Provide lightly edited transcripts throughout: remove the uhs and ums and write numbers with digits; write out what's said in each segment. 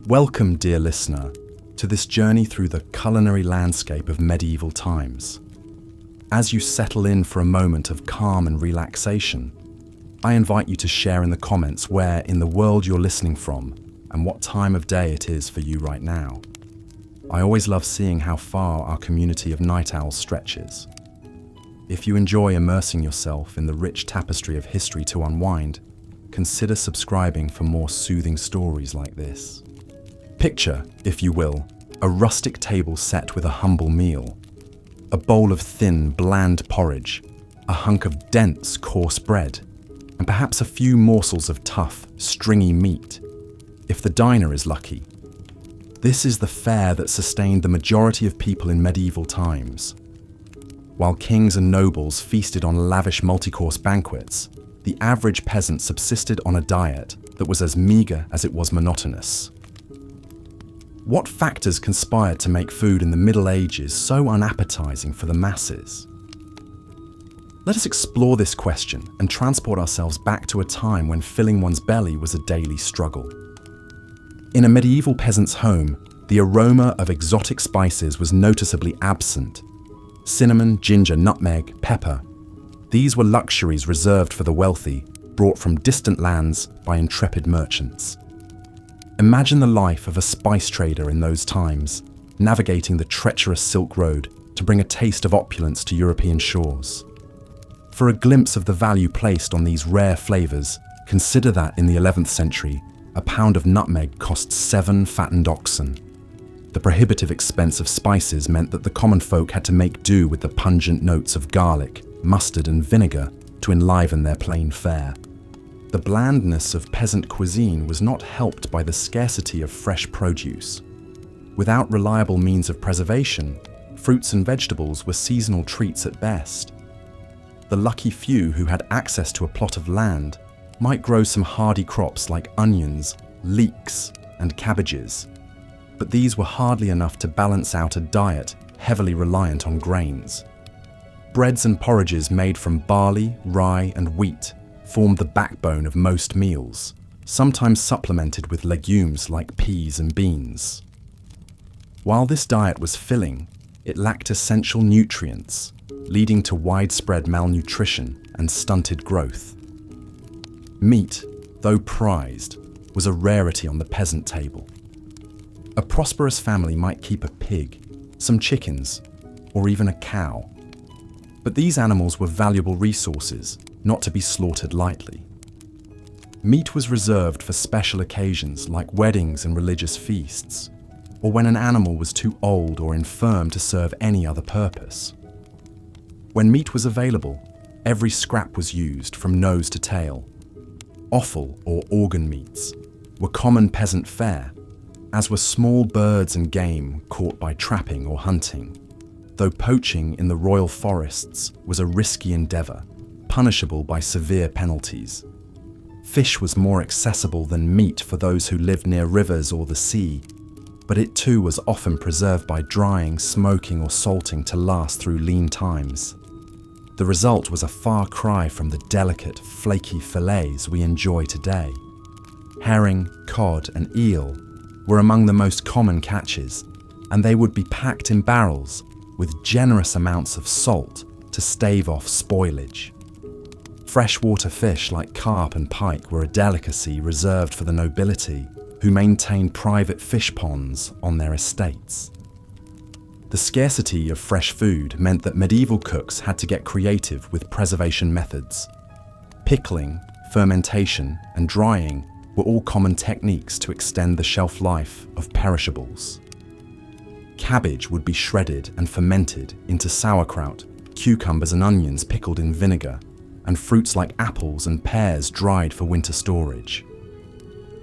Welcome, dear listener, to this journey through the culinary landscape of medieval times. As you settle in for a moment of calm and relaxation, I invite you to share in the comments where in the world you're listening from and what time of day it is for you right now. I always love seeing how far our community of night owls stretches. If you enjoy immersing yourself in the rich tapestry of history to unwind, consider subscribing for more soothing stories like this. Picture, if you will, a rustic table set with a humble meal. A bowl of thin, bland porridge, a hunk of dense, coarse bread, and perhaps a few morsels of tough, stringy meat, if the diner is lucky. This is the fare that sustained the majority of people in medieval times. While kings and nobles feasted on lavish multi-course banquets, the average peasant subsisted on a diet that was as meagre as it was monotonous. What factors conspired to make food in the Middle Ages so unappetizing for the masses? Let us explore this question and transport ourselves back to a time when filling one's belly was a daily struggle. In a medieval peasant's home, the aroma of exotic spices was noticeably absent. Cinnamon, ginger, nutmeg, pepper. These were luxuries reserved for the wealthy, brought from distant lands by intrepid merchants. Imagine the life of a spice trader in those times, navigating the treacherous Silk Road to bring a taste of opulence to European shores. For a glimpse of the value placed on these rare flavors, consider that in the 11th century, a pound of nutmeg cost 7 fattened oxen. The prohibitive expense of spices meant that the common folk had to make do with the pungent notes of garlic, mustard, and vinegar to enliven their plain fare. The blandness of peasant cuisine was not helped by the scarcity of fresh produce. Without reliable means of preservation, fruits and vegetables were seasonal treats at best. The lucky few who had access to a plot of land might grow some hardy crops like onions, leeks, and cabbages, but these were hardly enough to balance out a diet heavily reliant on grains. Breads and porridges made from barley, rye, and wheat formed the backbone of most meals, sometimes supplemented with legumes like peas and beans. While this diet was filling, it lacked essential nutrients, leading to widespread malnutrition and stunted growth. Meat, though prized, was a rarity on the peasant table. A prosperous family might keep a pig, some chickens, or even a cow. But these animals were valuable resources, not to be slaughtered lightly. Meat was reserved for special occasions like weddings and religious feasts, or when an animal was too old or infirm to serve any other purpose. When meat was available, every scrap was used from nose to tail. Offal, or organ meats, were common peasant fare, as were small birds and game caught by trapping or hunting, though poaching in the royal forests was a risky endeavour, punishable by severe penalties. Fish was more accessible than meat for those who lived near rivers or the sea, but it too was often preserved by drying, smoking, or salting to last through lean times. The result was a far cry from the delicate, flaky fillets we enjoy today. Herring, cod, and eel were among the most common catches, and they would be packed in barrels with generous amounts of salt to stave off spoilage. Freshwater fish like carp and pike were a delicacy reserved for the nobility, who maintained private fish ponds on their estates. The scarcity of fresh food meant that medieval cooks had to get creative with preservation methods. Pickling, fermentation, and drying were all common techniques to extend the shelf life of perishables. Cabbage would be shredded and fermented into sauerkraut, cucumbers and onions pickled in vinegar, and fruits like apples and pears dried for winter storage.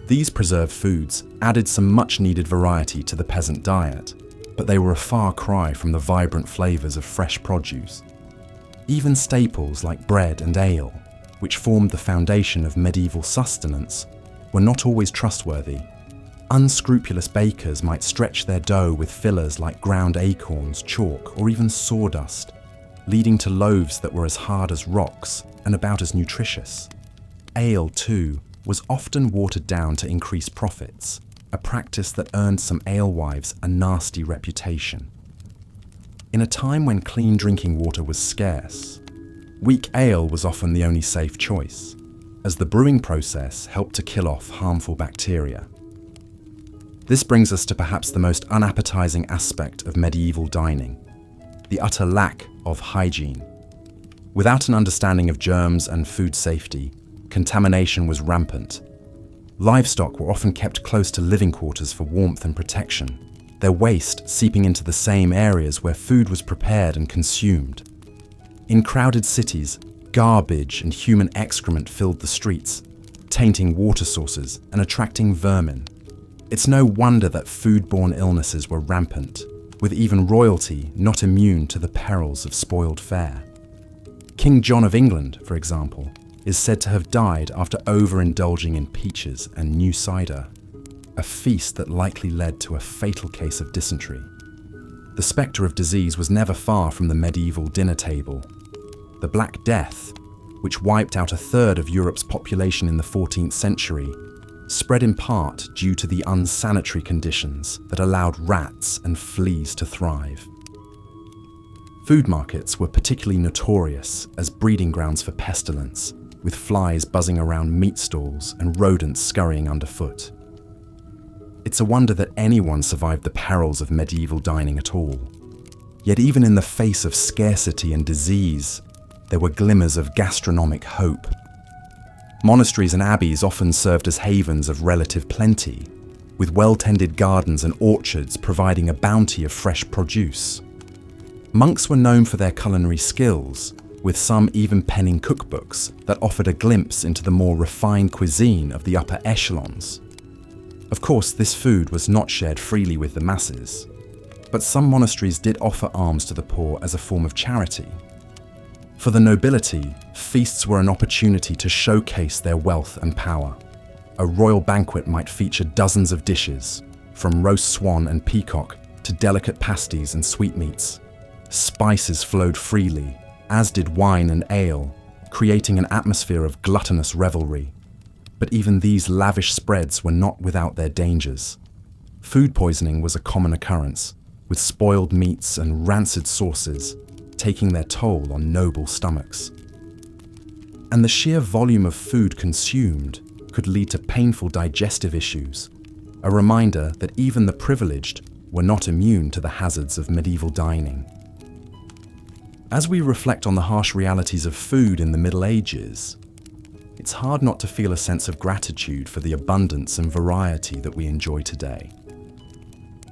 These preserved foods added some much-needed variety to the peasant diet, but they were a far cry from the vibrant flavours of fresh produce. Even staples like bread and ale, which formed the foundation of medieval sustenance, were not always trustworthy. Unscrupulous bakers might stretch their dough with fillers like ground acorns, chalk, or even sawdust, leading to loaves that were as hard as rocks and about as nutritious. Ale, too, was often watered down to increase profits, a practice that earned some alewives a nasty reputation. In a time when clean drinking water was scarce, weak ale was often the only safe choice, as the brewing process helped to kill off harmful bacteria. This brings us to perhaps the most unappetizing aspect of medieval dining: the utter lack of hygiene. Without an understanding of germs and food safety, contamination was rampant. Livestock were often kept close to living quarters for warmth and protection, their waste seeping into the same areas where food was prepared and consumed. In crowded cities, garbage and human excrement filled the streets, tainting water sources and attracting vermin. It's no wonder that foodborne illnesses were rampant, with even royalty not immune to the perils of spoiled fare. King John of England, for example, is said to have died after overindulging in peaches and new cider, a feast that likely led to a fatal case of dysentery. The spectre of disease was never far from the medieval dinner table. The Black Death, which wiped out a third of Europe's population in the 14th century, spread in part due to the unsanitary conditions that allowed rats and fleas to thrive. Food markets were particularly notorious as breeding grounds for pestilence, with flies buzzing around meat stalls and rodents scurrying underfoot. It's a wonder that anyone survived the perils of medieval dining at all. Yet even in the face of scarcity and disease, there were glimmers of gastronomic hope. Monasteries and abbeys often served as havens of relative plenty, with well-tended gardens and orchards providing a bounty of fresh produce. Monks were known for their culinary skills, with some even penning cookbooks that offered a glimpse into the more refined cuisine of the upper echelons. Of course, this food was not shared freely with the masses, but some monasteries did offer alms to the poor as a form of charity. For the nobility, feasts were an opportunity to showcase their wealth and power. A royal banquet might feature dozens of dishes, from roast swan and peacock to delicate pasties and sweetmeats. Spices flowed freely, as did wine and ale, creating an atmosphere of gluttonous revelry. But even these lavish spreads were not without their dangers. Food poisoning was a common occurrence, with spoiled meats and rancid sauces taking their toll on noble stomachs. And the sheer volume of food consumed could lead to painful digestive issues, a reminder that even the privileged were not immune to the hazards of medieval dining. As we reflect on the harsh realities of food in the Middle Ages, it's hard not to feel a sense of gratitude for the abundance and variety that we enjoy today.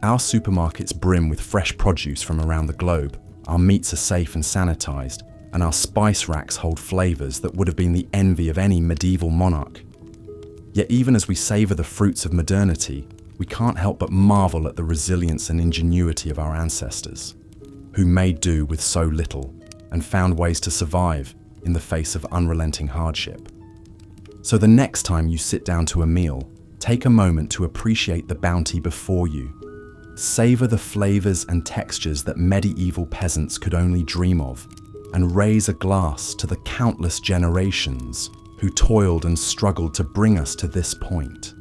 Our supermarkets brim with fresh produce from around the globe, our meats are safe and sanitized, and our spice racks hold flavors that would have been the envy of any medieval monarch. Yet even as we savor the fruits of modernity, we can't help but marvel at the resilience and ingenuity of our ancestors, who made do with so little and found ways to survive in the face of unrelenting hardship. So the next time you sit down to a meal, take a moment to appreciate the bounty before you. Savor the flavors and textures that medieval peasants could only dream of, and raise a glass to the countless generations who toiled and struggled to bring us to this point.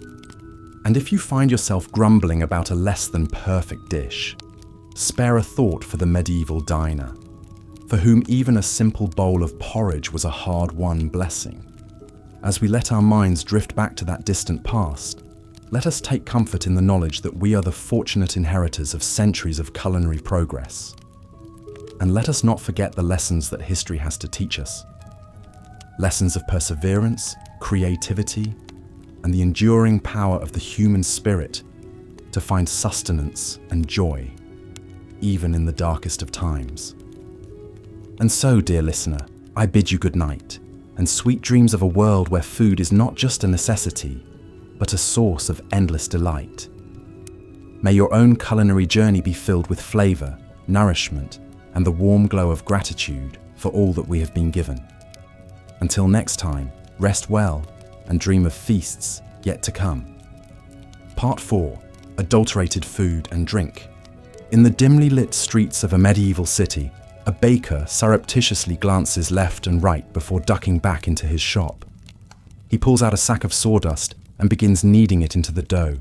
And if you find yourself grumbling about a less than perfect dish, spare a thought for the medieval diner, for whom even a simple bowl of porridge was a hard-won blessing. As we let our minds drift back to that distant past, let us take comfort in the knowledge that we are the fortunate inheritors of centuries of culinary progress. And let us not forget the lessons that history has to teach us. Lessons of perseverance, creativity, and the enduring power of the human spirit to find sustenance and joy, even in the darkest of times. And so, dear listener, I bid you good night, and sweet dreams of a world where food is not just a necessity, but a source of endless delight. May your own culinary journey be filled with flavor, nourishment, and the warm glow of gratitude for all that we have been given. Until next time, rest well and dream of feasts yet to come. Part 4. Adulterated food and drink. In the dimly lit streets of a medieval city, a baker surreptitiously glances left and right before ducking back into his shop. He pulls out a sack of sawdust and begins kneading it into the dough.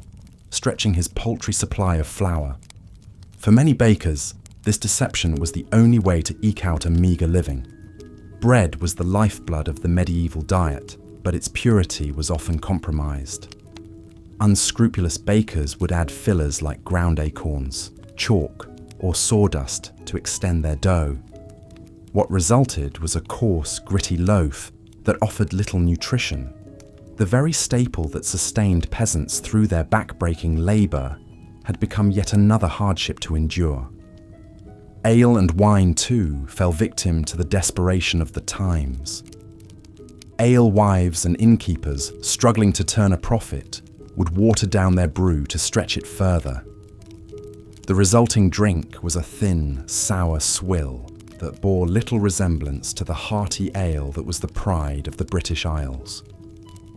stretching his paltry supply of flour. For many bakers, this deception was the only way to eke out a meager living. Bread was the lifeblood of the medieval diet, but its purity was often compromised. Unscrupulous bakers would add fillers like ground acorns, chalk, or sawdust to extend their dough. What resulted was a coarse, gritty loaf that offered little nutrition. The very staple that sustained peasants through their back-breaking labour had become yet another hardship to endure. Ale and wine, too, fell victim to the desperation of the times. Alewives and innkeepers, struggling to turn a profit, would water down their brew to stretch it further. The resulting drink was a thin, sour swill that bore little resemblance to the hearty ale that was the pride of the British Isles.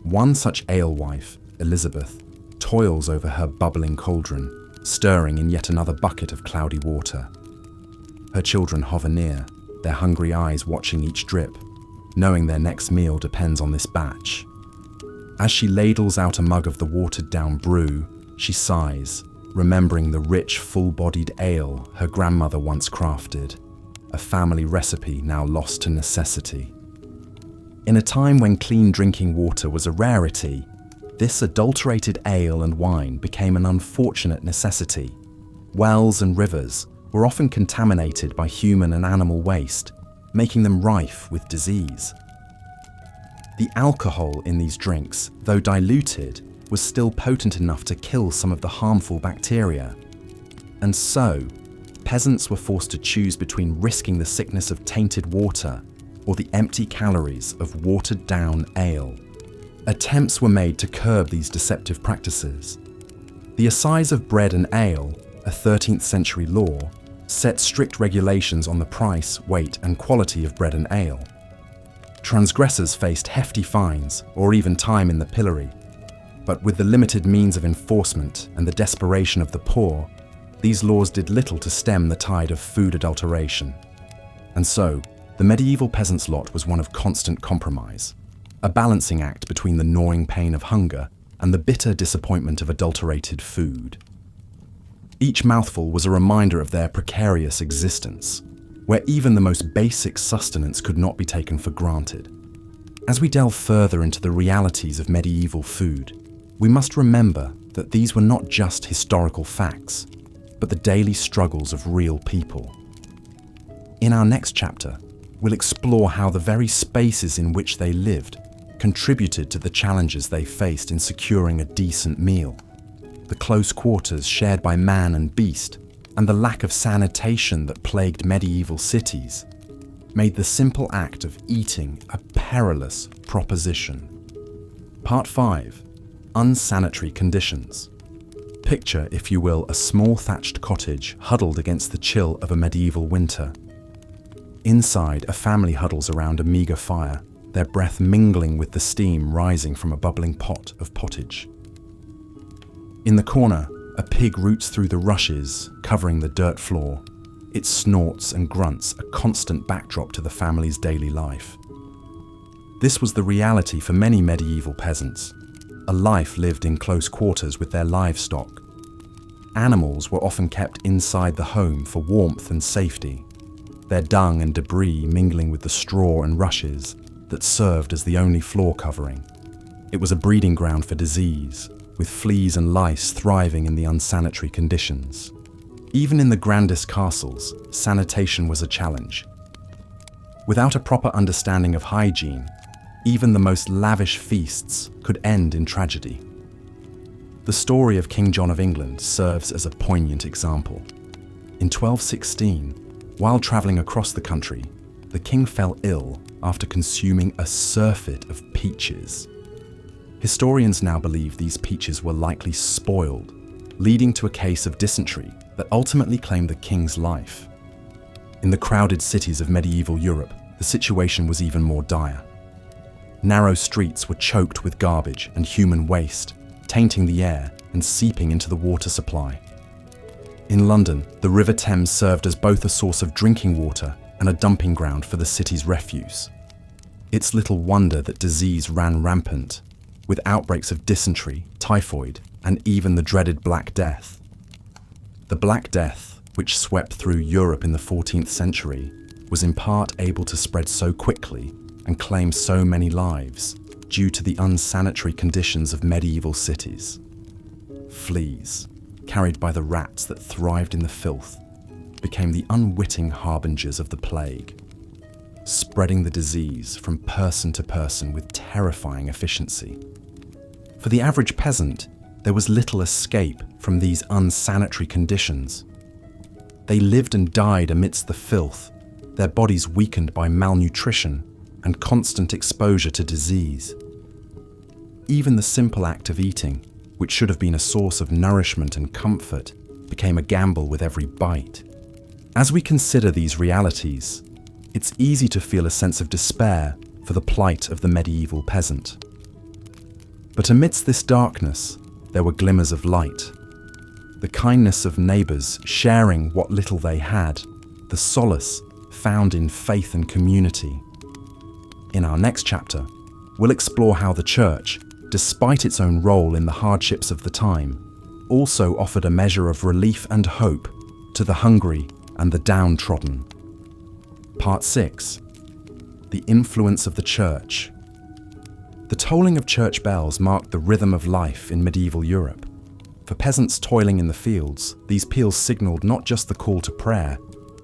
One such alewife, Elizabeth, toils over her bubbling cauldron, stirring in yet another bucket of cloudy water. Her children hover near, their hungry eyes watching each drip, knowing their next meal depends on this batch. As she ladles out a mug of the watered-down brew, she sighs, remembering the rich, full-bodied ale her grandmother once crafted, a family recipe now lost to necessity. In a time when clean drinking water was a rarity, this adulterated ale and wine became an unfortunate necessity. Wells and rivers were often contaminated by human and animal waste, making them rife with disease. The alcohol in these drinks, though diluted, was still potent enough to kill some of the harmful bacteria. And so, peasants were forced to choose between risking the sickness of tainted water or the empty calories of watered-down ale. Attempts were made to curb these deceptive practices. The Assize of Bread and Ale, a 13th century law, set strict regulations on the price, weight, and quality of bread and ale. Transgressors faced hefty fines or even time in the pillory. But with the limited means of enforcement and the desperation of the poor, these laws did little to stem the tide of food adulteration. And so, the medieval peasant's lot was one of constant compromise, a balancing act between the gnawing pain of hunger and the bitter disappointment of adulterated food. Each mouthful was a reminder of their precarious existence, where even the most basic sustenance could not be taken for granted. As we delve further into the realities of medieval food, we must remember that these were not just historical facts, but the daily struggles of real people. In our next chapter, we'll explore how the very spaces in which they lived contributed to the challenges they faced in securing a decent meal, the close quarters shared by man and beast, and the lack of sanitation that plagued medieval cities, made the simple act of eating a perilous proposition. Part 5. Unsanitary conditions. Picture, if you will, a small thatched cottage huddled against the chill of a medieval winter. Inside, a family huddles around a meagre fire, their breath mingling with the steam rising from a bubbling pot of pottage. In the corner, a pig roots through the rushes, covering the dirt floor. It snorts and grunts, a constant backdrop to the family's daily life. This was the reality for many medieval peasants, a life lived in close quarters with their livestock. Animals were often kept inside the home for warmth and safety, their dung and debris mingling with the straw and rushes that served as the only floor covering. It was a breeding ground for disease, with fleas and lice thriving in the unsanitary conditions. Even in the grandest castles, sanitation was a challenge. Without a proper understanding of hygiene, even the most lavish feasts could end in tragedy. The story of King John of England serves as a poignant example. In 1216, while travelling across the country, the king fell ill after consuming a surfeit of peaches. Historians now believe these peaches were likely spoiled, leading to a case of dysentery that ultimately claimed the king's life. In the crowded cities of medieval Europe, the situation was even more dire. Narrow streets were choked with garbage and human waste, tainting the air and seeping into the water supply. In London, the River Thames served as both a source of drinking water and a dumping ground for the city's refuse. It's little wonder that disease ran rampant, with outbreaks of dysentery, typhoid, and even the dreaded Black Death. The Black Death, which swept through Europe in the 14th century, was in part able to spread so quickly and claim so many lives due to the unsanitary conditions of medieval cities. Fleas, carried by the rats that thrived in the filth, became the unwitting harbingers of the plague, spreading the disease from person to person with terrifying efficiency. For the average peasant, there was little escape from these unsanitary conditions. They lived and died amidst the filth, their bodies weakened by malnutrition and constant exposure to disease. Even the simple act of eating, which should have been a source of nourishment and comfort, became a gamble with every bite. As we consider these realities, it's easy to feel a sense of despair for the plight of the medieval peasant. But amidst this darkness, there were glimmers of light. The kindness of neighbours sharing what little they had, the solace found in faith and community. In our next chapter, we'll explore how the Church, despite its own role in the hardships of the time, also offered a measure of relief and hope to the hungry and the downtrodden. Part 6. The influence of the Church. The tolling of church bells marked the rhythm of life in medieval Europe. For peasants toiling in the fields, these peals signalled not just the call to prayer,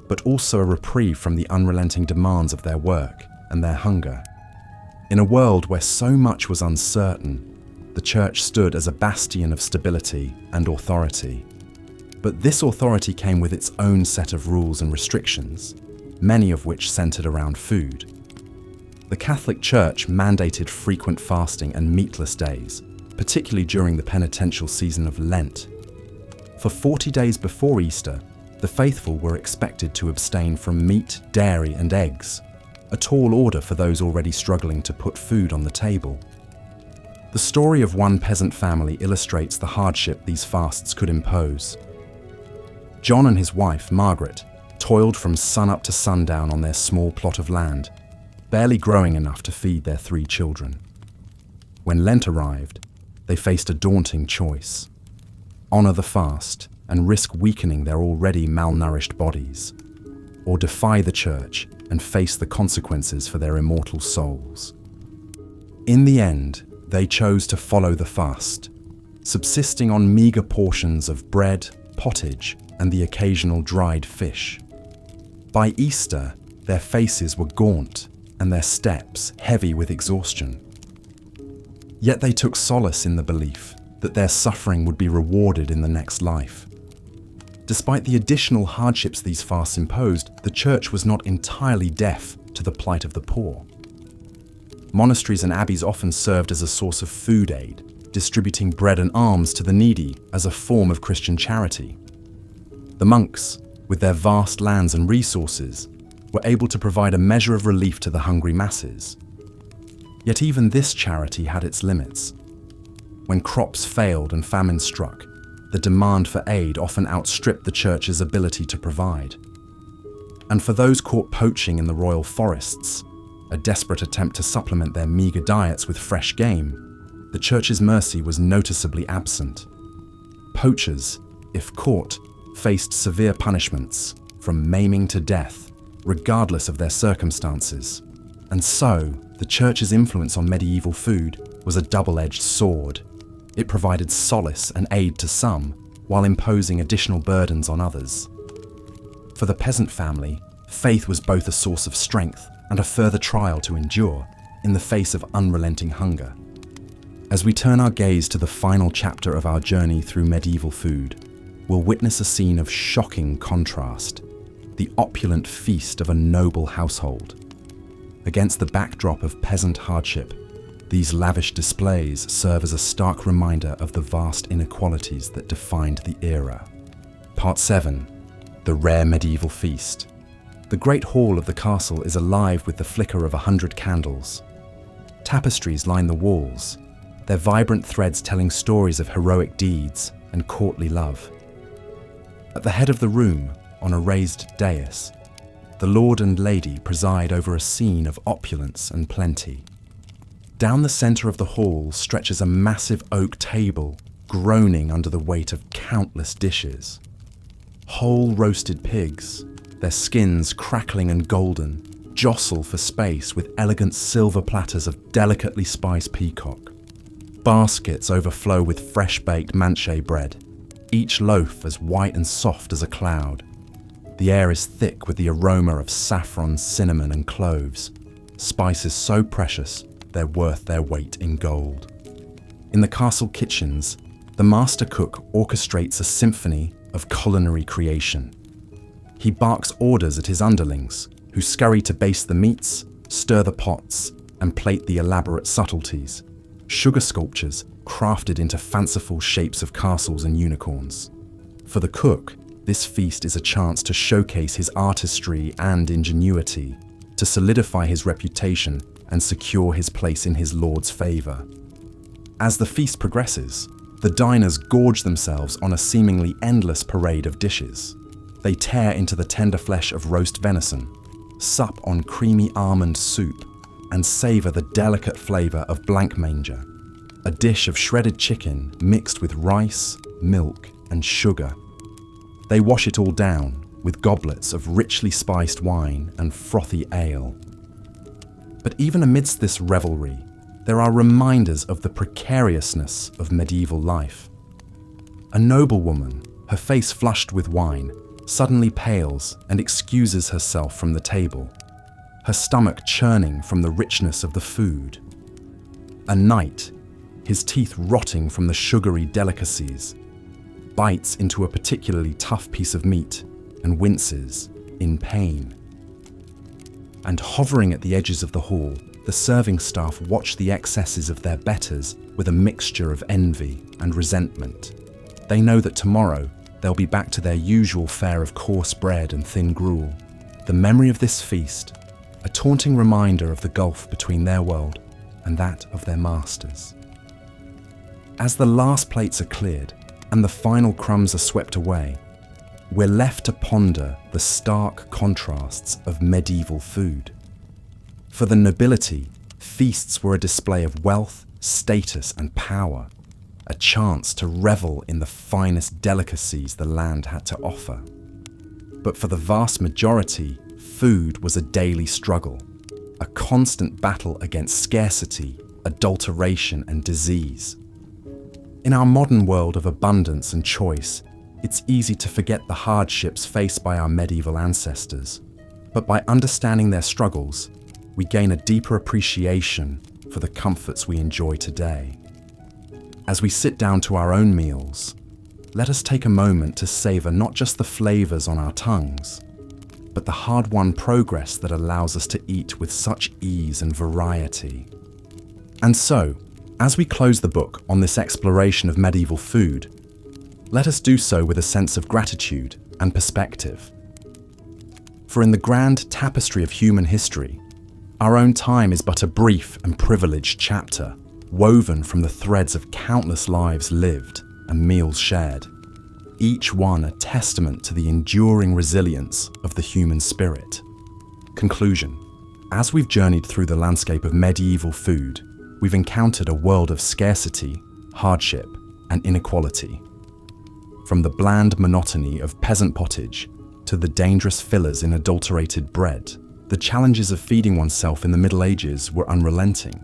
but also a reprieve from the unrelenting demands of their work and their hunger. In a world where so much was uncertain, the Church stood as a bastion of stability and authority. But this authority came with its own set of rules and restrictions, many of which centered around food. The Catholic Church mandated frequent fasting and meatless days, particularly during the penitential season of Lent. For 40 days before Easter, the faithful were expected to abstain from meat, dairy, and eggs, a tall order for those already struggling to put food on the table. The story of one peasant family illustrates the hardship these fasts could impose. John and his wife, Margaret, toiled from sunup to sundown on their small plot of land, barely growing enough to feed their 3 children. When Lent arrived, they faced a daunting choice: honour the fast and risk weakening their already malnourished bodies, or defy the Church and face the consequences for their immortal souls. In the end, they chose to follow the fast, subsisting on meagre portions of bread, pottage, and the occasional dried fish. By Easter, their faces were gaunt and their steps heavy with exhaustion. Yet they took solace in the belief that their suffering would be rewarded in the next life. Despite the additional hardships these fasts imposed, the Church was not entirely deaf to the plight of the poor. Monasteries and abbeys often served as a source of food aid, distributing bread and alms to the needy as a form of Christian charity. The monks, with their vast lands and resources, were able to provide a measure of relief to the hungry masses. Yet even this charity had its limits. When crops failed and famine struck, the demand for aid often outstripped the Church's ability to provide. And for those caught poaching in the royal forests, a desperate attempt to supplement their meagre diets with fresh game, the Church's mercy was noticeably absent. Poachers, if caught, faced severe punishments, from maiming to death, regardless of their circumstances. And so, the Church's influence on medieval food was a double-edged sword. It provided solace and aid to some, while imposing additional burdens on others. For the peasant family, faith was both a source of strength and a further trial to endure in the face of unrelenting hunger. As we turn our gaze to the final chapter of our journey through medieval food, we'll witness a scene of shocking contrast: the opulent feast of a noble household. Against the backdrop of peasant hardship, these lavish displays serve as a stark reminder of the vast inequalities that defined the era. Part 7. The rare medieval feast. The great hall of the castle is alive with the flicker of 100 candles. Tapestries line the walls, their vibrant threads telling stories of heroic deeds and courtly love. At the head of the room, on a raised dais, the lord and lady preside over a scene of opulence and plenty. Down the center of the hall stretches a massive oak table groaning under the weight of countless dishes. Whole roasted pigs, their skins crackling and golden, jostle for space with elegant silver platters of delicately spiced peacock. Baskets overflow with fresh-baked manche bread, each loaf as white and soft as a cloud. The air is thick with the aroma of saffron, cinnamon and cloves, spices so precious they're worth their weight in gold. In the castle kitchens, the master cook orchestrates a symphony of culinary creation. He barks orders at his underlings, who scurry to baste the meats, stir the pots, and plate the elaborate subtleties, sugar sculptures crafted into fanciful shapes of castles and unicorns. For the cook, this feast is a chance to showcase his artistry and ingenuity, to solidify his reputation and secure his place in his lord's favour. As the feast progresses, the diners gorge themselves on a seemingly endless parade of dishes. They tear into the tender flesh of roast venison, sup on creamy almond soup, and savour the delicate flavour of blanc manger, a dish of shredded chicken mixed with rice, milk, and sugar. They wash it all down with goblets of richly spiced wine and frothy ale. But even amidst this revelry, there are reminders of the precariousness of medieval life. A noblewoman, her face flushed with wine, suddenly pales and excuses herself from the table, her stomach churning from the richness of the food. A knight, his teeth rotting from the sugary delicacies, bites into a particularly tough piece of meat and winces in pain. And hovering at the edges of the hall, the serving staff watch the excesses of their betters with a mixture of envy and resentment. They know that tomorrow they'll be back to their usual fare of coarse bread and thin gruel. The memory of this feast, a taunting reminder of the gulf between their world and that of their masters. As the last plates are cleared and the final crumbs are swept away, we're left to ponder the stark contrasts of medieval food. For the nobility, feasts were a display of wealth, status, and power, a chance to revel in the finest delicacies the land had to offer. But for the vast majority, food was a daily struggle, a constant battle against scarcity, adulteration, and disease. In our modern world of abundance and choice, it's easy to forget the hardships faced by our medieval ancestors. But by understanding their struggles, we gain a deeper appreciation for the comforts we enjoy today. As we sit down to our own meals, let us take a moment to savor not just the flavors on our tongues, but the hard-won progress that allows us to eat with such ease and variety. And so, as we close the book on this exploration of medieval food, let us do so with a sense of gratitude and perspective. For in the grand tapestry of human history, our own time is but a brief and privileged chapter, woven from the threads of countless lives lived and meals shared, each one a testament to the enduring resilience of the human spirit. Conclusion: as we've journeyed through the landscape of medieval food, we've encountered a world of scarcity, hardship, and inequality. From the bland monotony of peasant pottage to the dangerous fillers in adulterated bread, the challenges of feeding oneself in the Middle Ages were unrelenting.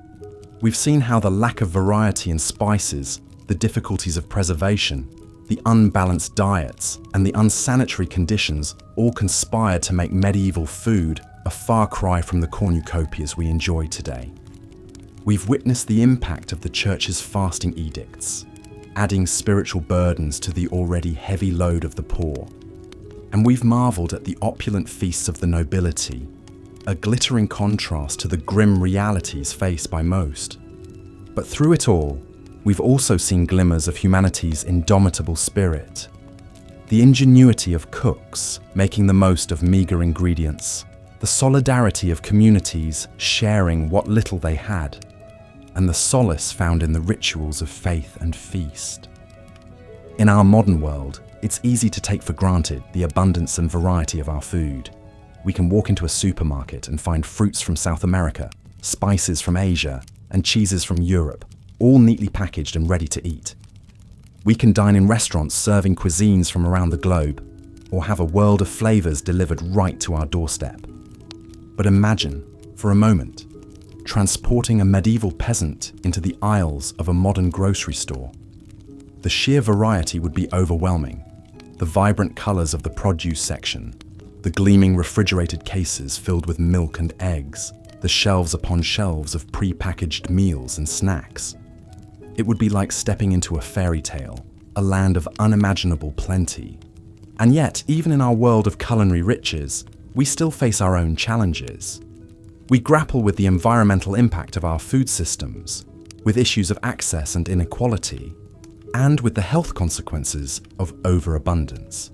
We've seen how the lack of variety in spices, the difficulties of preservation, the unbalanced diets, and the unsanitary conditions all conspired to make medieval food a far cry from the cornucopias we enjoy today. We've witnessed the impact of the Church's fasting edicts, adding spiritual burdens to the already heavy load of the poor. And we've marveled at the opulent feasts of the nobility, a glittering contrast to the grim realities faced by most. But through it all, we've also seen glimmers of humanity's indomitable spirit. The ingenuity of cooks making the most of meagre ingredients, the solidarity of communities sharing what little they had, and the solace found in the rituals of faith and feast. In our modern world, it's easy to take for granted the abundance and variety of our food. We can walk into a supermarket and find fruits from South America, spices from Asia, and cheeses from Europe, all neatly packaged and ready to eat. We can dine in restaurants serving cuisines from around the globe, or have a world of flavors delivered right to our doorstep. But imagine, for a moment, transporting a medieval peasant into the aisles of a modern grocery store. The sheer variety would be overwhelming. The vibrant colors of the produce section, the gleaming refrigerated cases filled with milk and eggs, the shelves upon shelves of pre-packaged meals and snacks. It would be like stepping into a fairy tale, a land of unimaginable plenty. And yet, even in our world of culinary riches, we still face our own challenges. We grapple with the environmental impact of our food systems, with issues of access and inequality, and with the health consequences of overabundance.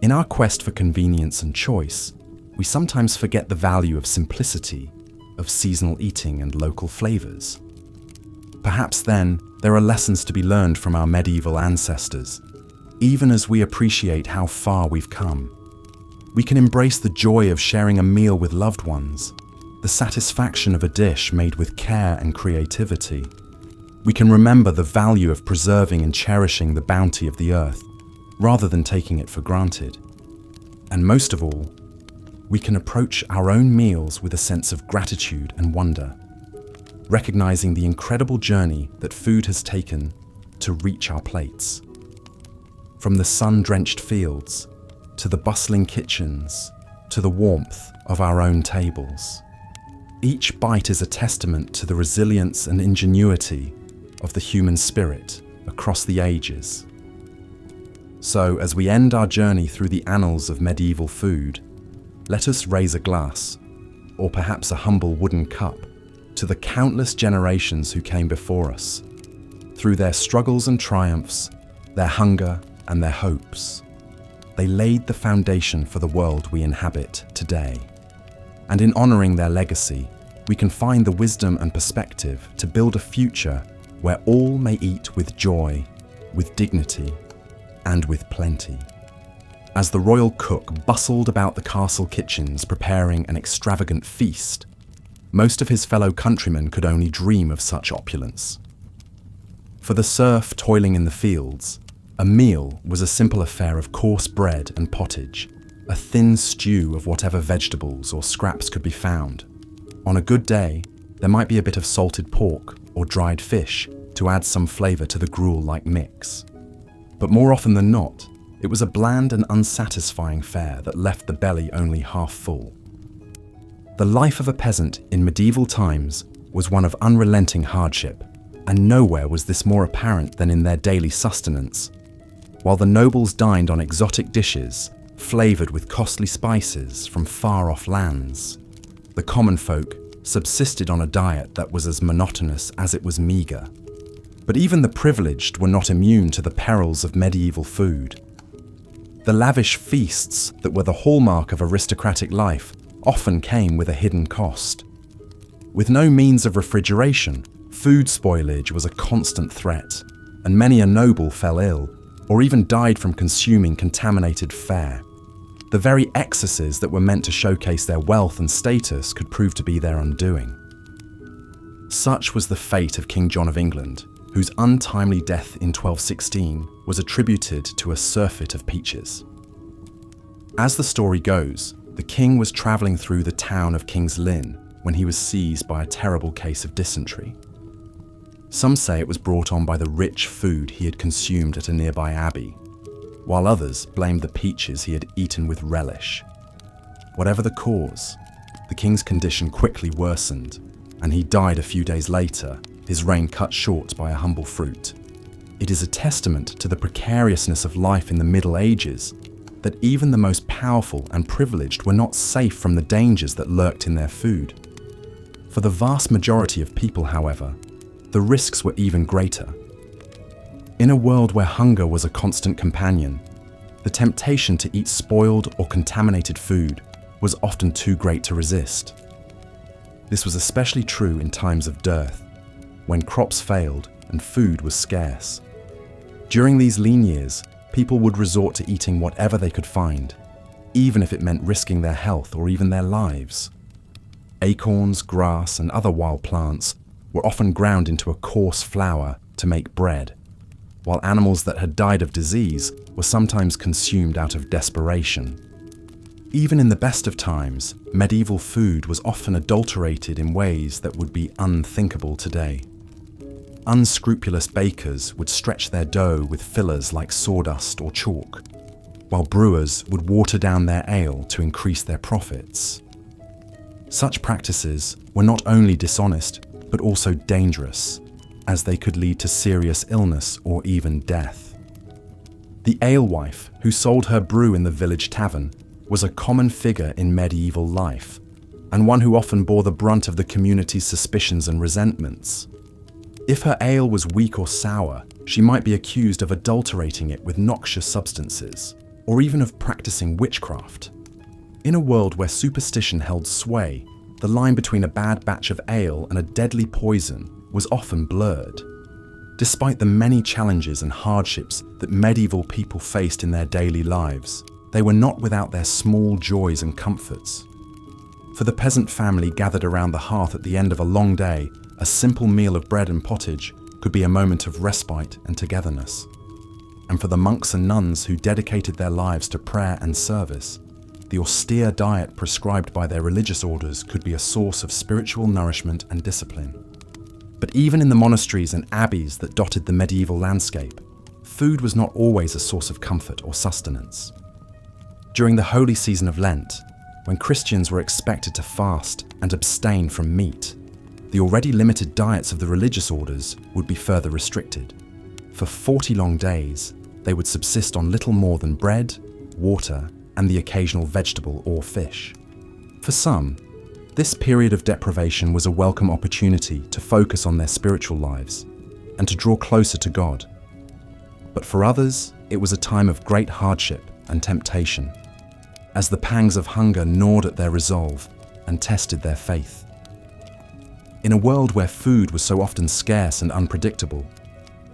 In our quest for convenience and choice, we sometimes forget the value of simplicity, of seasonal eating and local flavors. Perhaps then, there are lessons to be learned from our medieval ancestors, even as we appreciate how far we've come. We can embrace the joy of sharing a meal with loved ones, the satisfaction of a dish made with care and creativity. We can remember the value of preserving and cherishing the bounty of the earth, rather than taking it for granted. And most of all, we can approach our own meals with a sense of gratitude and wonder, recognizing the incredible journey that food has taken to reach our plates. From the sun-drenched fields, to the bustling kitchens, to the warmth of our own tables. Each bite is a testament to the resilience and ingenuity of the human spirit across the ages. So, as we end our journey through the annals of medieval food, let us raise a glass, or perhaps a humble wooden cup, to the countless generations who came before us, through their struggles and triumphs, their hunger and their hopes. They laid the foundation for the world we inhabit today. And in honoring their legacy, we can find the wisdom and perspective to build a future where all may eat with joy, with dignity, and with plenty. As the royal cook bustled about the castle kitchens preparing an extravagant feast, most of his fellow countrymen could only dream of such opulence. For the serf toiling in the fields, a meal was a simple affair of coarse bread and pottage, a thin stew of whatever vegetables or scraps could be found. On a good day, there might be a bit of salted pork or dried fish to add some flavor to the gruel-like mix. But more often than not, it was a bland and unsatisfying fare that left the belly only half full. The life of a peasant in medieval times was one of unrelenting hardship, and nowhere was this more apparent than in their daily sustenance. While the nobles dined on exotic dishes, flavored with costly spices from far-off lands, the common folk subsisted on a diet that was as monotonous as it was meager. But even the privileged were not immune to the perils of medieval food. The lavish feasts that were the hallmark of aristocratic life often came with a hidden cost. With no means of refrigeration, food spoilage was a constant threat, and many a noble fell ill, or even died from consuming contaminated fare. The very excesses that were meant to showcase their wealth and status could prove to be their undoing. Such was the fate of King John of England, whose untimely death in 1216 was attributed to a surfeit of peaches. As the story goes, the king was travelling through the town of King's Lynn when he was seized by a terrible case of dysentery. Some say it was brought on by the rich food he had consumed at a nearby abbey, while others blamed the peaches he had eaten with relish. Whatever the cause, the king's condition quickly worsened, and he died a few days later, his reign cut short by a humble fruit. It is a testament to the precariousness of life in the Middle Ages that even the most powerful and privileged were not safe from the dangers that lurked in their food. For the vast majority of people, however, the risks were even greater. In a world where hunger was a constant companion, the temptation to eat spoiled or contaminated food was often too great to resist. This was especially true in times of dearth, when crops failed and food was scarce. During these lean years, people would resort to eating whatever they could find, even if it meant risking their health or even their lives. Acorns, grass, and other wild plants were often ground into a coarse flour to make bread. while animals that had died of disease were sometimes consumed out of desperation. Even in the best of times, medieval food was often adulterated in ways that would be unthinkable today. Unscrupulous bakers would stretch their dough with fillers like sawdust or chalk, while brewers would water down their ale to increase their profits. Such practices were not only dishonest, but also dangerous, as they could lead to serious illness or even death. The alewife, who sold her brew in the village tavern, was a common figure in medieval life, and one who often bore the brunt of the community's suspicions and resentments. If her ale was weak or sour, she might be accused of adulterating it with noxious substances, or even of practicing witchcraft. In a world where superstition held sway, the line between a bad batch of ale and a deadly poison was often blurred. Despite the many challenges and hardships that medieval people faced in their daily lives, they were not without their small joys and comforts. For the peasant family gathered around the hearth at the end of a long day, a simple meal of bread and pottage could be a moment of respite and togetherness. And for the monks and nuns who dedicated their lives to prayer and service, the austere diet prescribed by their religious orders could be a source of spiritual nourishment and discipline. But even in the monasteries and abbeys that dotted the medieval landscape, food was not always a source of comfort or sustenance. During the holy season of Lent, when Christians were expected to fast and abstain from meat, the already limited diets of the religious orders would be further restricted. For 40 long days, they would subsist on little more than bread, water, and the occasional vegetable or fish. For some, this period of deprivation was a welcome opportunity to focus on their spiritual lives and to draw closer to God. But for others, it was a time of great hardship and temptation, as the pangs of hunger gnawed at their resolve and tested their faith. In a world where food was so often scarce and unpredictable,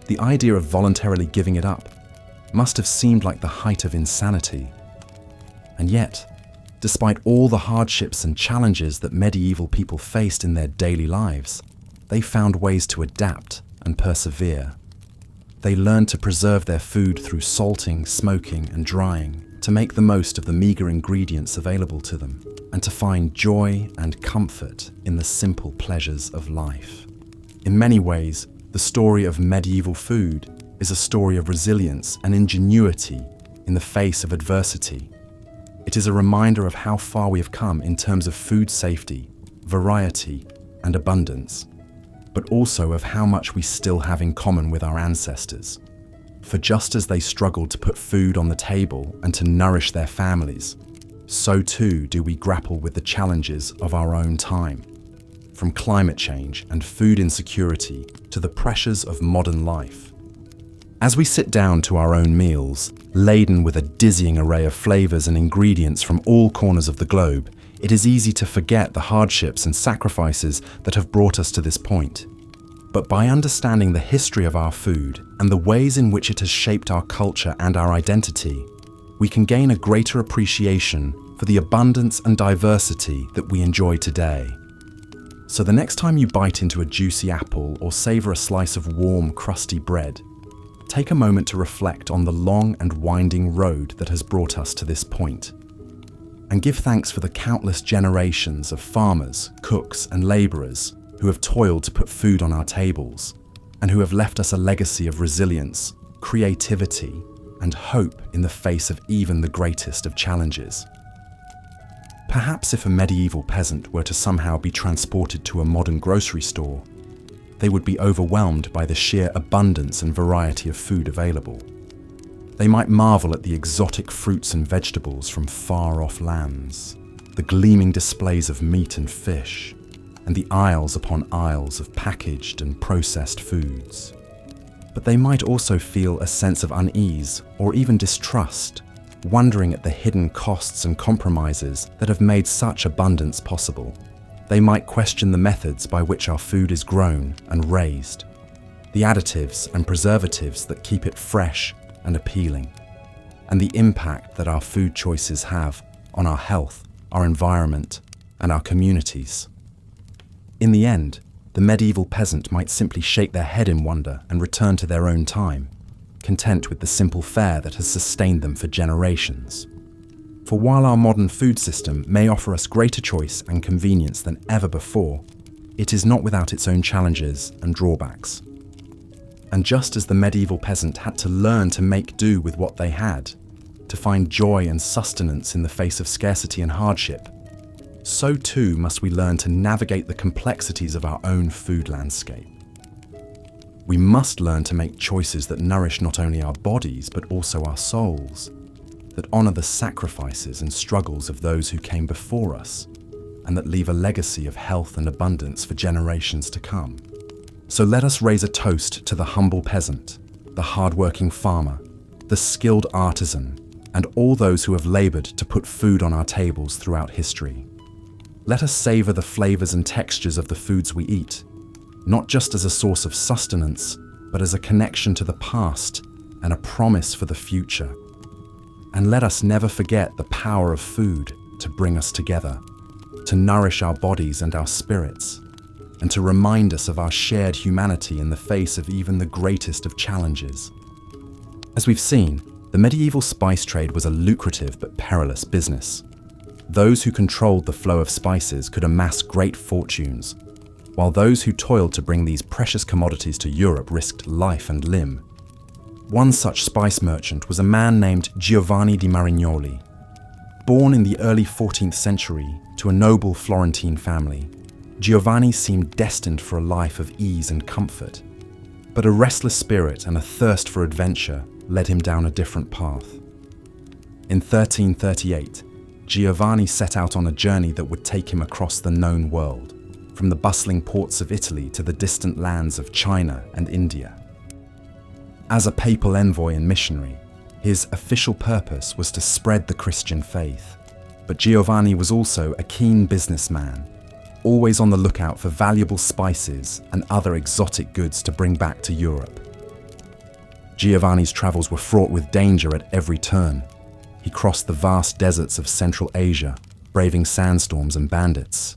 the idea of voluntarily giving it up must have seemed like the height of insanity. And yet, despite all the hardships and challenges that medieval people faced in their daily lives, they found ways to adapt and persevere. They learned to preserve their food through salting, smoking, and drying, to make the most of the meager ingredients available to them, and to find joy and comfort in the simple pleasures of life. In many ways, the story of medieval food is a story of resilience and ingenuity in the face of adversity. It is a reminder of how far we have come in terms of food safety, variety, and abundance, but also of how much we still have in common with our ancestors. For just as they struggled to put food on the table and to nourish their families, so too do we grapple with the challenges of our own time, from climate change and food insecurity to the pressures of modern life. As we sit down to our own meals, laden with a dizzying array of flavors and ingredients from all corners of the globe, it is easy to forget the hardships and sacrifices that have brought us to this point. But by understanding the history of our food and the ways in which it has shaped our culture and our identity, we can gain a greater appreciation for the abundance and diversity that we enjoy today. So the next time you bite into a juicy apple or savor a slice of warm, crusty bread, take a moment to reflect on the long and winding road that has brought us to this point, and give thanks for the countless generations of farmers, cooks, and laborers who have toiled to put food on our tables, and who have left us a legacy of resilience, creativity, and hope in the face of even the greatest of challenges. Perhaps if a medieval peasant were to somehow be transported to a modern grocery store, they would be overwhelmed by the sheer abundance and variety of food available. They might marvel at the exotic fruits and vegetables from far-off lands, the gleaming displays of meat and fish, and the aisles upon aisles of packaged and processed foods. But they might also feel a sense of unease or even distrust, wondering at the hidden costs and compromises that have made such abundance possible. They might question the methods by which our food is grown and raised, the additives and preservatives that keep it fresh and appealing, and the impact that our food choices have on our health, our environment, and our communities. In the end, the medieval peasant might simply shake their head in wonder and return to their own time, content with the simple fare that has sustained them for generations. For while our modern food system may offer us greater choice and convenience than ever before, it is not without its own challenges and drawbacks. And just as the medieval peasant had to learn to make do with what they had, to find joy and sustenance in the face of scarcity and hardship, so too must we learn to navigate the complexities of our own food landscape. We must learn to make choices that nourish not only our bodies but also our souls, that honour the sacrifices and struggles of those who came before us, and that leave a legacy of health and abundance for generations to come. So let us raise a toast to the humble peasant, the hard-working farmer, the skilled artisan, and all those who have laboured to put food on our tables throughout history. Let us savour the flavours and textures of the foods we eat, not just as a source of sustenance, but as a connection to the past and a promise for the future. And let us never forget the power of food to bring us together, to nourish our bodies and our spirits, and to remind us of our shared humanity in the face of even the greatest of challenges. As we've seen, the medieval spice trade was a lucrative but perilous business. Those who controlled the flow of spices could amass great fortunes, while those who toiled to bring these precious commodities to Europe risked life and limb. One such spice merchant was a man named Giovanni di Marignoli. Born in the early 14th century to a noble Florentine family, Giovanni seemed destined for a life of ease and comfort. But a restless spirit and a thirst for adventure led him down a different path. In 1338, Giovanni set out on a journey that would take him across the known world, from the bustling ports of Italy to the distant lands of China and India. As a papal envoy and missionary, his official purpose was to spread the Christian faith. But Giovanni was also a keen businessman, always on the lookout for valuable spices and other exotic goods to bring back to Europe. Giovanni's travels were fraught with danger at every turn. He crossed the vast deserts of Central Asia, braving sandstorms and bandits.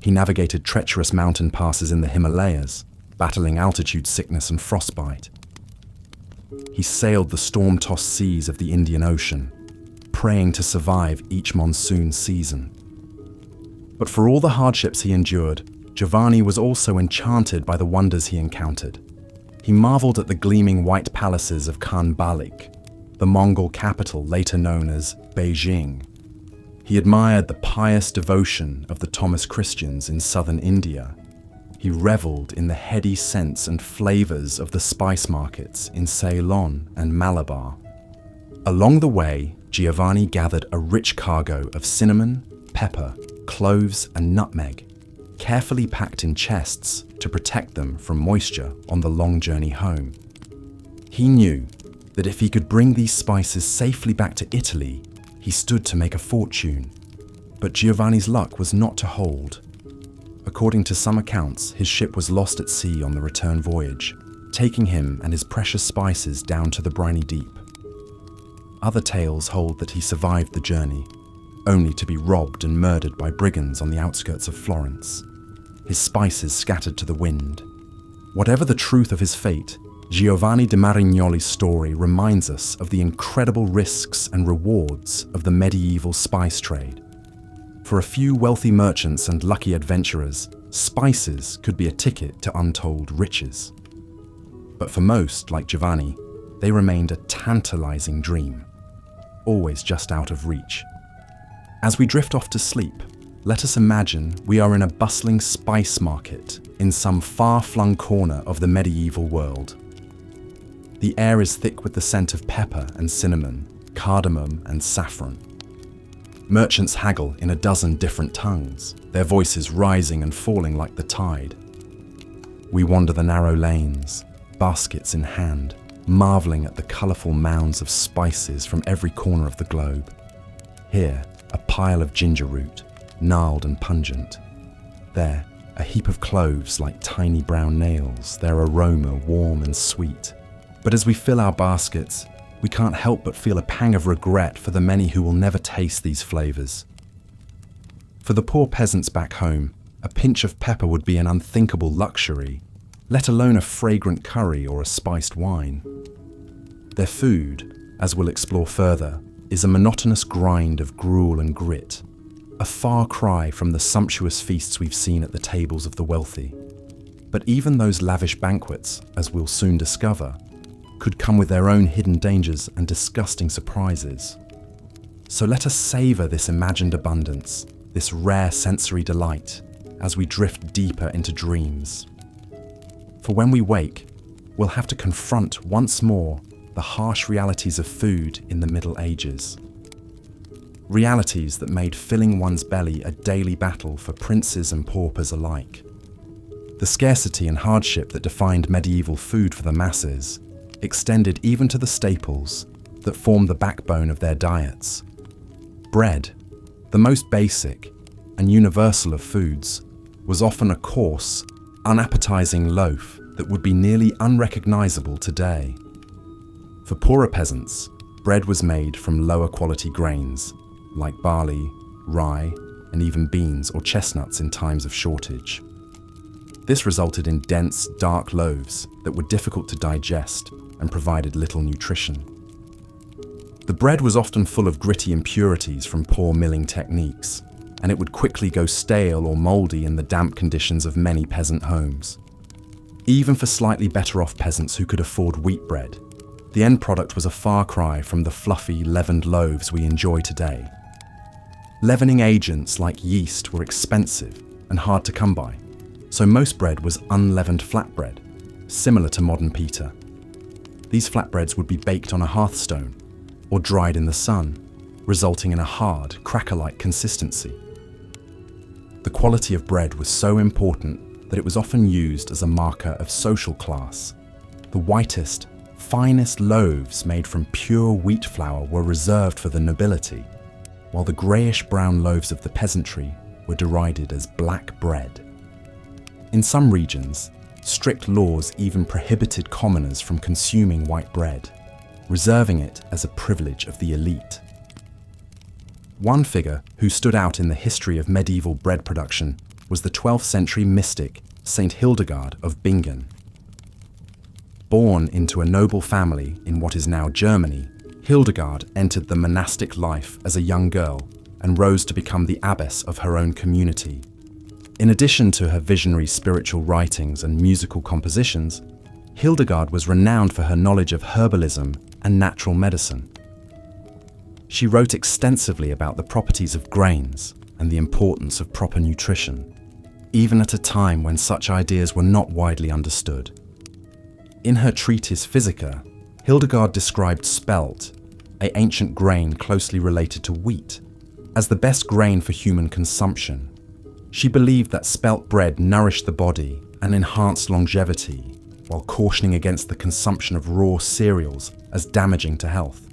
He navigated treacherous mountain passes in the Himalayas, battling altitude sickness and frostbite. He sailed the storm-tossed seas of the Indian Ocean, praying to survive each monsoon season. But for all the hardships he endured, Giovanni was also enchanted by the wonders he encountered. He marveled at the gleaming white palaces of Khan Balik, the Mongol capital later known as Beijing. He admired the pious devotion of the Thomas Christians in southern India. He reveled in the heady scents and flavors of the spice markets in Ceylon and Malabar. Along the way, Giovanni gathered a rich cargo of cinnamon, pepper, cloves, and nutmeg, carefully packed in chests to protect them from moisture on the long journey home. He knew that if he could bring these spices safely back to Italy, he stood to make a fortune. But Giovanni's luck was not to hold. According to some accounts, his ship was lost at sea on the return voyage, taking him and his precious spices down to the briny deep. Other tales hold that he survived the journey, only to be robbed and murdered by brigands on the outskirts of Florence, his spices scattered to the wind. Whatever the truth of his fate, Giovanni di Marignoli's story reminds us of the incredible risks and rewards of the medieval spice trade. For a few wealthy merchants and lucky adventurers, spices could be a ticket to untold riches. But for most, like Giovanni, they remained a tantalizing dream, always just out of reach. As we drift off to sleep, let us imagine we are in a bustling spice market in some far-flung corner of the medieval world. The air is thick with the scent of pepper and cinnamon, cardamom and saffron. Merchants haggle in a dozen different tongues, their voices rising and falling like the tide. We wander the narrow lanes, baskets in hand, marveling at the colourful mounds of spices from every corner of the globe. Here, a pile of ginger root, gnarled and pungent. There, a heap of cloves like tiny brown nails, their aroma warm and sweet. But as we fill our baskets, we can't help but feel a pang of regret for the many who will never taste these flavours. For the poor peasants back home, a pinch of pepper would be an unthinkable luxury, let alone a fragrant curry or a spiced wine. Their food, as we'll explore further, is a monotonous grind of gruel and grit, a far cry from the sumptuous feasts we've seen at the tables of the wealthy. But even those lavish banquets, as we'll soon discover, could come with their own hidden dangers and disgusting surprises. So let us savor this imagined abundance, this rare sensory delight, as we drift deeper into dreams. For when we wake, we'll have to confront once more the harsh realities of food in the Middle Ages. Realities that made filling one's belly a daily battle for princes and paupers alike. The scarcity and hardship that defined medieval food for the masses extended even to the staples that formed the backbone of their diets. Bread, the most basic and universal of foods, was often a coarse, unappetizing loaf that would be nearly unrecognizable today. For poorer peasants, bread was made from lower quality grains, like barley, rye, and even beans or chestnuts in times of shortage. This resulted in dense, dark loaves that were difficult to digest and provided little nutrition. The bread was often full of gritty impurities from poor milling techniques, and it would quickly go stale or mouldy in the damp conditions of many peasant homes. Even for slightly better off peasants who could afford wheat bread, the end product was a far cry from the fluffy, leavened loaves we enjoy today. Leavening agents like yeast were expensive and hard to come by, so most bread was unleavened flatbread, similar to modern pita. These flatbreads would be baked on a hearthstone or dried in the sun, resulting in a hard, cracker-like consistency. The quality of bread was so important that it was often used as a marker of social class. The whitest, finest loaves made from pure wheat flour were reserved for the nobility, while the greyish-brown loaves of the peasantry were derided as black bread. In some regions, strict laws even prohibited commoners from consuming white bread, reserving it as a privilege of the elite. One figure who stood out in the history of medieval bread production was the 12th century mystic Saint Hildegard of Bingen. Born into a noble family in what is now Germany, Hildegard entered the monastic life as a young girl and rose to become the abbess of her own community. In addition to her visionary spiritual writings and musical compositions, Hildegard was renowned for her knowledge of herbalism and natural medicine. She wrote extensively about the properties of grains and the importance of proper nutrition, even at a time when such ideas were not widely understood. In her treatise Physica, Hildegard described spelt, an ancient grain closely related to wheat, as the best grain for human consumption. She believed that spelt bread nourished the body and enhanced longevity, while cautioning against the consumption of raw cereals as damaging to health.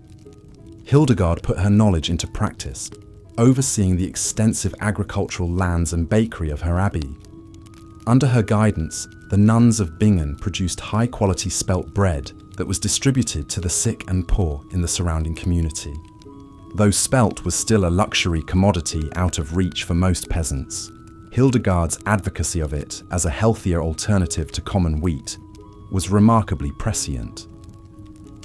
Hildegard put her knowledge into practice, overseeing the extensive agricultural lands and bakery of her abbey. Under her guidance, the nuns of Bingen produced high-quality spelt bread that was distributed to the sick and poor in the surrounding community. Though spelt was still a luxury commodity out of reach for most peasants, Hildegard's advocacy of it as a healthier alternative to common wheat was remarkably prescient.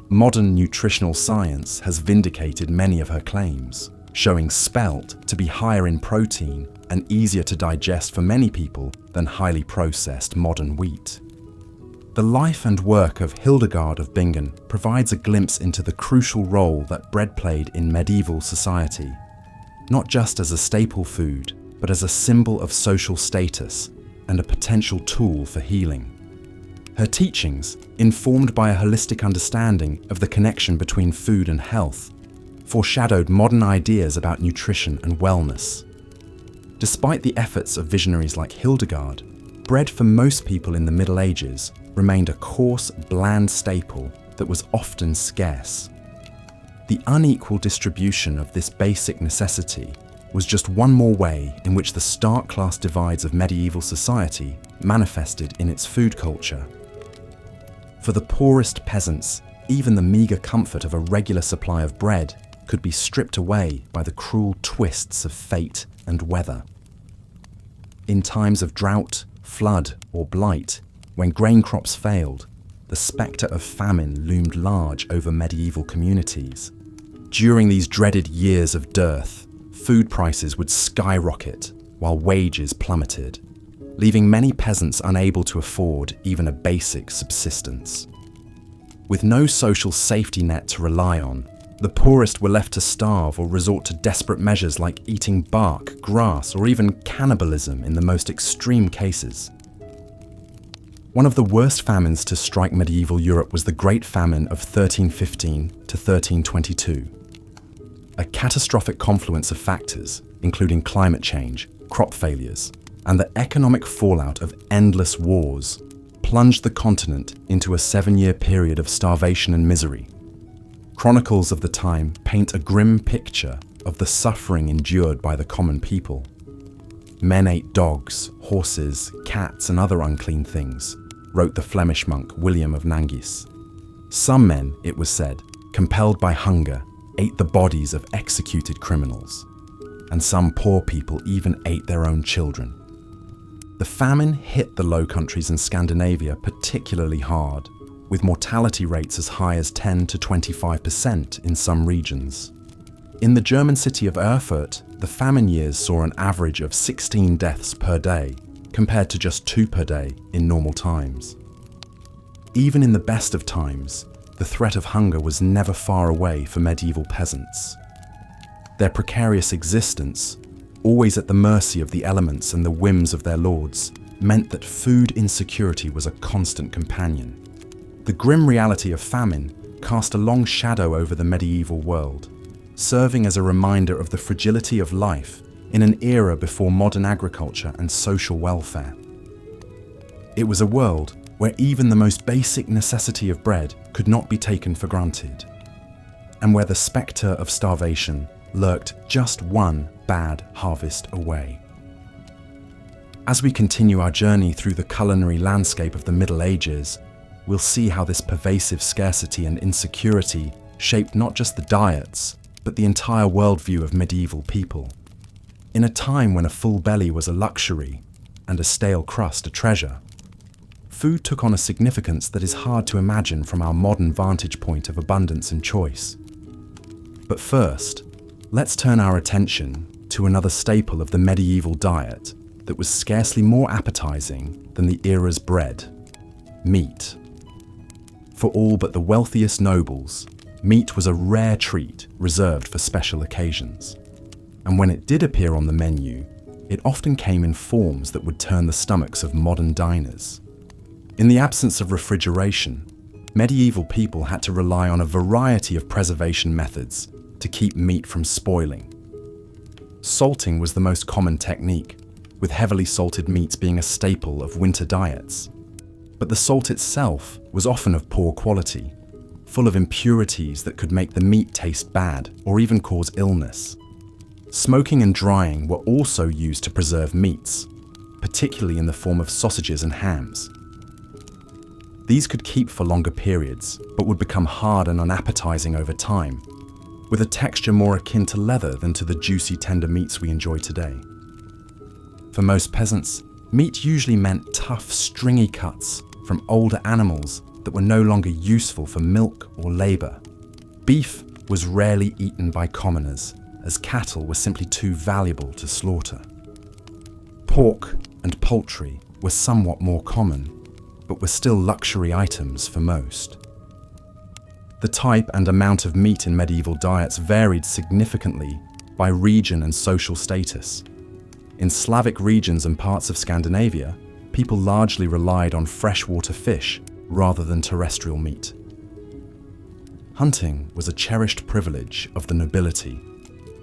Modern nutritional science has vindicated many of her claims, showing spelt to be higher in protein and easier to digest for many people than highly processed modern wheat. The life and work of Hildegard of Bingen provides a glimpse into the crucial role that bread played in medieval society, not just as a staple food, but as a symbol of social status and a potential tool for healing. Her teachings, informed by a holistic understanding of the connection between food and health, foreshadowed modern ideas about nutrition and wellness. Despite the efforts of visionaries like Hildegard, bread for most people in the Middle Ages remained a coarse, bland staple that was often scarce. The unequal distribution of this basic necessity was just one more way in which the stark class divides of medieval society manifested in its food culture. For the poorest peasants, even the meagre comfort of a regular supply of bread could be stripped away by the cruel twists of fate and weather. In times of drought, flood, or blight, when grain crops failed, the spectre of famine loomed large over medieval communities. During these dreaded years of dearth, food prices would skyrocket while wages plummeted, leaving many peasants unable to afford even a basic subsistence. With no social safety net to rely on, the poorest were left to starve or resort to desperate measures like eating bark, grass, or even cannibalism in the most extreme cases. One of the worst famines to strike medieval Europe was the Great Famine of 1315 to 1322. A catastrophic confluence of factors, including climate change, crop failures, and the economic fallout of endless wars, plunged the continent into a 7-year period of starvation and misery. Chronicles of the time paint a grim picture of the suffering endured by the common people. Men ate dogs, horses, cats, and other unclean things, wrote the Flemish monk William of Nangis. Some men, it was said, compelled by hunger, ate the bodies of executed criminals, and some poor people even ate their own children. The famine hit the Low Countries and Scandinavia particularly hard, with mortality rates as high as 10 to 25% in some regions. In the German city of Erfurt, the famine years saw an average of 16 deaths per day, compared to just 2 per day in normal times. Even in the best of times, the threat of hunger was never far away for medieval peasants. Their precarious existence, always at the mercy of the elements and the whims of their lords, meant that food insecurity was a constant companion. The grim reality of famine cast a long shadow over the medieval world, serving as a reminder of the fragility of life in an era before modern agriculture and social welfare. It was a world where even the most basic necessity of bread could not be taken for granted, and where the spectre of starvation lurked just one bad harvest away. As we continue our journey through the culinary landscape of the Middle Ages, we'll see how this pervasive scarcity and insecurity shaped not just the diets, but the entire worldview of medieval people. In a time when a full belly was a luxury and a stale crust a treasure, food took on a significance that is hard to imagine from our modern vantage point of abundance and choice. But first, let's turn our attention to another staple of the medieval diet that was scarcely more appetizing than the era's bread: meat. For all but the wealthiest nobles, meat was a rare treat reserved for special occasions. And when it did appear on the menu, it often came in forms that would turn the stomachs of modern diners. In the absence of refrigeration, medieval people had to rely on a variety of preservation methods to keep meat from spoiling. Salting was the most common technique, with heavily salted meats being a staple of winter diets. But the salt itself was often of poor quality, full of impurities that could make the meat taste bad or even cause illness. Smoking and drying were also used to preserve meats, particularly in the form of sausages and hams. These could keep for longer periods, but would become hard and unappetizing over time, with a texture more akin to leather than to the juicy, tender meats we enjoy today. For most peasants, meat usually meant tough, stringy cuts from older animals that were no longer useful for milk or labor. Beef was rarely eaten by commoners, as cattle were simply too valuable to slaughter. Pork and poultry were somewhat more common, but were still luxury items for most. The type and amount of meat in medieval diets varied significantly by region and social status. In Slavic regions and parts of Scandinavia, people largely relied on freshwater fish rather than terrestrial meat. Hunting was a cherished privilege of the nobility,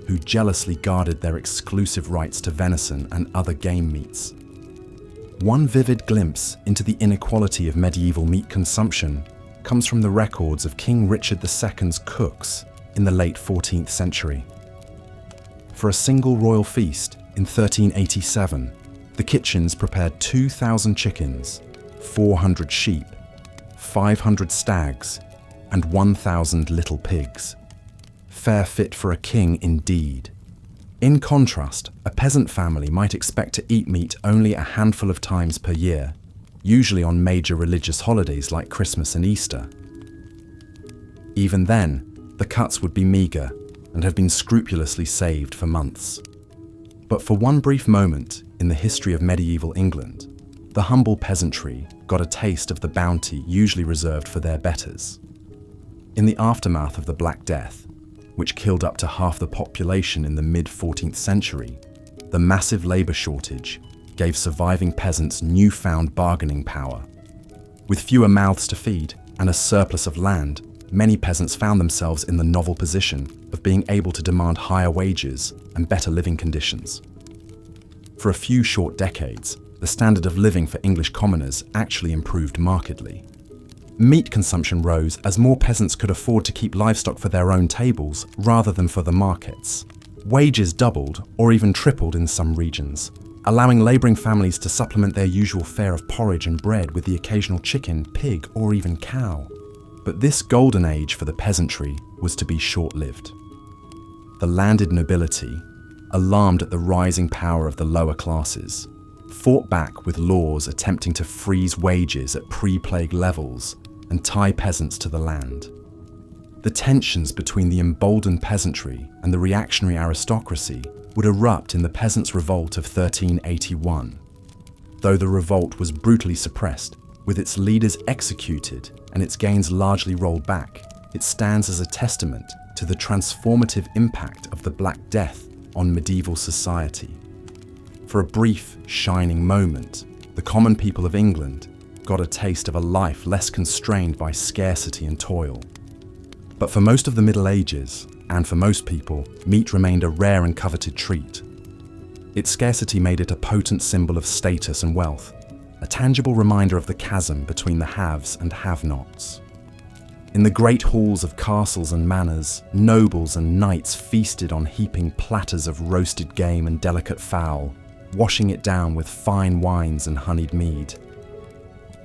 who jealously guarded their exclusive rights to venison and other game meats. One vivid glimpse into the inequality of medieval meat consumption comes from the records of King Richard II's cooks in the late 14th century. For a single royal feast in 1387, the kitchens prepared 2,000 chickens, 400 sheep, 500 stags, and 1,000 little pigs. Fare fit for a king indeed. In contrast, a peasant family might expect to eat meat only a handful of times per year, usually on major religious holidays like Christmas and Easter. Even then, the cuts would be meagre and have been scrupulously saved for months. But for one brief moment in the history of medieval England, the humble peasantry got a taste of the bounty usually reserved for their betters. In the aftermath of the Black Death, which killed up to half the population in the mid-14th century, the massive labour shortage gave surviving peasants newfound bargaining power. With fewer mouths to feed and a surplus of land, many peasants found themselves in the novel position of being able to demand higher wages and better living conditions. For a few short decades, the standard of living for English commoners actually improved markedly. Meat consumption rose as more peasants could afford to keep livestock for their own tables rather than for the markets. Wages doubled or even tripled in some regions, allowing labouring families to supplement their usual fare of porridge and bread with the occasional chicken, pig, or even cow. But this golden age for the peasantry was to be short-lived. The landed nobility, alarmed at the rising power of the lower classes, fought back with laws attempting to freeze wages at pre-plague levels and tie peasants to the land. The tensions between the emboldened peasantry and the reactionary aristocracy would erupt in the Peasants' Revolt of 1381. Though the revolt was brutally suppressed, with its leaders executed and its gains largely rolled back, it stands as a testament to the transformative impact of the Black Death on medieval society. For a brief, shining moment, the common people of England got a taste of a life less constrained by scarcity and toil. But for most of the Middle Ages, and for most people, meat remained a rare and coveted treat. Its scarcity made it a potent symbol of status and wealth, a tangible reminder of the chasm between the haves and have-nots. In the great halls of castles and manors, nobles and knights feasted on heaping platters of roasted game and delicate fowl, washing it down with fine wines and honeyed mead.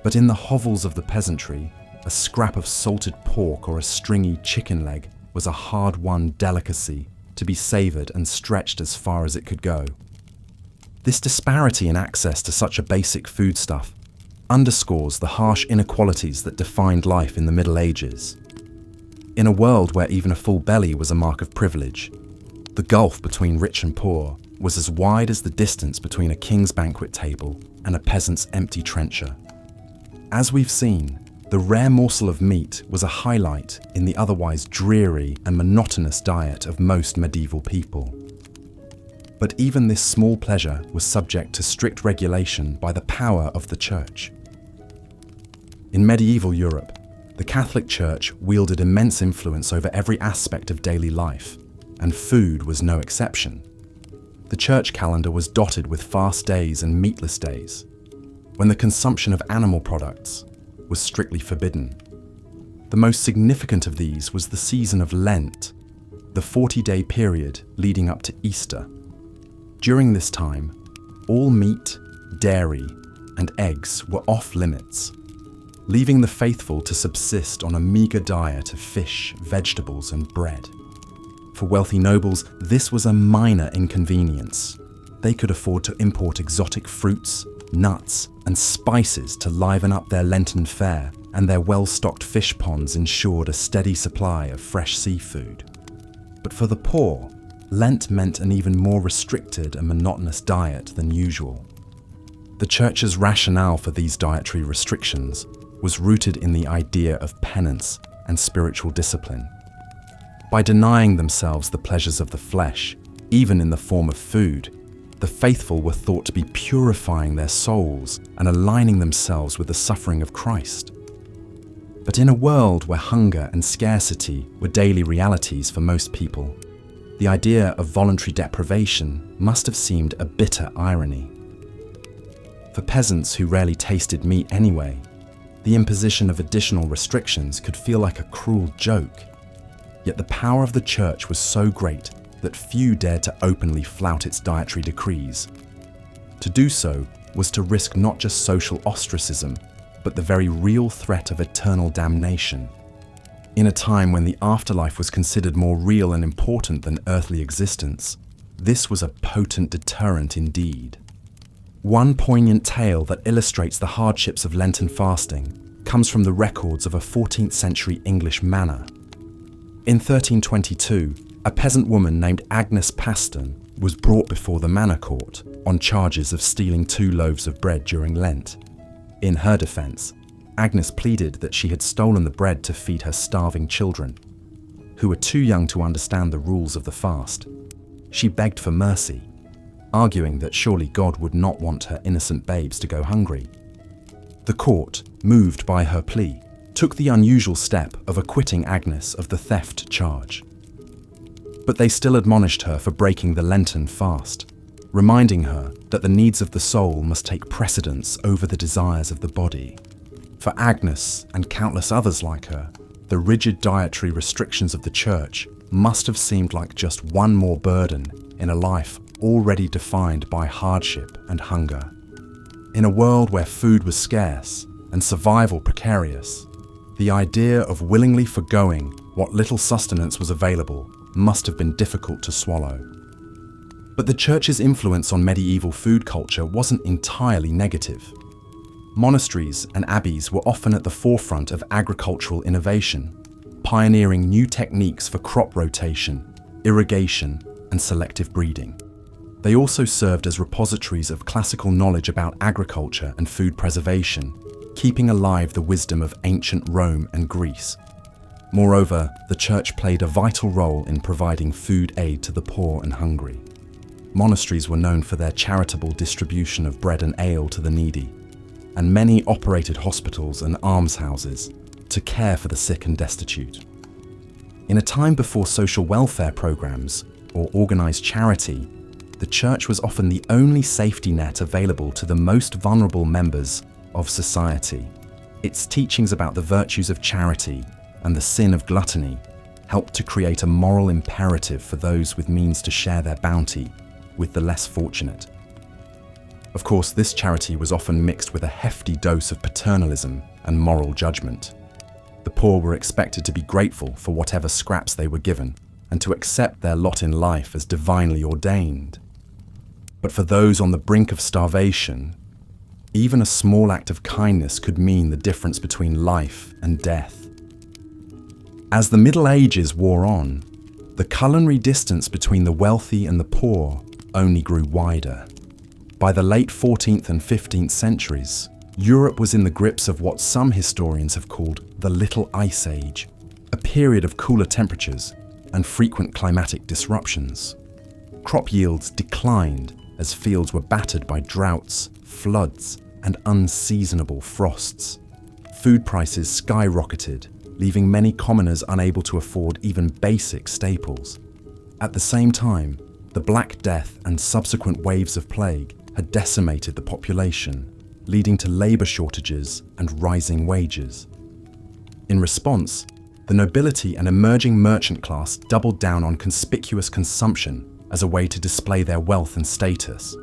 But in the hovels of the peasantry, a scrap of salted pork or a stringy chicken leg was a hard-won delicacy to be savoured and stretched as far as it could go. This disparity in access to such a basic foodstuff underscores the harsh inequalities that defined life in the Middle Ages. In a world where even a full belly was a mark of privilege, the gulf between rich and poor was as wide as the distance between a king's banquet table and a peasant's empty trencher. As we've seen, the rare morsel of meat was a highlight in the otherwise dreary and monotonous diet of most medieval people. But even this small pleasure was subject to strict regulation by the power of the Church. In medieval Europe, the Catholic Church wielded immense influence over every aspect of daily life, and food was no exception. The church calendar was dotted with fast days and meatless days, when the consumption of animal products was strictly forbidden. The most significant of these was the season of Lent, the 40-day period leading up to Easter. During this time, all meat, dairy, and eggs were off limits, leaving the faithful to subsist on a meagre diet of fish, vegetables, and bread. For wealthy nobles, this was a minor inconvenience. They could afford to import exotic fruits, nuts, and spices to liven up their Lenten fare, and their well-stocked fish ponds ensured a steady supply of fresh seafood. But for the poor, Lent meant an even more restricted and monotonous diet than usual. The Church's rationale for these dietary restrictions was rooted in the idea of penance and spiritual discipline. By denying themselves the pleasures of the flesh, even in the form of food, the faithful were thought to be purifying their souls and aligning themselves with the suffering of Christ. But in a world where hunger and scarcity were daily realities for most people, the idea of voluntary deprivation must have seemed a bitter irony. For peasants who rarely tasted meat anyway, the imposition of additional restrictions could feel like a cruel joke. Yet the power of the Church was so great that few dared to openly flout its dietary decrees. To do so was to risk not just social ostracism, but the very real threat of eternal damnation. In a time when the afterlife was considered more real and important than earthly existence, this was a potent deterrent indeed. One poignant tale that illustrates the hardships of Lenten fasting comes from the records of a 14th century English manor. In 1322, a peasant woman named Agnes Paston was brought before the manor court on charges of stealing 2 loaves of bread during Lent. In her defence, Agnes pleaded that she had stolen the bread to feed her starving children, who were too young to understand the rules of the fast. She begged for mercy, arguing that surely God would not want her innocent babes to go hungry. The court, moved by her plea, took the unusual step of acquitting Agnes of the theft charge. But they still admonished her for breaking the Lenten fast, reminding her that the needs of the soul must take precedence over the desires of the body. For Agnes and countless others like her, the rigid dietary restrictions of the church must have seemed like just one more burden in a life already defined by hardship and hunger. In a world where food was scarce and survival precarious, the idea of willingly forgoing what little sustenance was available must have been difficult to swallow. But the church's influence on medieval food culture wasn't entirely negative. Monasteries and abbeys were often at the forefront of agricultural innovation, pioneering new techniques for crop rotation, irrigation, and selective breeding. They also served as repositories of classical knowledge about agriculture and food preservation, keeping alive the wisdom of ancient Rome and Greece. Moreover, the church played a vital role in providing food aid to the poor and hungry. Monasteries were known for their charitable distribution of bread and ale to the needy, and many operated hospitals and almshouses to care for the sick and destitute. In a time before social welfare programs or organized charity, the church was often the only safety net available to the most vulnerable members of society. Its teachings about the virtues of charity and the sin of gluttony helped to create a moral imperative for those with means to share their bounty with the less fortunate. Of course, this charity was often mixed with a hefty dose of paternalism and moral judgment. The poor were expected to be grateful for whatever scraps they were given and to accept their lot in life as divinely ordained. But for those on the brink of starvation, even a small act of kindness could mean the difference between life and death. As the Middle Ages wore on, the culinary distance between the wealthy and the poor only grew wider. By the late 14th and 15th centuries, Europe was in the grips of what some historians have called the Little Ice Age, a period of cooler temperatures and frequent climatic disruptions. Crop yields declined as fields were battered by droughts, floods, and unseasonable frosts. Food prices skyrocketed, leaving many commoners unable to afford even basic staples. At the same time, the Black Death and subsequent waves of plague had decimated the population, leading to labor shortages and rising wages. In response, the nobility and emerging merchant class doubled down on conspicuous consumption as a way to display their wealth and status.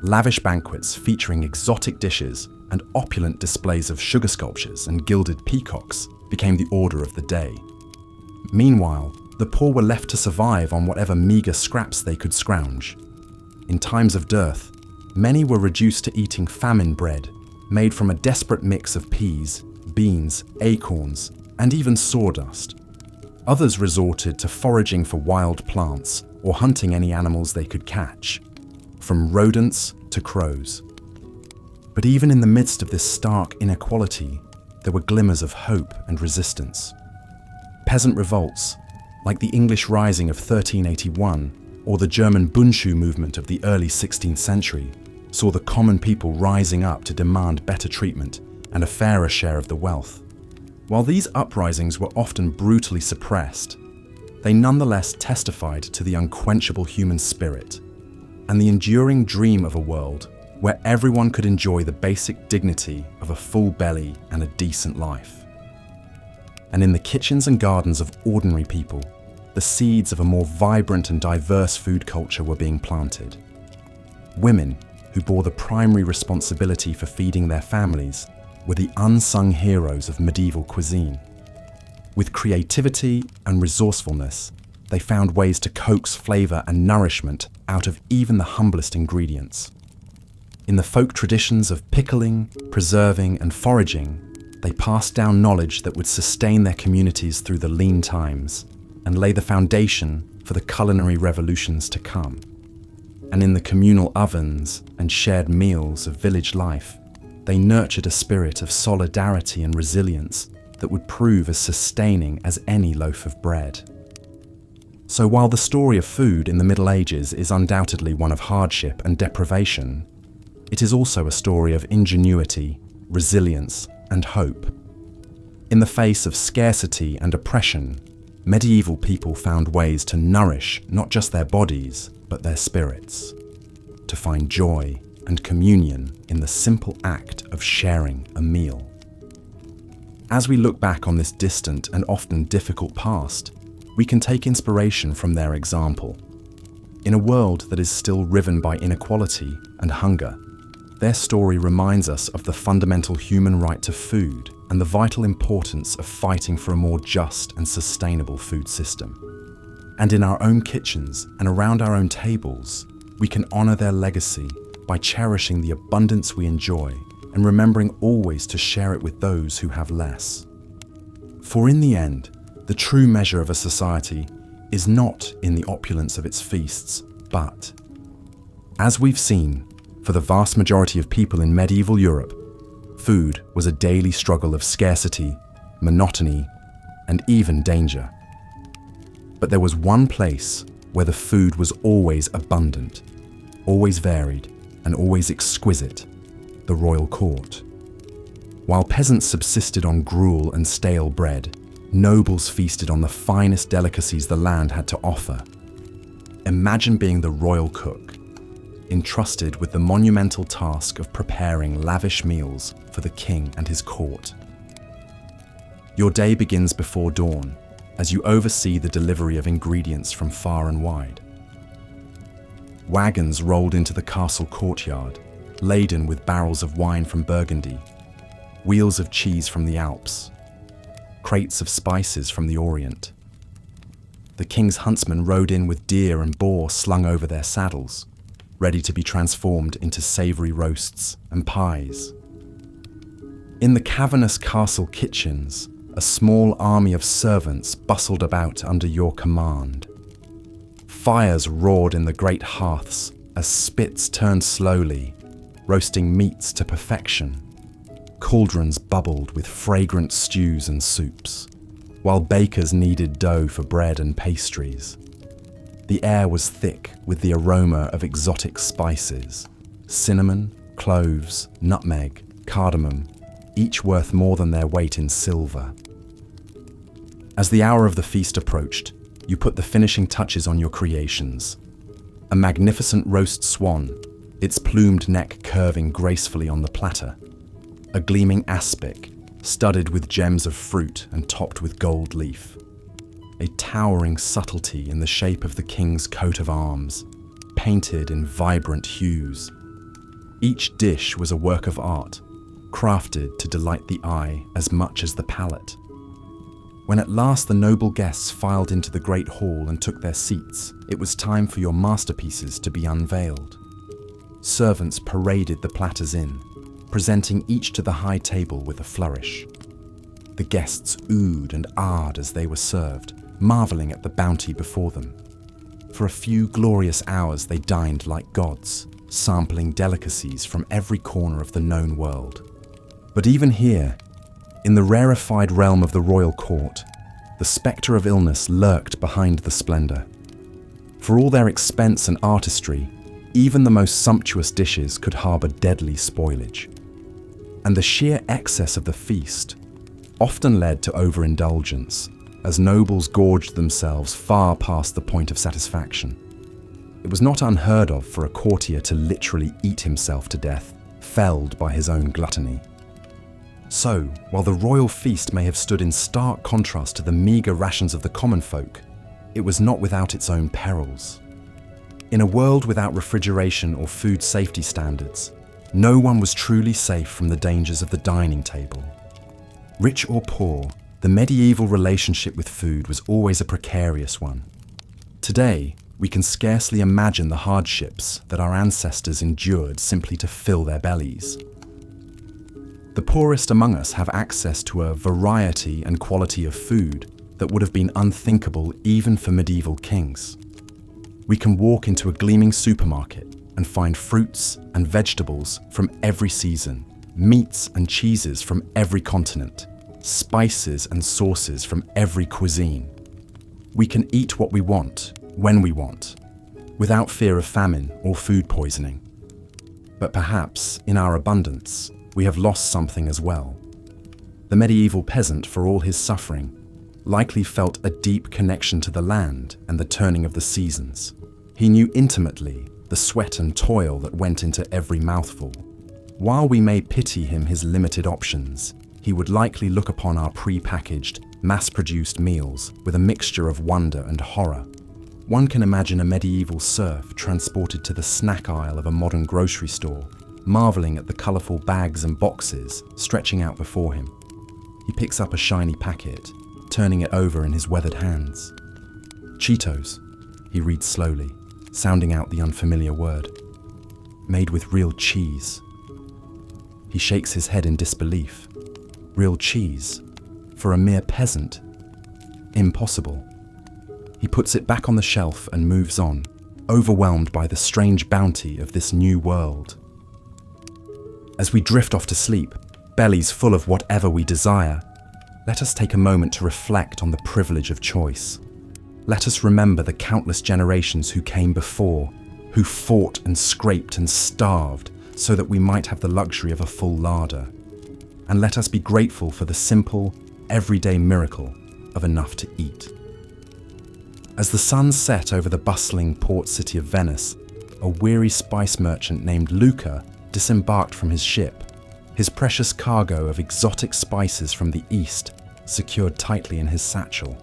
Lavish banquets featuring exotic dishes and opulent displays of sugar sculptures and gilded peacocks became the order of the day. Meanwhile, the poor were left to survive on whatever meager scraps they could scrounge. In times of dearth, many were reduced to eating famine bread, made from a desperate mix of peas, beans, acorns, and even sawdust. Others resorted to foraging for wild plants or hunting any animals they could catch, from rodents to crows. But even in the midst of this stark inequality, there were glimmers of hope and resistance. Peasant revolts, like the English Rising of 1381 or the German Bundschuh movement of the early 16th century, saw the common people rising up to demand better treatment and a fairer share of the wealth. While these uprisings were often brutally suppressed, they nonetheless testified to the unquenchable human spirit and the enduring dream of a world where everyone could enjoy the basic dignity of a full belly and a decent life. And in the kitchens and gardens of ordinary people, the seeds of a more vibrant and diverse food culture were being planted. Women, who bore the primary responsibility for feeding their families, were the unsung heroes of medieval cuisine. With creativity and resourcefulness, they found ways to coax flavor and nourishment out of even the humblest ingredients. In the folk traditions of pickling, preserving, and foraging, they passed down knowledge that would sustain their communities through the lean times and lay the foundation for the culinary revolutions to come. And in the communal ovens and shared meals of village life, they nurtured a spirit of solidarity and resilience that would prove as sustaining as any loaf of bread. So while the story of food in the Middle Ages is undoubtedly one of hardship and deprivation, it is also a story of ingenuity, resilience, and hope. In the face of scarcity and oppression, medieval people found ways to nourish not just their bodies, but their spirits, to find joy and communion in the simple act of sharing a meal. As we look back on this distant and often difficult past, we can take inspiration from their example. In a world that is still riven by inequality and hunger, their story reminds us of the fundamental human right to food and the vital importance of fighting for a more just and sustainable food system. And in our own kitchens and around our own tables, we can honor their legacy by cherishing the abundance we enjoy and remembering always to share it with those who have less. For in the end, the true measure of a society is not in the opulence of its feasts, but, as we've seen, for the vast majority of people in medieval Europe, food was a daily struggle of scarcity, monotony, and even danger. But there was one place where the food was always abundant, always varied, and always exquisite: the royal court. While peasants subsisted on gruel and stale bread, nobles feasted on the finest delicacies the land had to offer. Imagine being the royal cook, entrusted with the monumental task of preparing lavish meals for the king and his court. Your day begins before dawn as you oversee the delivery of ingredients from far and wide. Wagons rolled into the castle courtyard, laden with barrels of wine from Burgundy, wheels of cheese from the Alps, crates of spices from the Orient. The king's huntsmen rode in with deer and boar slung over their saddles, ready to be transformed into savory roasts and pies. In the cavernous castle kitchens, a small army of servants bustled about under your command. Fires roared in the great hearths as spits turned slowly, roasting meats to perfection. Cauldrons bubbled with fragrant stews and soups, while bakers kneaded dough for bread and pastries. The air was thick with the aroma of exotic spices: cinnamon, cloves, nutmeg, cardamom, each worth more than their weight in silver. As the hour of the feast approached, you put the finishing touches on your creations. A magnificent roast swan, its plumed neck curving gracefully on the platter. A gleaming aspic, studded with gems of fruit and topped with gold leaf. A towering subtlety in the shape of the king's coat of arms, painted in vibrant hues. Each dish was a work of art, crafted to delight the eye as much as the palate. When at last the noble guests filed into the great hall and took their seats, it was time for your masterpieces to be unveiled. Servants paraded the platters in, presenting each to the high table with a flourish. The guests oohed and ahed as they were served, marveling at the bounty before them. For a few glorious hours they dined like gods, sampling delicacies from every corner of the known world. But even here, in the rarefied realm of the royal court, the spectre of illness lurked behind the splendor. For all their expense and artistry, even the most sumptuous dishes could harbor deadly spoilage. And the sheer excess of the feast often led to overindulgence, as nobles gorged themselves far past the point of satisfaction. It was not unheard of for a courtier to literally eat himself to death, felled by his own gluttony. So, while the royal feast may have stood in stark contrast to the meagre rations of the common folk, it was not without its own perils. In a world without refrigeration or food safety standards, no one was truly safe from the dangers of the dining table. Rich or poor, the medieval relationship with food was always a precarious one. Today, we can scarcely imagine the hardships that our ancestors endured simply to fill their bellies. The poorest among us have access to a variety and quality of food that would have been unthinkable even for medieval kings. We can walk into a gleaming supermarket and find fruits and vegetables from every season, meats and cheeses from every continent, spices and sauces from every cuisine. We can eat what we want, when we want, without fear of famine or food poisoning. But perhaps, in our abundance, we have lost something as well. The medieval peasant, for all his suffering, likely felt a deep connection to the land and the turning of the seasons. He knew intimately the sweat and toil that went into every mouthful. While we may pity him his limited options, he would likely look upon our pre-packaged, mass-produced meals with a mixture of wonder and horror. One can imagine a medieval serf transported to the snack aisle of a modern grocery store, marveling at the colourful bags and boxes stretching out before him. He picks up a shiny packet, turning it over in his weathered hands. Cheetos, he reads slowly, sounding out the unfamiliar word. Made with real cheese. He shakes his head in disbelief. Real cheese? For a mere peasant? Impossible. He puts it back on the shelf and moves on, overwhelmed by the strange bounty of this new world. As we drift off to sleep, bellies full of whatever we desire, let us take a moment to reflect on the privilege of choice. Let us remember the countless generations who came before, who fought and scraped and starved so that we might have the luxury of a full larder. And let us be grateful for the simple, everyday miracle of enough to eat. As the sun set over the bustling port city of Venice, a weary spice merchant named Luca disembarked from his ship, his precious cargo of exotic spices from the east secured tightly in his satchel.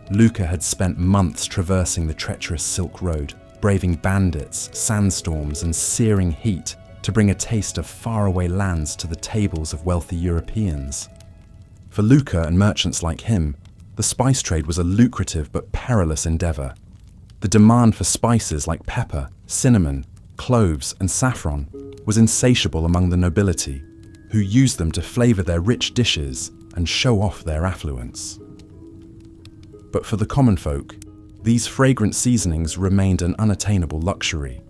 Luca had spent months traversing the treacherous Silk Road, braving bandits, sandstorms, and searing heat to bring a taste of faraway lands to the tables of wealthy Europeans. For Luca and merchants like him, the spice trade was a lucrative but perilous endeavour. The demand for spices like pepper, cinnamon, cloves, and saffron was insatiable among the nobility, who used them to flavour their rich dishes and show off their affluence. But for the common folk, these fragrant seasonings remained an unattainable luxury,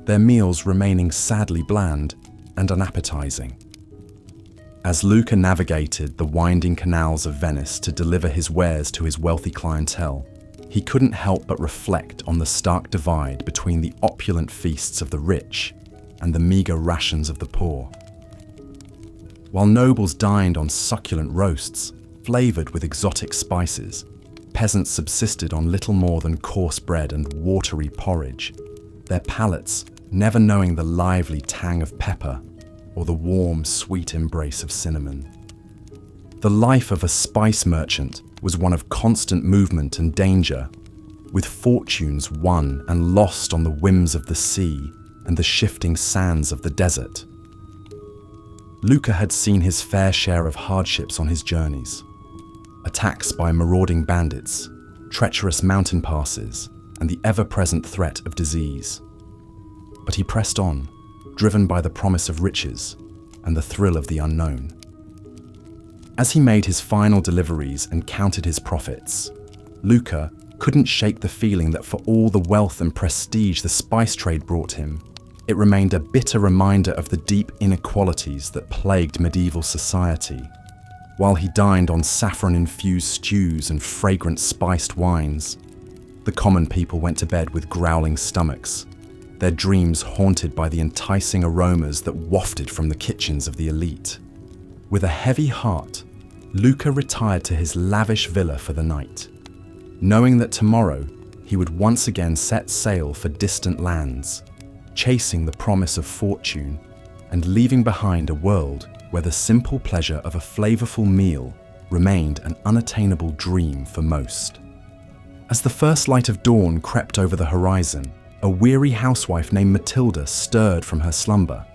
their meals remaining sadly bland and unappetizing. As Luca navigated the winding canals of Venice to deliver his wares to his wealthy clientele, he couldn't help but reflect on the stark divide between the opulent feasts of the rich and the meagre rations of the poor. While nobles dined on succulent roasts, flavoured with exotic spices, peasants subsisted on little more than coarse bread and watery porridge, their palates never knowing the lively tang of pepper or the warm, sweet embrace of cinnamon. The life of a spice merchant was one of constant movement and danger, with fortunes won and lost on the whims of the sea and the shifting sands of the desert. Luca had seen his fair share of hardships on his journeys. Attacks by marauding bandits, treacherous mountain passes, and the ever-present threat of disease. But he pressed on, driven by the promise of riches and the thrill of the unknown. As he made his final deliveries and counted his profits, Luca couldn't shake the feeling that for all the wealth and prestige the spice trade brought him, it remained a bitter reminder of the deep inequalities that plagued medieval society. While he dined on saffron-infused stews and fragrant spiced wines, the common people went to bed with growling stomachs, their dreams haunted by the enticing aromas that wafted from the kitchens of the elite. With a heavy heart, Luca retired to his lavish villa for the night, knowing that tomorrow he would once again set sail for distant lands, chasing the promise of fortune and leaving behind a world where the simple pleasure of a flavorful meal remained an unattainable dream for most. As the first light of dawn crept over the horizon, a weary housewife named Matilda stirred from her slumber,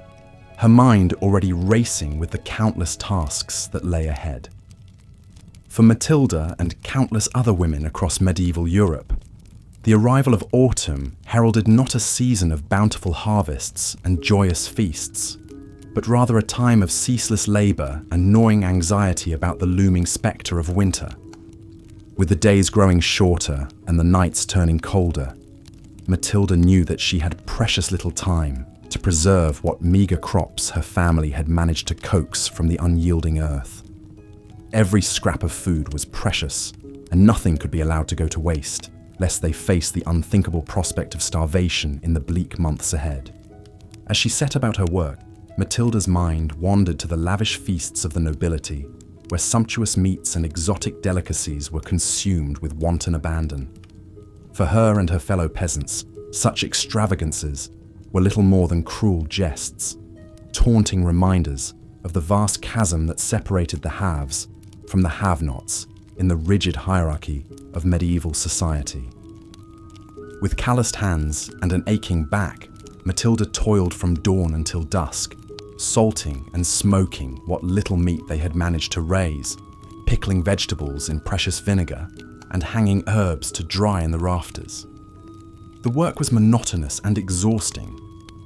her mind already racing with the countless tasks that lay ahead. For Matilda and countless other women across medieval Europe, The arrival of autumn heralded not a season of bountiful harvests and joyous feasts, but rather a time of ceaseless labour and gnawing anxiety about the looming spectre of winter. With the days growing shorter and the nights turning colder, Matilda knew that she had precious little time to preserve what meagre crops her family had managed to coax from the unyielding earth. Every scrap of food was precious, and nothing could be allowed to go to waste, lest they face the unthinkable prospect of starvation in the bleak months ahead. As she set about her work, Matilda's mind wandered to the lavish feasts of the nobility, where sumptuous meats and exotic delicacies were consumed with wanton abandon. For her and her fellow peasants, such extravagances were little more than cruel jests, taunting reminders of the vast chasm that separated the haves from the have-nots in the rigid hierarchy of medieval society. With calloused hands and an aching back, Matilda toiled from dawn until dusk, salting and smoking what little meat they had managed to raise, pickling vegetables in precious vinegar, and hanging herbs to dry in the rafters. The work was monotonous and exhausting,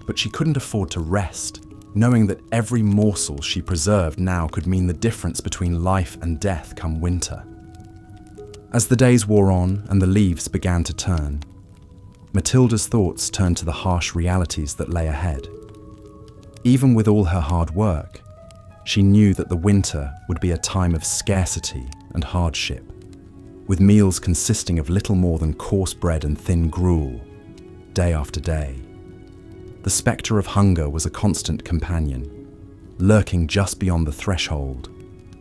but she couldn't afford to rest, knowing that every morsel she preserved now could mean the difference between life and death come winter. As the days wore on and the leaves began to turn, Matilda's thoughts turned to the harsh realities that lay ahead. Even with all her hard work, she knew that the winter would be a time of scarcity and hardship, with meals consisting of little more than coarse bread and thin gruel, day after day. The spectre of hunger was a constant companion, lurking just beyond the threshold,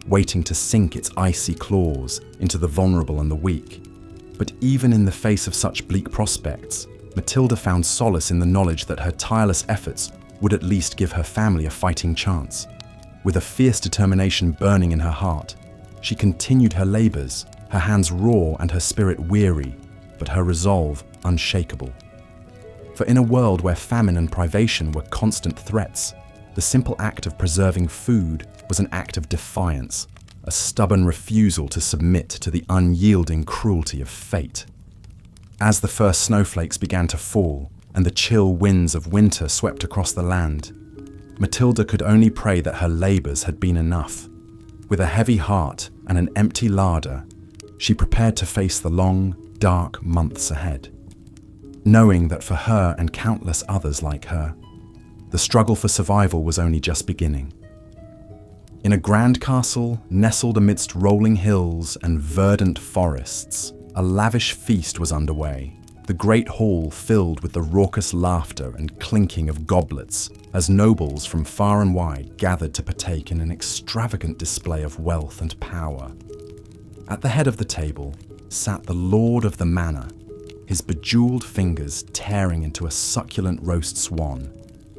waiting to sink its icy claws into the vulnerable and the weak. But even in the face of such bleak prospects, Matilda found solace in the knowledge that her tireless efforts would at least give her family a fighting chance. With a fierce determination burning in her heart, she continued her labours, her hands raw and her spirit weary, but her resolve unshakable. For in a world where famine and privation were constant threats, the simple act of preserving food was an act of defiance, a stubborn refusal to submit to the unyielding cruelty of fate. As the first snowflakes began to fall and the chill winds of winter swept across the land, Matilda could only pray that her labours had been enough. With a heavy heart and an empty larder, she prepared to face the long, dark months ahead, knowing that for her and countless others like her, the struggle for survival was only just beginning. In a grand castle nestled amidst rolling hills and verdant forests, a lavish feast was underway, the great hall filled with the raucous laughter and clinking of goblets as nobles from far and wide gathered to partake in an extravagant display of wealth and power. At the head of the table sat the lord of the manor, his bejeweled fingers tearing into a succulent roast swan,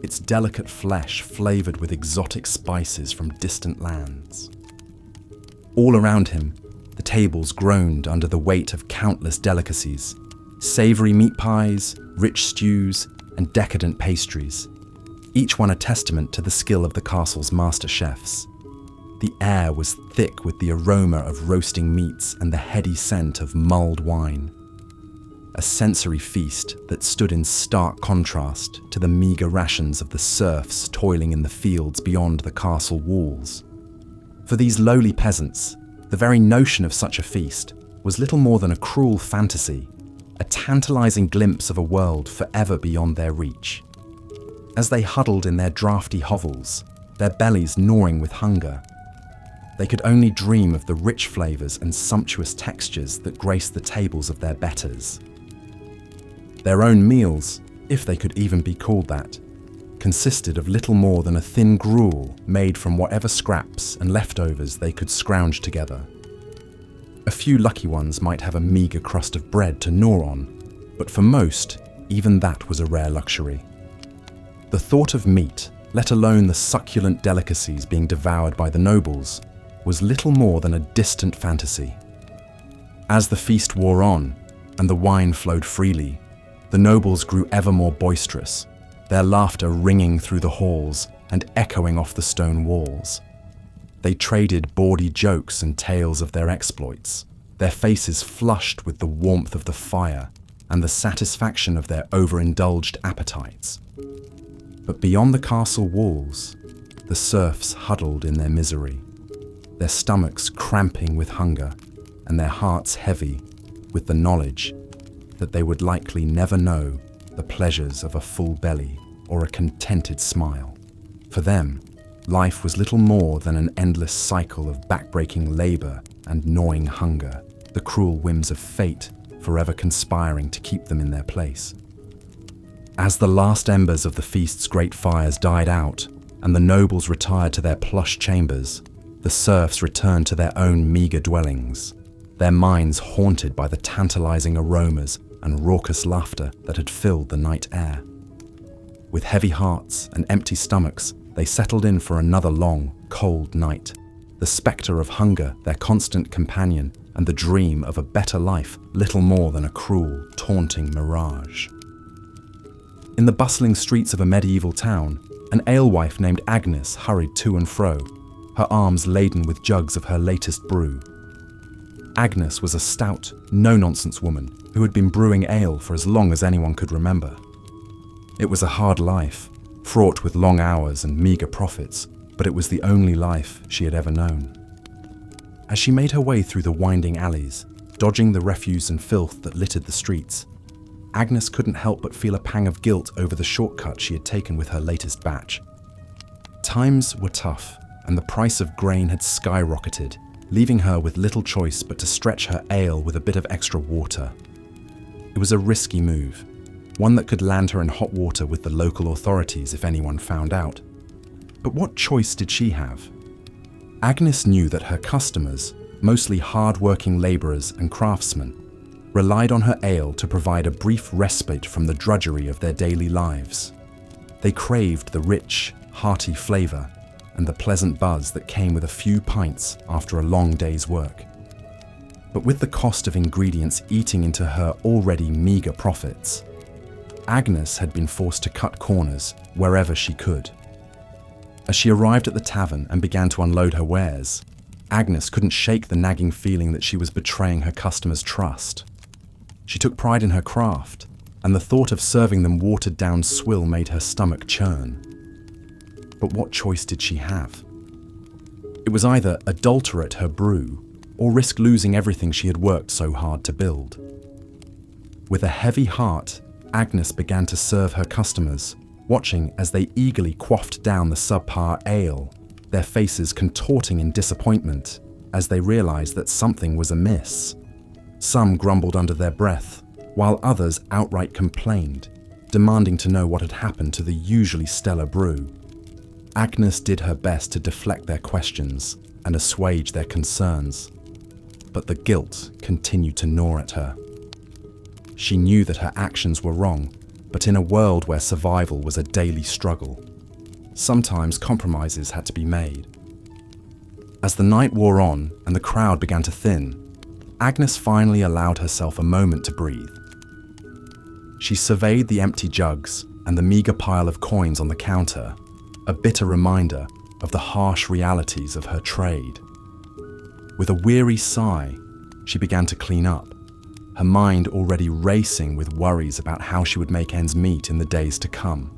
its delicate flesh flavoured with exotic spices from distant lands. All around him, the tables groaned under the weight of countless delicacies, savoury meat pies, rich stews, and decadent pastries, each one a testament to the skill of the castle's master chefs. The air was thick with the aroma of roasting meats and the heady scent of mulled wine. A sensory feast that stood in stark contrast to the meagre rations of the serfs toiling in the fields beyond the castle walls. For these lowly peasants, the very notion of such a feast was little more than a cruel fantasy, a tantalizing glimpse of a world forever beyond their reach. As they huddled in their draughty hovels, their bellies gnawing with hunger, they could only dream of the rich flavors and sumptuous textures that graced the tables of their betters. Their own meals, if they could even be called that, consisted of little more than a thin gruel made from whatever scraps and leftovers they could scrounge together. A few lucky ones might have a meagre crust of bread to gnaw on, but for most, even that was a rare luxury. The thought of meat, let alone the succulent delicacies being devoured by the nobles, was little more than a distant fantasy. As the feast wore on, and the wine flowed freely, the nobles grew ever more boisterous, their laughter ringing through the halls and echoing off the stone walls. They traded bawdy jokes and tales of their exploits, their faces flushed with the warmth of the fire, and the satisfaction of their overindulged appetites. But beyond the castle walls, the serfs huddled in their misery, their stomachs cramping with hunger and their hearts heavy with the knowledge that they would likely never know the pleasures of a full belly or a contented smile. For them, life was little more than an endless cycle of backbreaking labor and gnawing hunger, the cruel whims of fate forever conspiring to keep them in their place. As the last embers of the feast's great fires died out and the nobles retired to their plush chambers, the serfs returned to their own meager dwellings, their minds haunted by the tantalizing aromas and raucous laughter that had filled the night air. With heavy hearts and empty stomachs, they settled in for another long, cold night, the spectre of hunger their constant companion and the dream of a better life little more than a cruel, taunting mirage. In the bustling streets of a medieval town, an alewife named Agnes hurried to and fro, her arms laden with jugs of her latest brew. Agnes was a stout, no-nonsense woman who had been brewing ale for as long as anyone could remember. It was a hard life, fraught with long hours and meager profits, but it was the only life she had ever known. As she made her way through the winding alleys, dodging the refuse and filth that littered the streets, Agnes couldn't help but feel a pang of guilt over the shortcut she had taken with her latest batch. Times were tough, and the price of grain had skyrocketed, leaving her with little choice but to stretch her ale with a bit of extra water. It was a risky move, one that could land her in hot water with the local authorities if anyone found out. But what choice did she have? Agnes knew that her customers, mostly hard-working labourers and craftsmen, relied on her ale to provide a brief respite from the drudgery of their daily lives. They craved the rich, hearty flavour and the pleasant buzz that came with a few pints after a long day's work. But with the cost of ingredients eating into her already meagre profits, Agnes had been forced to cut corners wherever she could. As she arrived at the tavern and began to unload her wares, Agnes couldn't shake the nagging feeling that she was betraying her customers' trust. She took pride in her craft, and the thought of serving them watered-down swill made her stomach churn. But what choice did she have? It was either adulterate her brew or risk losing everything she had worked so hard to build. With a heavy heart, Agnes began to serve her customers, watching as they eagerly quaffed down the subpar ale, their faces contorting in disappointment as they realized that something was amiss. Some grumbled under their breath, while others outright complained, demanding to know what had happened to the usually stellar brew. Agnes did her best to deflect their questions and assuage their concerns, but the guilt continued to gnaw at her. She knew that her actions were wrong, but in a world where survival was a daily struggle, sometimes compromises had to be made. As the night wore on and the crowd began to thin, Agnes finally allowed herself a moment to breathe. She surveyed the empty jugs and the meager pile of coins on the counter, a bitter reminder of the harsh realities of her trade. With a weary sigh, she began to clean up, her mind already racing with worries about how she would make ends meet in the days to come.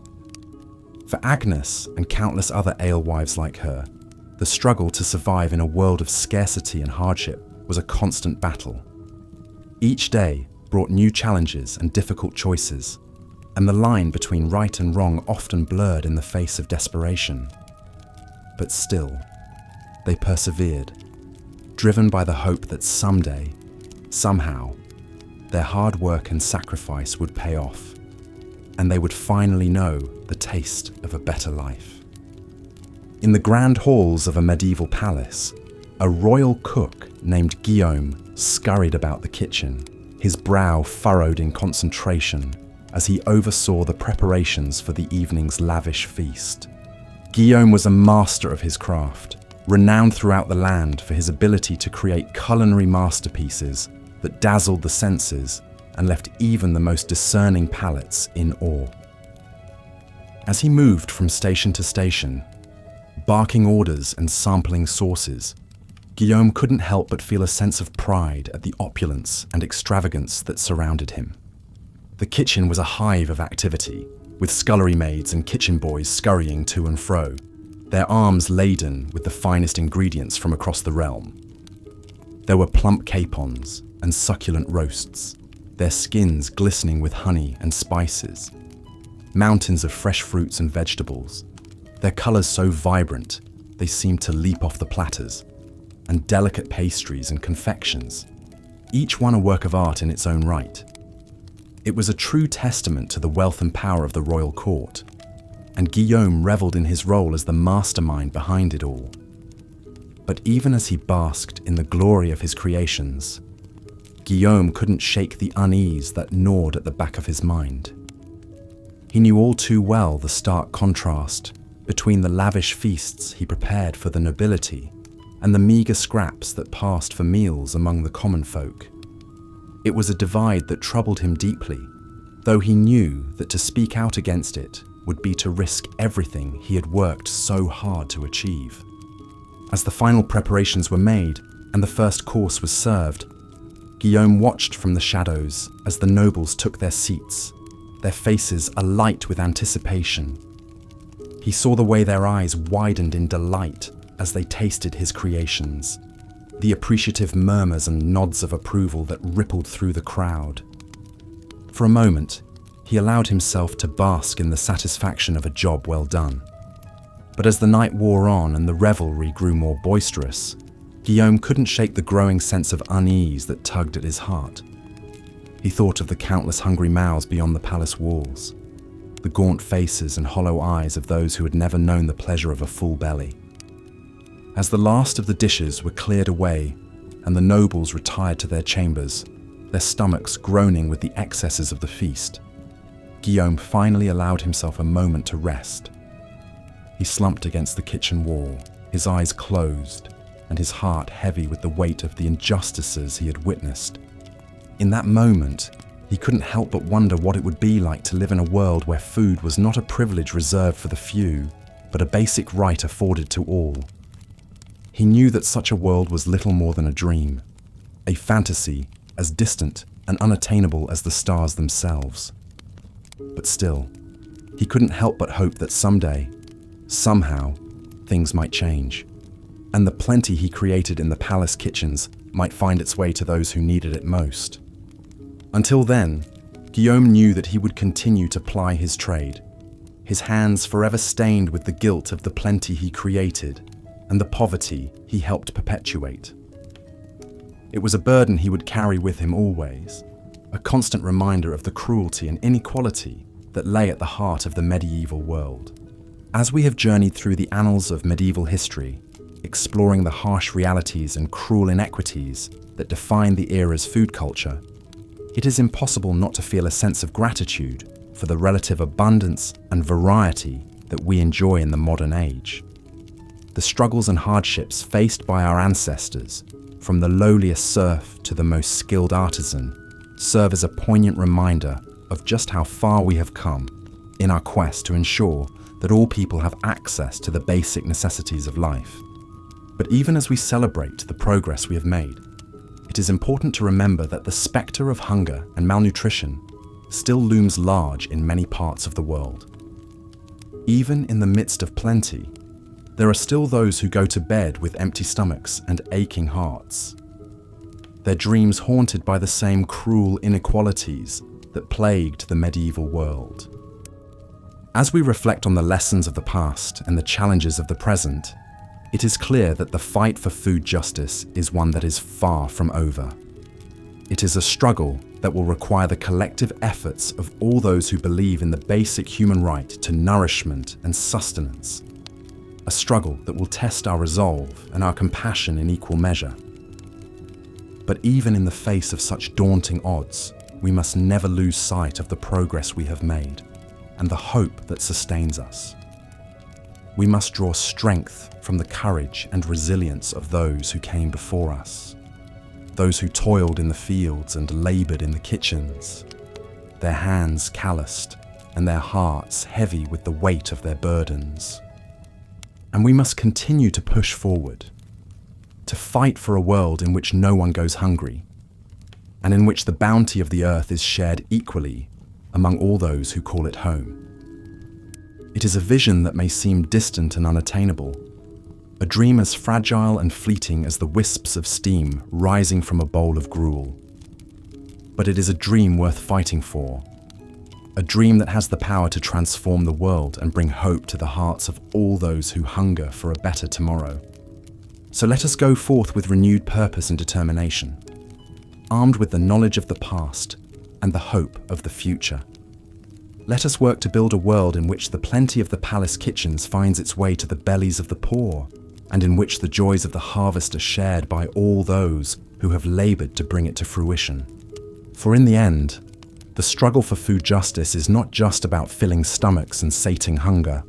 For Agnes and countless other alewives like her, the struggle to survive in a world of scarcity and hardship was a constant battle. Each day brought new challenges and difficult choices, and the line between right and wrong often blurred in the face of desperation. But still, they persevered, driven by the hope that someday, somehow, their hard work and sacrifice would pay off, and they would finally know the taste of a better life. In the grand halls of a medieval palace, a royal cook named Guillaume scurried about the kitchen, his brow furrowed in concentration as he oversaw the preparations for the evening's lavish feast. Guillaume was a master of his craft, renowned throughout the land for his ability to create culinary masterpieces that dazzled the senses and left even the most discerning palates in awe. As he moved from station to station, barking orders and sampling sauces, Guillaume couldn't help but feel a sense of pride at the opulence and extravagance that surrounded him. The kitchen was a hive of activity, with scullery maids and kitchen boys scurrying to and fro, their arms laden with the finest ingredients from across the realm. There were plump capons and succulent roasts, their skins glistening with honey and spices, mountains of fresh fruits and vegetables, their colours so vibrant they seemed to leap off the platters, and delicate pastries and confections, each one a work of art in its own right. It was a true testament to the wealth and power of the royal court, and Guillaume revelled in his role as the mastermind behind it all. But even as he basked in the glory of his creations, Guillaume couldn't shake the unease that gnawed at the back of his mind. He knew all too well the stark contrast between the lavish feasts he prepared for the nobility and the meagre scraps that passed for meals among the common folk. It was a divide that troubled him deeply, though he knew that to speak out against it would be to risk everything he had worked so hard to achieve. As the final preparations were made and the first course was served, Guillaume watched from the shadows as the nobles took their seats, their faces alight with anticipation. He saw the way their eyes widened in delight as they tasted his creations, the appreciative murmurs and nods of approval that rippled through the crowd. For a moment, he allowed himself to bask in the satisfaction of a job well done. But as the night wore on and the revelry grew more boisterous, Guillaume couldn't shake the growing sense of unease that tugged at his heart. He thought of the countless hungry mouths beyond the palace walls, the gaunt faces and hollow eyes of those who had never known the pleasure of a full belly. As the last of the dishes were cleared away and the nobles retired to their chambers, their stomachs groaning with the excesses of the feast, Guillaume finally allowed himself a moment to rest. He slumped against the kitchen wall, his eyes closed, and his heart heavy with the weight of the injustices he had witnessed. In that moment, he couldn't help but wonder what it would be like to live in a world where food was not a privilege reserved for the few, but a basic right afforded to all. He knew that such a world was little more than a dream, a fantasy as distant and unattainable as the stars themselves. But still, he couldn't help but hope that someday, somehow, things might change, and the plenty he created in the palace kitchens might find its way to those who needed it most. Until then, Guillaume knew that he would continue to ply his trade, his hands forever stained with the guilt of the plenty he created and the poverty he helped perpetuate. It was a burden he would carry with him always, a constant reminder of the cruelty and inequality that lay at the heart of the medieval world. As we have journeyed through the annals of medieval history, exploring the harsh realities and cruel inequities that define the era's food culture, it is impossible not to feel a sense of gratitude for the relative abundance and variety that we enjoy in the modern age. The struggles and hardships faced by our ancestors, from the lowliest serf to the most skilled artisan, serve as a poignant reminder of just how far we have come in our quest to ensure that all people have access to the basic necessities of life. But even as we celebrate the progress we have made, it is important to remember that the spectre of hunger and malnutrition still looms large in many parts of the world. Even in the midst of plenty, there are still those who go to bed with empty stomachs and aching hearts, their dreams haunted by the same cruel inequalities that plagued the medieval world. As we reflect on the lessons of the past and the challenges of the present, it is clear that the fight for food justice is one that is far from over. It is a struggle that will require the collective efforts of all those who believe in the basic human right to nourishment and sustenance. A struggle that will test our resolve and our compassion in equal measure. But even in the face of such daunting odds, we must never lose sight of the progress we have made and the hope that sustains us. We must draw strength from the courage and resilience of those who came before us, those who toiled in the fields and labored in the kitchens, their hands calloused and their hearts heavy with the weight of their burdens. And we must continue to push forward, to fight for a world in which no one goes hungry, and in which the bounty of the earth is shared equally among all those who call it home. It is a vision that may seem distant and unattainable, a dream as fragile and fleeting as the wisps of steam rising from a bowl of gruel. But it is a dream worth fighting for, a dream that has the power to transform the world and bring hope to the hearts of all those who hunger for a better tomorrow. So let us go forth with renewed purpose and determination, armed with the knowledge of the past and the hope of the future. Let us work to build a world in which the plenty of the palace kitchens finds its way to the bellies of the poor, and in which the joys of the harvest are shared by all those who have labored to bring it to fruition. For in the end, the struggle for food justice is not just about filling stomachs and sating hunger.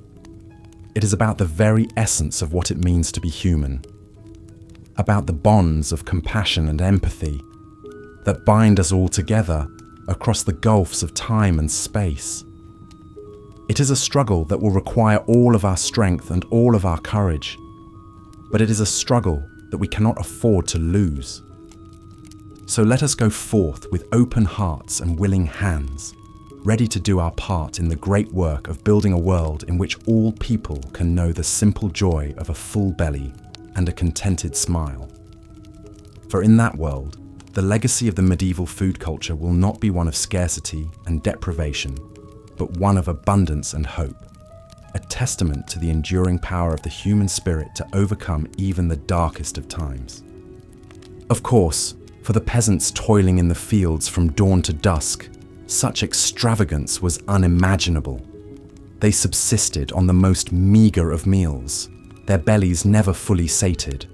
It is about the very essence of what it means to be human, about the bonds of compassion and empathy that bind us all together across the gulfs of time and space. It is a struggle that will require all of our strength and all of our courage, but it is a struggle that we cannot afford to lose. So let us go forth with open hearts and willing hands, ready to do our part in the great work of building a world in which all people can know the simple joy of a full belly and a contented smile. For in that world, the legacy of the medieval food culture will not be one of scarcity and deprivation, but one of abundance and hope, a testament to the enduring power of the human spirit to overcome even the darkest of times. Of course, for the peasants toiling in the fields from dawn to dusk, such extravagance was unimaginable. They subsisted on the most meagre of meals, their bellies never fully sated.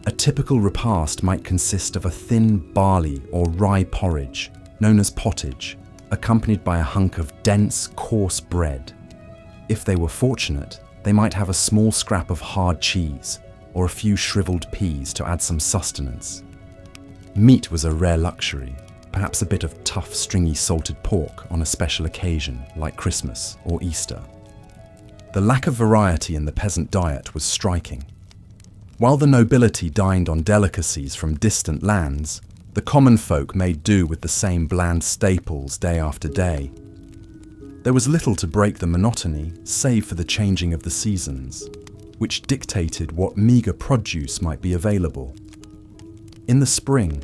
A typical repast might consist of a thin barley or rye porridge, known as pottage, accompanied by a hunk of dense, coarse bread. If they were fortunate, they might have a small scrap of hard cheese or a few shriveled peas to add some sustenance. Meat was a rare luxury, perhaps a bit of tough, stringy salted pork on a special occasion like Christmas or Easter. The lack of variety in the peasant diet was striking. While the nobility dined on delicacies from distant lands, the common folk made do with the same bland staples day after day. There was little to break the monotony save for the changing of the seasons, which dictated what meagre produce might be available. In the spring,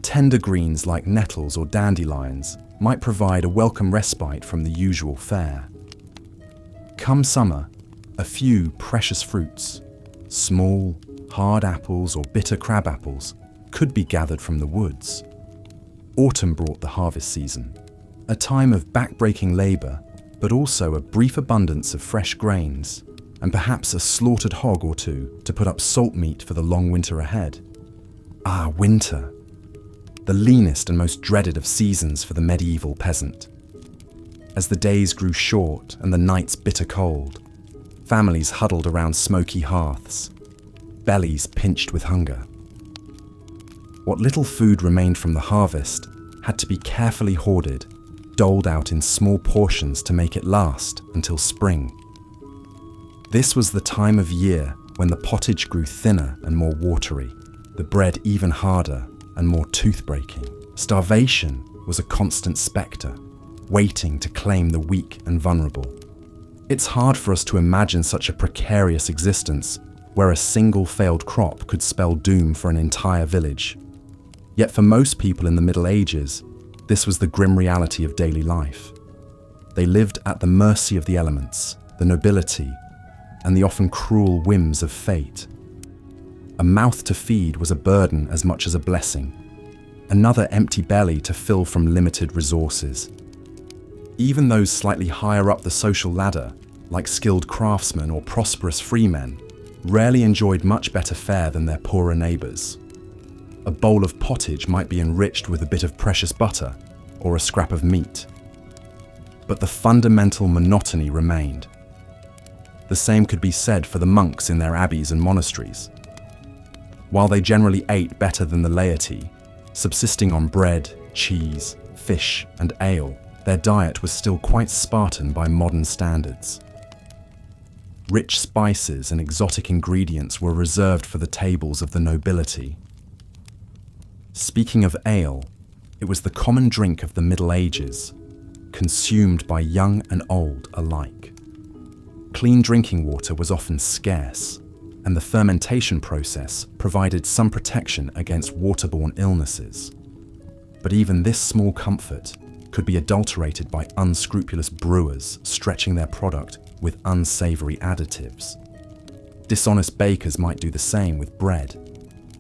tender greens like nettles or dandelions might provide a welcome respite from the usual fare. Come summer, a few precious fruits, small, hard apples or bitter crab apples, could be gathered from the woods. Autumn brought the harvest season, a time of back-breaking labour, but also a brief abundance of fresh grains, and perhaps a slaughtered hog or two to put up salt meat for the long winter ahead. Ah, winter! The leanest and most dreaded of seasons for the medieval peasant. As the days grew short and the nights bitter cold, families huddled around smoky hearths, bellies pinched with hunger. What little food remained from the harvest had to be carefully hoarded, doled out in small portions to make it last until spring. This was the time of year when the pottage grew thinner and more watery, the bread even harder and more tooth-breaking. Starvation was a constant spectre, waiting to claim the weak and vulnerable. It's hard for us to imagine such a precarious existence where a single failed crop could spell doom for an entire village. Yet for most people in the Middle Ages, this was the grim reality of daily life. They lived at the mercy of the elements, the nobility, and the often cruel whims of fate. A mouth to feed was a burden as much as a blessing, another empty belly to fill from limited resources. Even those slightly higher up the social ladder, like skilled craftsmen or prosperous freemen, rarely enjoyed much better fare than their poorer neighbours. A bowl of pottage might be enriched with a bit of precious butter or a scrap of meat. But the fundamental monotony remained. The same could be said for the monks in their abbeys and monasteries. While they generally ate better than the laity, subsisting on bread, cheese, fish, and ale, their diet was still quite Spartan by modern standards. Rich spices and exotic ingredients were reserved for the tables of the nobility. Speaking of ale, it was the common drink of the Middle Ages, consumed by young and old alike. Clean drinking water was often scarce, and the fermentation process provided some protection against waterborne illnesses. But even this small comfort could be adulterated by unscrupulous brewers stretching their product with unsavory additives. Dishonest bakers might do the same with bread,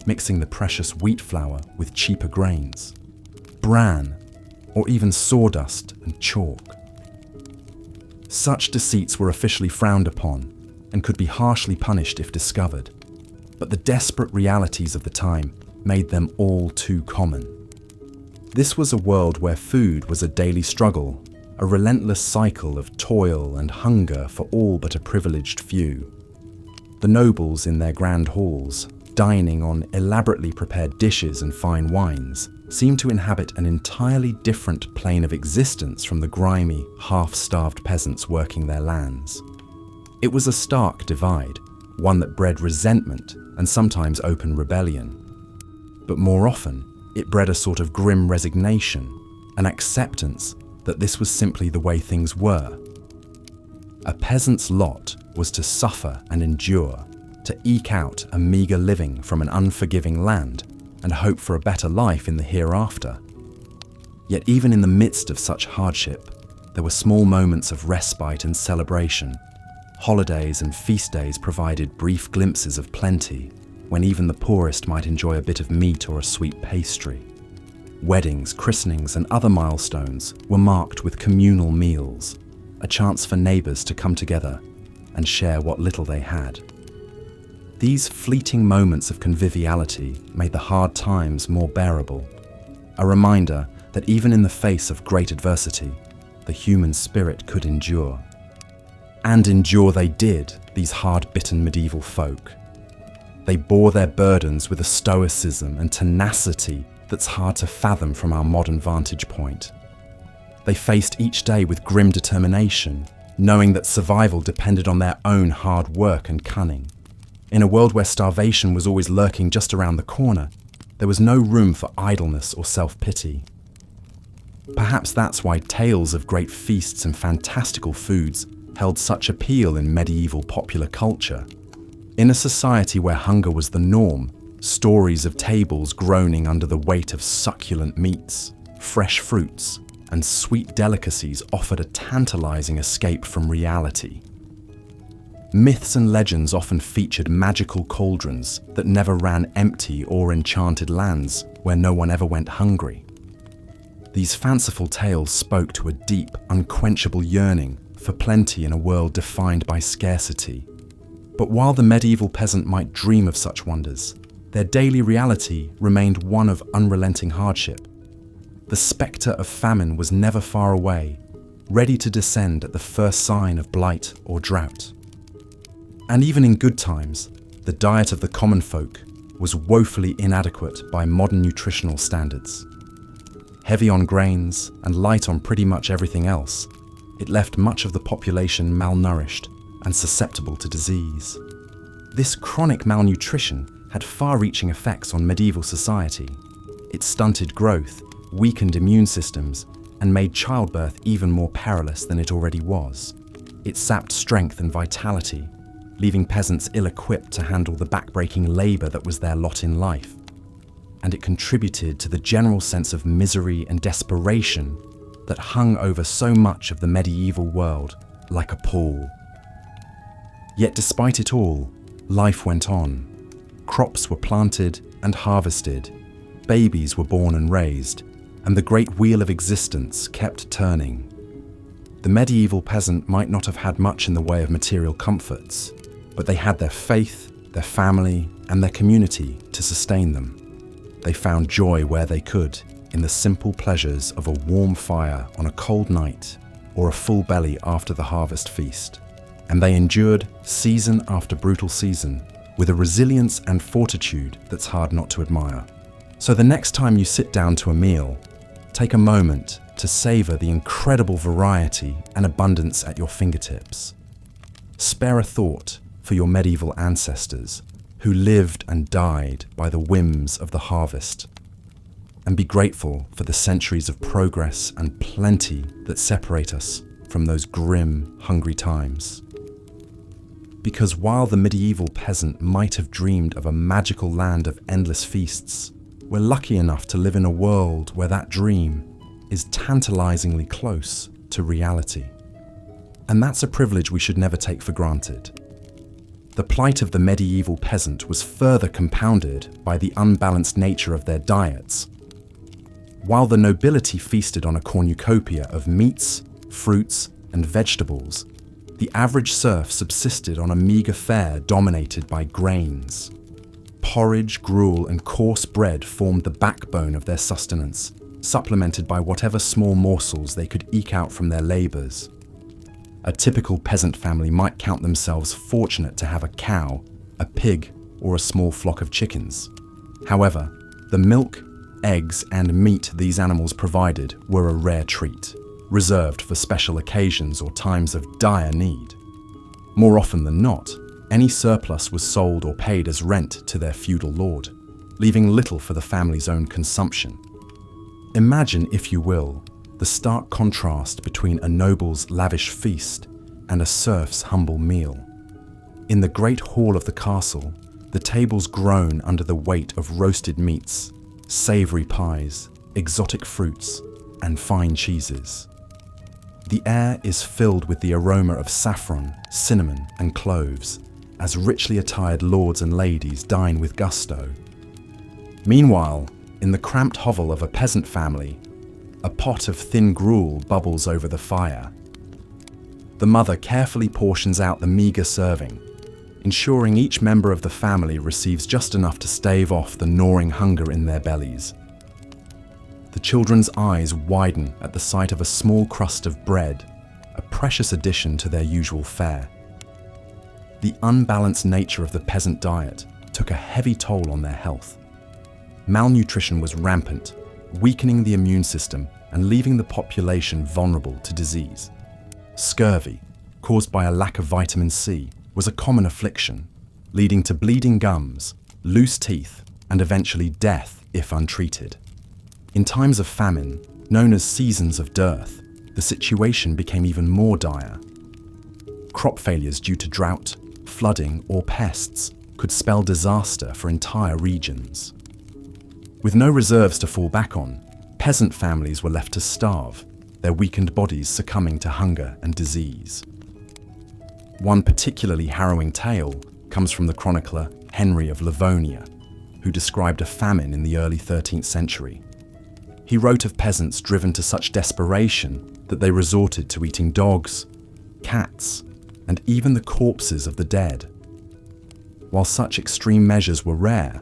mixing the precious wheat flour with cheaper grains, bran, or even sawdust and chalk. Such deceits were officially frowned upon and could be harshly punished if discovered, but the desperate realities of the time made them all too common. This was a world where food was a daily struggle, a relentless cycle of toil and hunger for all but a privileged few. The nobles in their grand halls, dining on elaborately prepared dishes and fine wines, seemed to inhabit an entirely different plane of existence from the grimy, half-starved peasants working their lands. It was a stark divide, one that bred resentment and sometimes open rebellion. But more often, it bred a sort of grim resignation, an acceptance that this was simply the way things were. A peasant's lot was to suffer and endure, to eke out a meagre living from an unforgiving land and hope for a better life in the hereafter. Yet even in the midst of such hardship, there were small moments of respite and celebration. Holidays and feast days provided brief glimpses of plenty, when even the poorest might enjoy a bit of meat or a sweet pastry. Weddings, christenings, and other milestones were marked with communal meals, a chance for neighbours to come together and share what little they had. These fleeting moments of conviviality made the hard times more bearable, a reminder that even in the face of great adversity, the human spirit could endure. And endure they did, these hard-bitten medieval folk. They bore their burdens with a stoicism and tenacity that's hard to fathom from our modern vantage point. They faced each day with grim determination, knowing that survival depended on their own hard work and cunning. In a world where starvation was always lurking just around the corner, there was no room for idleness or self-pity. Perhaps that's why tales of great feasts and fantastical foods held such appeal in medieval popular culture. In a society where hunger was the norm, stories of tables groaning under the weight of succulent meats, fresh fruits, and sweet delicacies offered a tantalizing escape from reality. Myths and legends often featured magical cauldrons that never ran empty or enchanted lands where no one ever went hungry. These fanciful tales spoke to a deep, unquenchable yearning for plenty in a world defined by scarcity. But while the medieval peasant might dream of such wonders, their daily reality remained one of unrelenting hardship. The spectre of famine was never far away, ready to descend at the first sign of blight or drought. And even in good times, the diet of the common folk was woefully inadequate by modern nutritional standards. Heavy on grains and light on pretty much everything else, it left much of the population malnourished and susceptible to disease. This chronic malnutrition had far-reaching effects on medieval society. It stunted growth, weakened immune systems, and made childbirth even more perilous than it already was. It sapped strength and vitality, leaving peasants ill-equipped to handle the backbreaking labour that was their lot in life. And it contributed to the general sense of misery and desperation that hung over so much of the medieval world like a pall. Yet despite it all, life went on. Crops were planted and harvested, babies were born and raised, and the great wheel of existence kept turning. The medieval peasant might not have had much in the way of material comforts, but they had their faith, their family, and their community to sustain them. They found joy where they could, in the simple pleasures of a warm fire on a cold night or a full belly after the harvest feast. And they endured season after brutal season with a resilience and fortitude that's hard not to admire. So the next time you sit down to a meal, take a moment to savor the incredible variety and abundance at your fingertips. Spare a thought for your medieval ancestors who lived and died by the whims of the harvest. and be grateful for the centuries of progress and plenty that separate us from those grim, hungry times. Because while the medieval peasant might have dreamed of a magical land of endless feasts, we're lucky enough to live in a world where that dream is tantalizingly close to reality. And that's a privilege we should never take for granted. The plight of the medieval peasant was further compounded by the unbalanced nature of their diets. While the nobility feasted on a cornucopia of meats, fruits, and vegetables, the average serf subsisted on a meagre fare dominated by grains. Porridge, gruel, and coarse bread formed the backbone of their sustenance, supplemented by whatever small morsels they could eke out from their labours. A typical peasant family might count themselves fortunate to have a cow, a pig, or a small flock of chickens. However, the milk, eggs, and meat these animals provided were a rare treat, reserved for special occasions or times of dire need. More often than not, any surplus was sold or paid as rent to their feudal lord, leaving little for the family's own consumption. Imagine, if you will, the stark contrast between a noble's lavish feast and a serf's humble meal. In the great hall of the castle, the tables groan under the weight of roasted meats, savoury pies, exotic fruits, and fine cheeses. The air is filled with the aroma of saffron, cinnamon, and cloves, as richly attired lords and ladies dine with gusto. Meanwhile, in the cramped hovel of a peasant family, a pot of thin gruel bubbles over the fire. The mother carefully portions out the meagre serving, ensuring each member of the family receives just enough to stave off the gnawing hunger in their bellies. The children's eyes widen at the sight of a small crust of bread, a precious addition to their usual fare. The unbalanced nature of the peasant diet took a heavy toll on their health. Malnutrition was rampant, weakening the immune system and leaving the population vulnerable to disease. Scurvy, caused by a lack of vitamin C, was a common affliction, leading to bleeding gums, loose teeth, and eventually death if untreated. In times of famine, known as seasons of dearth, the situation became even more dire. Crop failures due to drought, flooding, or pests could spell disaster for entire regions. With no reserves to fall back on, peasant families were left to starve, their weakened bodies succumbing to hunger and disease. One particularly harrowing tale comes from the chronicler Henry of Livonia, who described a famine in the early 13th century. He wrote of peasants driven to such desperation that they resorted to eating dogs, cats, and even the corpses of the dead. While such extreme measures were rare,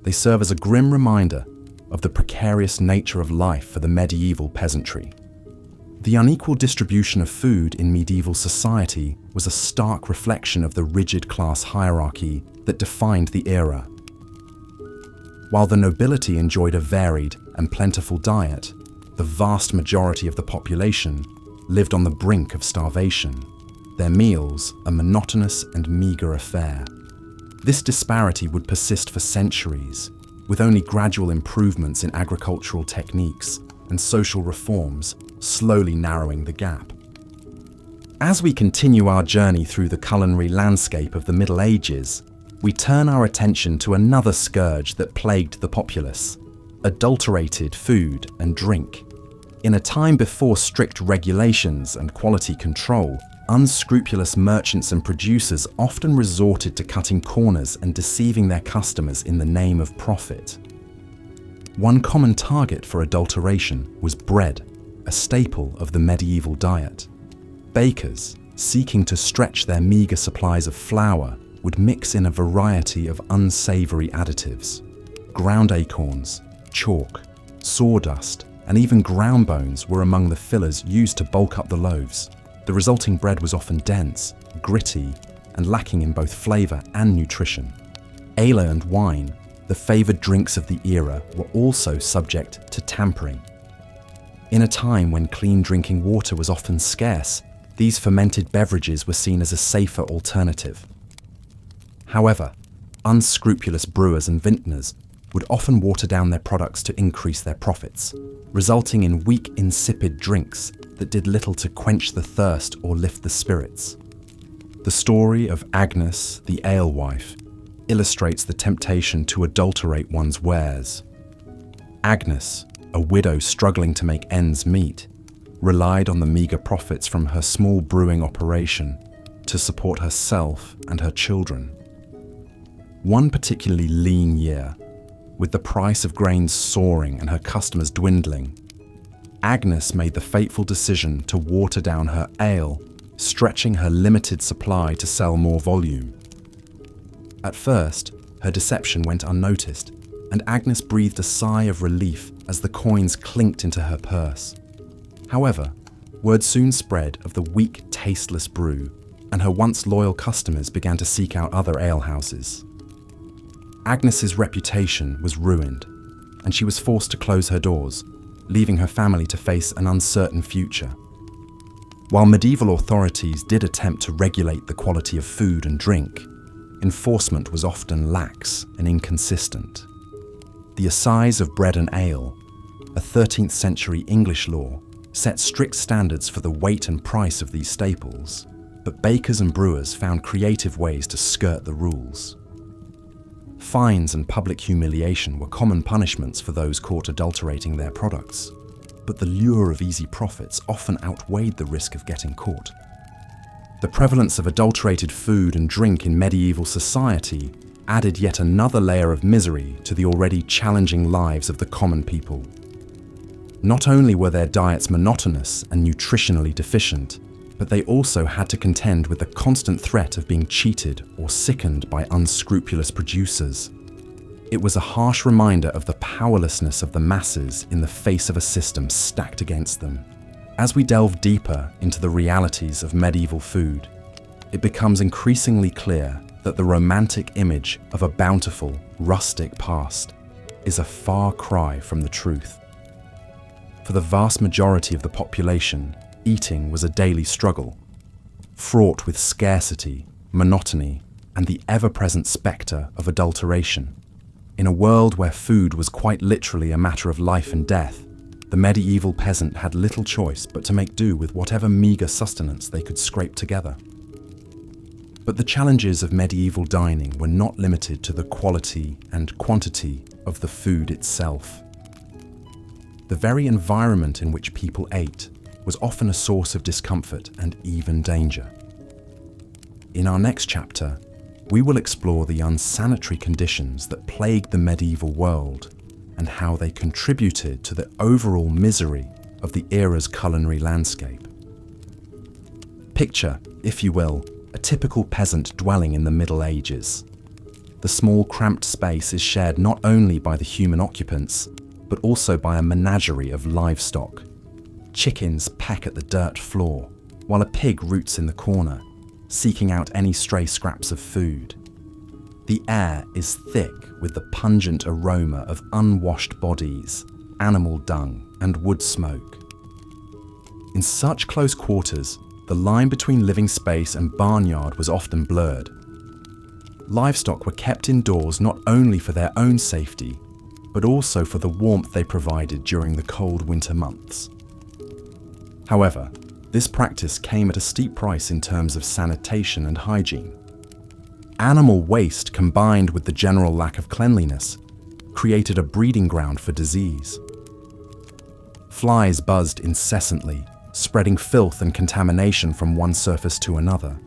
they serve as a grim reminder of the precarious nature of life for the medieval peasantry. The unequal distribution of food in medieval society was a stark reflection of the rigid class hierarchy that defined the era. While the nobility enjoyed a varied and plentiful diet, the vast majority of the population lived on the brink of starvation, their meals a monotonous and meagre affair. This disparity would persist for centuries, with only gradual improvements in agricultural techniques and social reforms slowly narrowing the gap. As we continue our journey through the culinary landscape of the Middle Ages, we turn our attention to another scourge that plagued the populace: adulterated food and drink. In a time before strict regulations and quality control, unscrupulous merchants and producers often resorted to cutting corners and deceiving their customers in the name of profit. One common target for adulteration was bread, a staple of the medieval diet. Bakers, seeking to stretch their meagre supplies of flour, would mix in a variety of unsavory additives. Ground acorns, chalk, sawdust, and even ground bones were among the fillers used to bulk up the loaves. The resulting bread was often dense, gritty, and lacking in both flavour and nutrition. Ale and wine, the favoured drinks of the era, were also subject to tampering. In a time when clean drinking water was often scarce, these fermented beverages were seen as a safer alternative. However, unscrupulous brewers and vintners would often water down their products to increase their profits, resulting in weak, insipid drinks that did little to quench the thirst or lift the spirits. The story of Agnes, the alewife, illustrates the temptation to adulterate one's wares. Agnes, a widow struggling to make ends meet, relied on the meagre profits from her small brewing operation to support herself and her children. One particularly lean year, with the price of grains soaring and her customers dwindling, Agnes made the fateful decision to water down her ale, stretching her limited supply to sell more volume. At first, her deception went unnoticed, and Agnes breathed a sigh of relief as the coins clinked into her purse. However, word soon spread of the weak, tasteless brew, and her once loyal customers began to seek out other alehouses. Agnes's reputation was ruined, and she was forced to close her doors, leaving her family to face an uncertain future. While medieval authorities did attempt to regulate the quality of food and drink, enforcement was often lax and inconsistent. The Assize of Bread and Ale, a 13th century English law, set strict standards for the weight and price of these staples, but bakers and brewers found creative ways to skirt the rules. Fines and public humiliation were common punishments for those caught adulterating their products, but the lure of easy profits often outweighed the risk of getting caught. The prevalence of adulterated food and drink in medieval society added yet another layer of misery to the already challenging lives of the common people. Not only were their diets monotonous and nutritionally deficient, but they also had to contend with the constant threat of being cheated or sickened by unscrupulous producers. It was a harsh reminder of the powerlessness of the masses in the face of a system stacked against them. As we delve deeper into the realities of medieval food, it becomes increasingly clear that the romantic image of a bountiful, rustic past is a far cry from the truth. For the vast majority of the population, eating was a daily struggle, fraught with scarcity, monotony, and the ever-present spectre of adulteration. In a world where food was quite literally a matter of life and death, the medieval peasant had little choice but to make do with whatever meagre sustenance they could scrape together. But the challenges of medieval dining were not limited to the quality and quantity of the food itself. The very environment in which people ate was often a source of discomfort and even danger. In our next chapter, we will explore the unsanitary conditions that plagued the medieval world and how they contributed to the overall misery of the era's culinary landscape. Picture, if you will, a typical peasant dwelling in the Middle Ages. The small, cramped space is shared not only by the human occupants, but also by a menagerie of livestock. Chickens peck at the dirt floor, while a pig roots in the corner, seeking out any stray scraps of food. The air is thick with the pungent aroma of unwashed bodies, animal dung, and wood smoke. In such close quarters, the line between living space and barnyard was often blurred. Livestock were kept indoors not only for their own safety, but also for the warmth they provided during the cold winter months. However, this practice came at a steep price in terms of sanitation and hygiene. Animal waste combined with the general lack of cleanliness created a breeding ground for disease. Flies buzzed incessantly, spreading filth and contamination from one surface to another.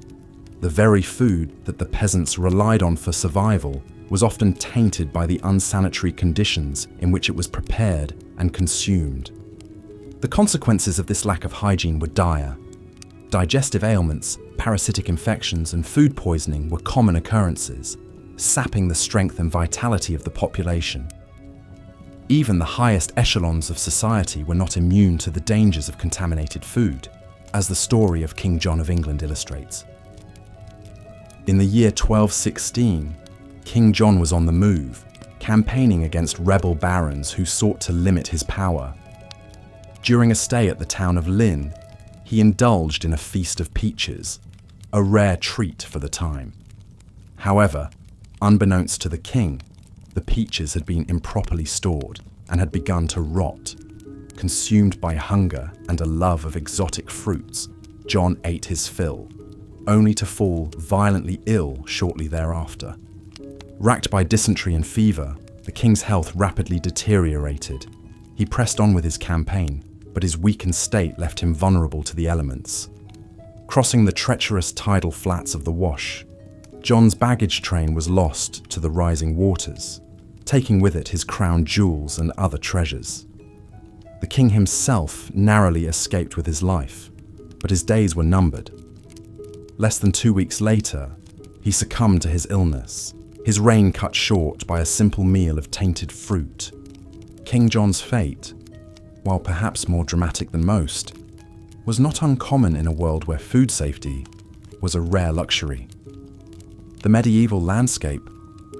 The very food that the peasants relied on for survival was often tainted by the unsanitary conditions in which it was prepared and consumed. The consequences of this lack of hygiene were dire. Digestive ailments, parasitic infections, and food poisoning were common occurrences, sapping the strength and vitality of the population. Even the highest echelons of society were not immune to the dangers of contaminated food, as the story of King John of England illustrates. In the year 1216, King John was on the move, campaigning against rebel barons who sought to limit his power. During a stay at the town of Lynn, he indulged in a feast of peaches, a rare treat for the time. However, unbeknownst to the king, The peaches had been improperly stored and had begun to rot. Consumed by hunger and a love of exotic fruits, John ate his fill, only to fall violently ill shortly thereafter. Racked by dysentery and fever, the king's health rapidly deteriorated. He pressed on with his campaign, but his weakened state left him vulnerable to the elements. Crossing the treacherous tidal flats of the Wash, John's baggage train was lost to the rising waters, taking with it his crown jewels and other treasures. The king himself narrowly escaped with his life, but his days were numbered. Less than 2 weeks later, he succumbed to his illness, his reign cut short by a simple meal of tainted fruit. King John's fate, while perhaps more dramatic than most, was not uncommon in a world where food safety was a rare luxury. The medieval landscape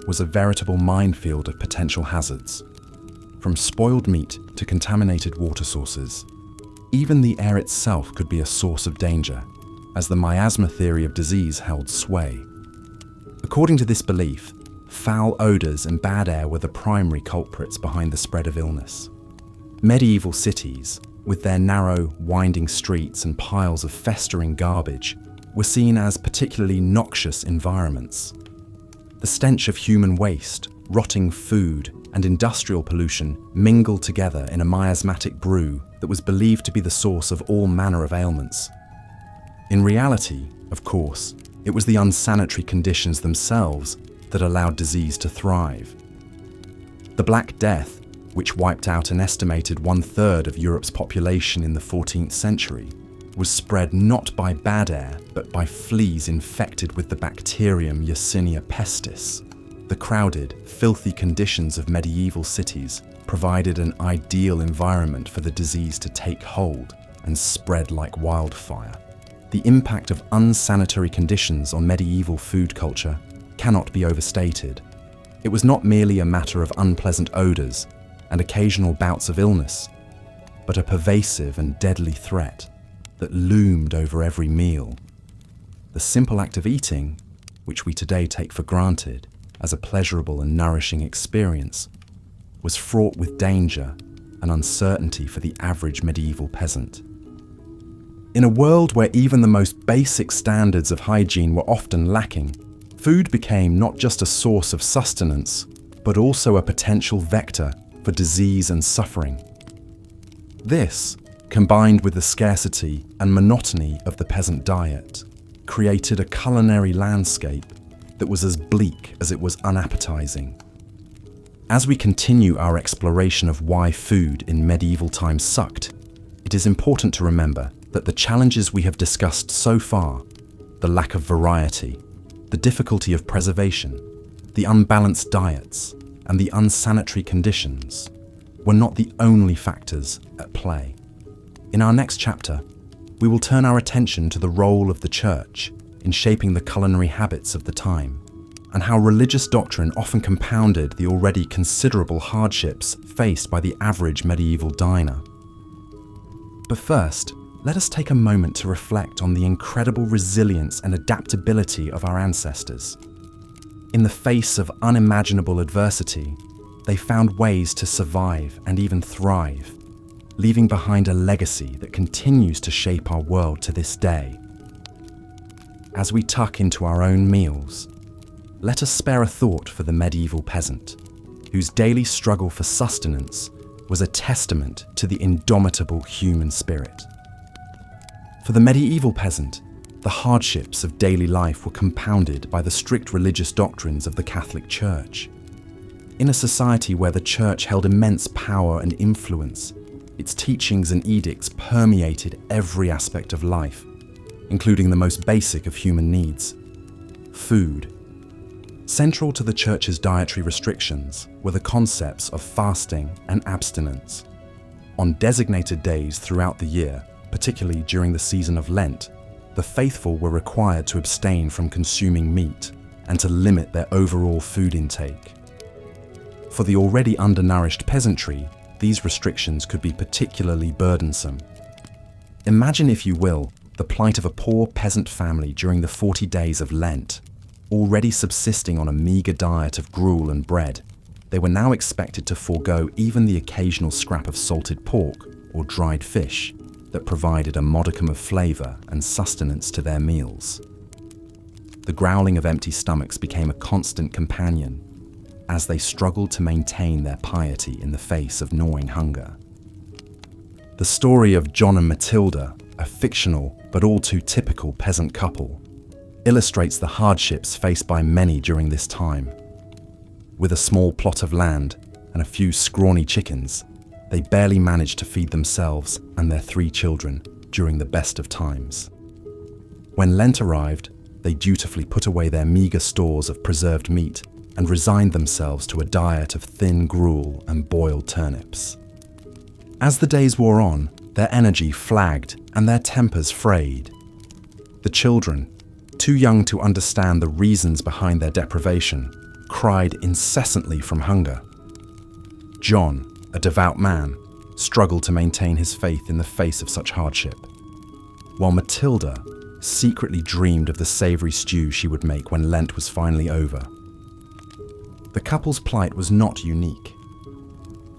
was a veritable minefield of potential hazards, from spoiled meat to contaminated water sources. Even the air itself could be a source of danger, as the miasma theory of disease held sway. According to this belief, foul odours and bad air were the primary culprits behind the spread of illness. Medieval cities, with their narrow, winding streets and piles of festering garbage, were seen as particularly noxious environments. The stench of human waste, rotting food, and industrial pollution mingled together in a miasmatic brew that was believed to be the source of all manner of ailments. In reality, of course, it was the unsanitary conditions themselves that allowed disease to thrive. The Black Death, which wiped out an estimated 1/3 of Europe's population in the 14th century, was spread not by bad air, but by fleas infected with the bacterium Yersinia pestis. The crowded, filthy conditions of medieval cities provided an ideal environment for the disease to take hold and spread like wildfire. The impact of unsanitary conditions on medieval food culture cannot be overstated. It was not merely a matter of unpleasant odours and occasional bouts of illness, but a pervasive and deadly threat that loomed over every meal. The simple act of eating, which we today take for granted as a pleasurable and nourishing experience, was fraught with danger and uncertainty for the average medieval peasant. In a world where even the most basic standards of hygiene were often lacking, food became not just a source of sustenance, but also a potential vector for disease and suffering. This, combined with the scarcity and monotony of the peasant diet, created a culinary landscape that was as bleak as it was unappetizing. As we continue our exploration of why food in medieval times sucked, it is important to remember that the challenges we have discussed so far, the lack of variety, the difficulty of preservation, the unbalanced diets, and the unsanitary conditions, were not the only factors at play. In our next chapter, we will turn our attention to the role of the church in shaping the culinary habits of the time, and how religious doctrine often compounded the already considerable hardships faced by the average medieval diner. But first, let us take a moment to reflect on the incredible resilience and adaptability of our ancestors. In the face of unimaginable adversity, they found ways to survive and even thrive, leaving behind a legacy that continues to shape our world to this day. As we tuck into our own meals, let us spare a thought for the medieval peasant, whose daily struggle for sustenance was a testament to the indomitable human spirit. For the medieval peasant, the hardships of daily life were compounded by the strict religious doctrines of the Catholic Church. In a society where the Church held immense power and influence, its teachings and edicts permeated every aspect of life, including the most basic of human needs: food. Central to the Church's dietary restrictions were the concepts of fasting and abstinence. On designated days throughout the year, particularly during the season of Lent, the faithful were required to abstain from consuming meat and to limit their overall food intake. For the already undernourished peasantry, these restrictions could be particularly burdensome. Imagine, if you will, the plight of a poor peasant family during the 40 days of Lent, already subsisting on a meagre diet of gruel and bread. they were now expected to forego even the occasional scrap of salted pork or dried fish that provided a modicum of flavour and sustenance to their meals. The growling of empty stomachs became a constant companion as they struggled to maintain their piety in the face of gnawing hunger. The story of John and Matilda, a fictional but all too typical peasant couple, illustrates the hardships faced by many during this time. With a small plot of land and a few scrawny chickens, they barely managed to feed themselves and their 3 children during the best of times. When Lent arrived, they dutifully put away their meagre stores of preserved meat and resigned themselves to a diet of thin gruel and boiled turnips. As the days wore on, their energy flagged and their tempers frayed. The children, too young to understand the reasons behind their deprivation, cried incessantly from hunger. John, a devout man, struggled to maintain his faith in the face of such hardship, while Matilda secretly dreamed of the savoury stew she would make when Lent was finally over. The couple's plight was not unique.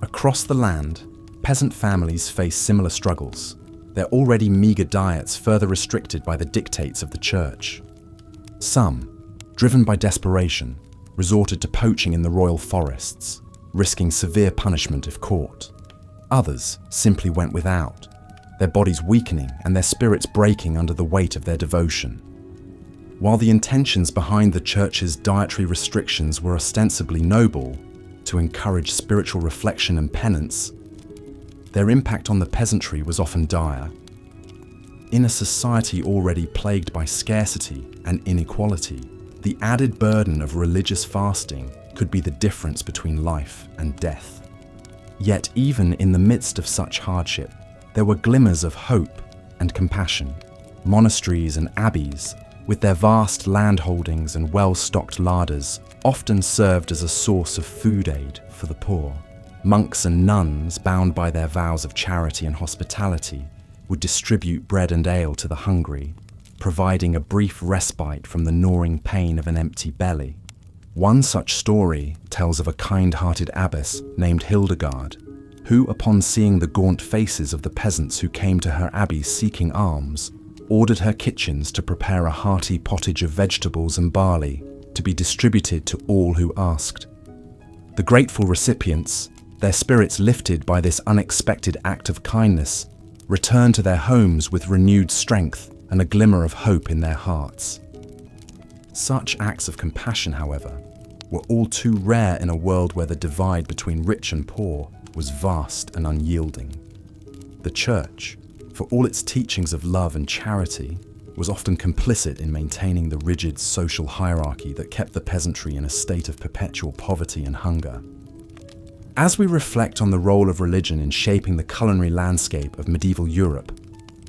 Across the land, peasant families face similar struggles, their already meagre diets further restricted by the dictates of the church. Some, driven by desperation, resorted to poaching in the royal forests, risking severe punishment if caught. Others simply went without, their bodies weakening and their spirits breaking under the weight of their devotion. While the intentions behind the church's dietary restrictions were ostensibly noble, to encourage spiritual reflection and penance, their impact on the peasantry was often dire. In a society already plagued by scarcity and inequality, the added burden of religious fasting could be the difference between life and death. Yet even in the midst of such hardship, there were glimmers of hope and compassion. Monasteries and abbeys, with their vast landholdings and well-stocked larders, often served as a source of food aid for the poor. Monks and nuns, bound by their vows of charity and hospitality, would distribute bread and ale to the hungry, providing a brief respite from the gnawing pain of an empty belly. One such story tells of a kind-hearted abbess named Hildegard, who, upon seeing the gaunt faces of the peasants who came to her abbey seeking alms, ordered her kitchens to prepare a hearty pottage of vegetables and barley to be distributed to all who asked. The grateful recipients, their spirits lifted by this unexpected act of kindness, returned to their homes with renewed strength and a glimmer of hope in their hearts. Such acts of compassion, however, were all too rare in a world where the divide between rich and poor was vast and unyielding. The church, for all its teachings of love and charity, was often complicit in maintaining the rigid social hierarchy that kept the peasantry in a state of perpetual poverty and hunger. As we reflect on the role of religion in shaping the culinary landscape of medieval Europe,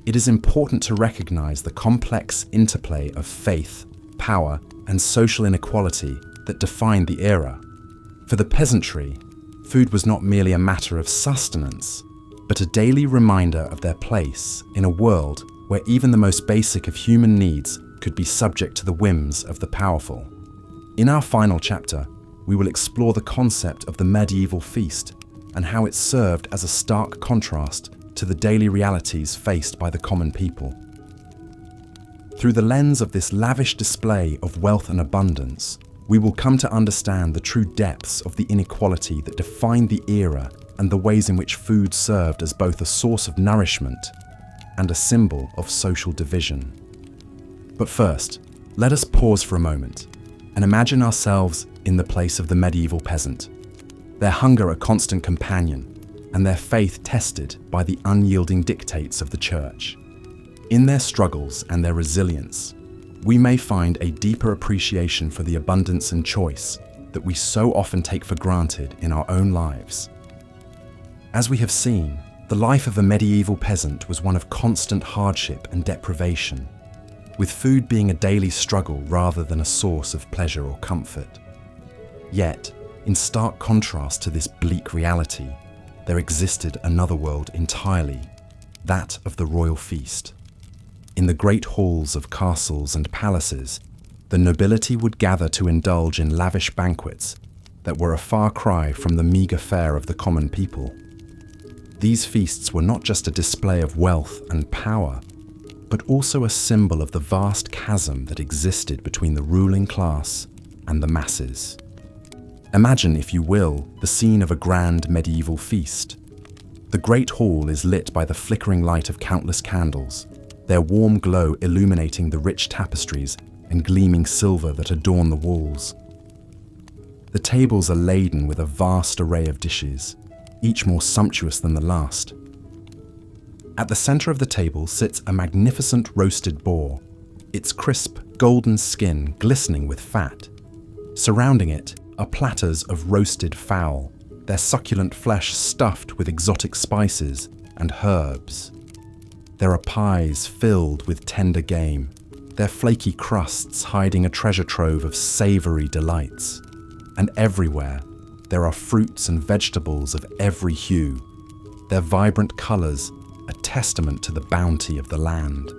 it is important to recognize the complex interplay of faith, power, and social inequality that defined the era. For the peasantry, food was not merely a matter of sustenance, but a daily reminder of their place in a world where even the most basic of human needs could be subject to the whims of the powerful. In our final chapter, we will explore the concept of the medieval feast and how it served as a stark contrast to the daily realities faced by the common people. Through the lens of this lavish display of wealth and abundance, we will come to understand the true depths of the inequality that defined the era and the ways in which food served as both a source of nourishment and a symbol of social division. But first, let us pause for a moment and imagine ourselves in the place of the medieval peasant, their hunger a constant companion, and their faith tested by the unyielding dictates of the church. In their struggles and their resilience, we may find a deeper appreciation for the abundance and choice that we so often take for granted in our own lives. As we have seen, the life of a medieval peasant was one of constant hardship and deprivation, with food being a daily struggle rather than a source of pleasure or comfort. Yet, in stark contrast to this bleak reality, there existed another world entirely, that of the royal feast. In the great halls of castles and palaces, the nobility would gather to indulge in lavish banquets, that were a far cry from the meagre fare of the common people. These feasts were not just a display of wealth and power, but also a symbol of the vast chasm that existed between the ruling class and the masses. Imagine, if you will, the scene of a grand medieval feast. The great hall is lit by the flickering light of countless candles, their warm glow illuminating the rich tapestries and gleaming silver that adorn the walls. The tables are laden with a vast array of dishes, each more sumptuous than the last. At the center of the table sits a magnificent roasted boar, its crisp, golden skin glistening with fat. Surrounding it are platters of roasted fowl, their succulent flesh stuffed with exotic spices and herbs. There are pies filled with tender game, their flaky crusts hiding a treasure trove of savory delights. And everywhere, there are fruits and vegetables of every hue, their vibrant colors a testament to the bounty of the land.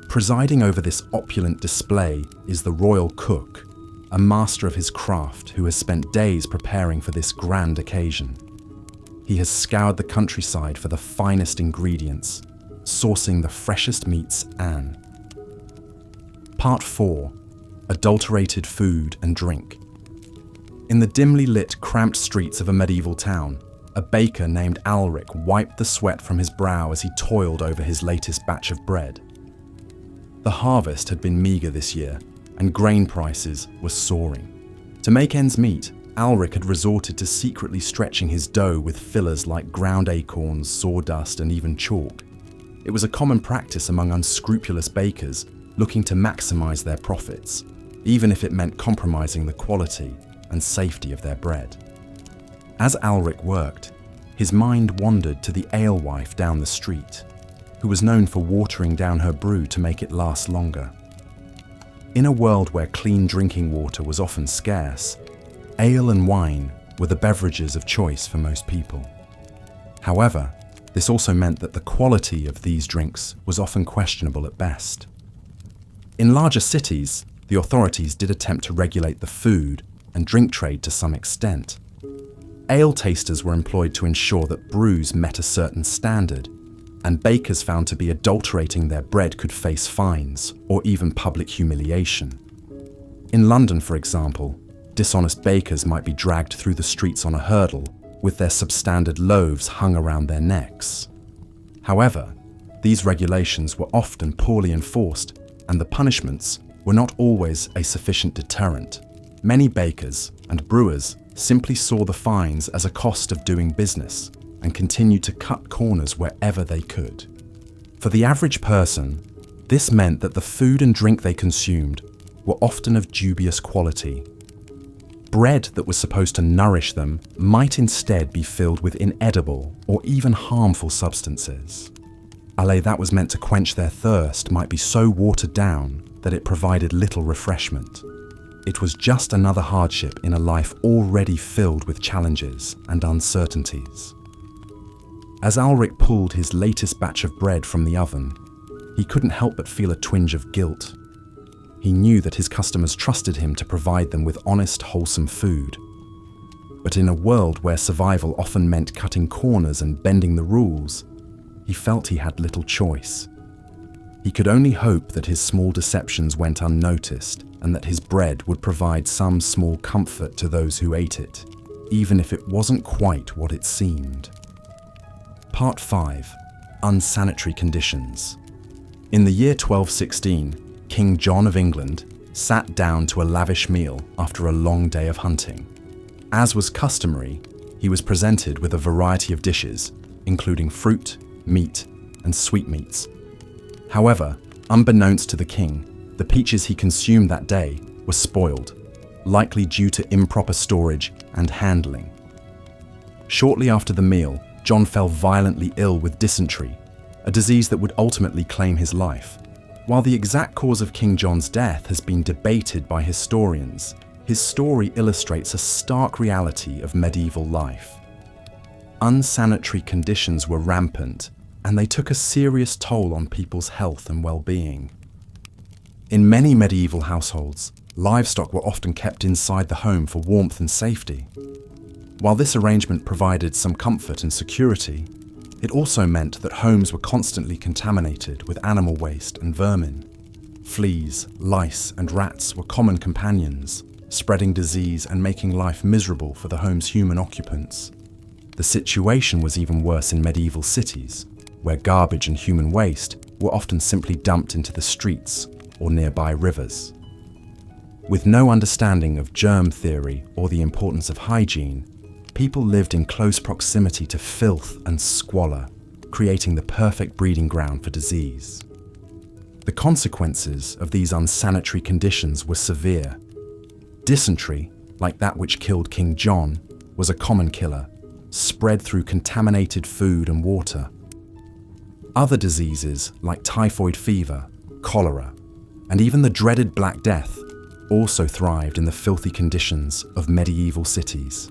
Presiding over this opulent display is the royal cook, a master of his craft who has spent days preparing for this grand occasion. He has scoured the countryside for the finest ingredients, sourcing the freshest meats and... Part 4. Adulterated food and drink. In the dimly lit, cramped streets of a medieval town, a baker named Alric wiped the sweat from his brow as he toiled over his latest batch of bread. The harvest had been meagre this year, and grain prices were soaring. To make ends meet, Alric had resorted to secretly stretching his dough with fillers like ground acorns, sawdust, and even chalk. It was a common practice among unscrupulous bakers looking to maximize their profits, even if it meant compromising the quality and safety of their bread. As Alric worked, his mind wandered to the alewife down the street, who was known for watering down her brew to make it last longer. In a world where clean drinking water was often scarce, ale and wine were the beverages of choice for most people. However, this also meant that the quality of these drinks was often questionable at best. In larger cities, the authorities did attempt to regulate the food and drink trade to some extent. Ale tasters were employed to ensure that brews met a certain standard, and bakers found to be adulterating their bread could face fines or even public humiliation. In London, for example, dishonest bakers might be dragged through the streets on a hurdle with their substandard loaves hung around their necks. However, these regulations were often poorly enforced, and the punishments were not always a sufficient deterrent. Many bakers and brewers simply saw the fines as a cost of doing business and continued to cut corners wherever they could. For the average person, this meant that the food and drink they consumed were often of dubious quality. Bread that was supposed to nourish them might instead be filled with inedible or even harmful substances. Ale that was meant to quench their thirst might be so watered down that it provided little refreshment. It was just another hardship in a life already filled with challenges and uncertainties. As Alric pulled his latest batch of bread from the oven, he couldn't help but feel a twinge of guilt. He knew that his customers trusted him to provide them with honest, wholesome food. But in a world where survival often meant cutting corners and bending the rules, he felt he had little choice. He could only hope that his small deceptions went unnoticed and that his bread would provide some small comfort to those who ate it, even if it wasn't quite what it seemed. Part 5. Unsanitary conditions. In the year 1216, King John of England sat down to a lavish meal after a long day of hunting. As was customary, he was presented with a variety of dishes, including fruit, meat, and sweetmeats. However, unbeknownst to the king, the peaches he consumed that day were spoiled, likely due to improper storage and handling. Shortly after the meal, John fell violently ill with dysentery, a disease that would ultimately claim his life. While the exact cause of King John's death has been debated by historians, his story illustrates a stark reality of medieval life. Unsanitary conditions were rampant, and they took a serious toll on people's health and well-being. In many medieval households, livestock were often kept inside the home for warmth and safety. While this arrangement provided some comfort and security, it also meant that homes were constantly contaminated with animal waste and vermin. Fleas, lice, and rats were common companions, spreading disease and making life miserable for the home's human occupants. The situation was even worse in medieval cities, where garbage and human waste were often simply dumped into the streets or nearby rivers. With no understanding of germ theory or the importance of hygiene, people lived in close proximity to filth and squalor, creating the perfect breeding ground for disease. The consequences of these unsanitary conditions were severe. Dysentery, like that which killed King John, was a common killer, spread through contaminated food and water. Other diseases like typhoid fever, cholera, and even the dreaded Black Death also thrived in the filthy conditions of medieval cities.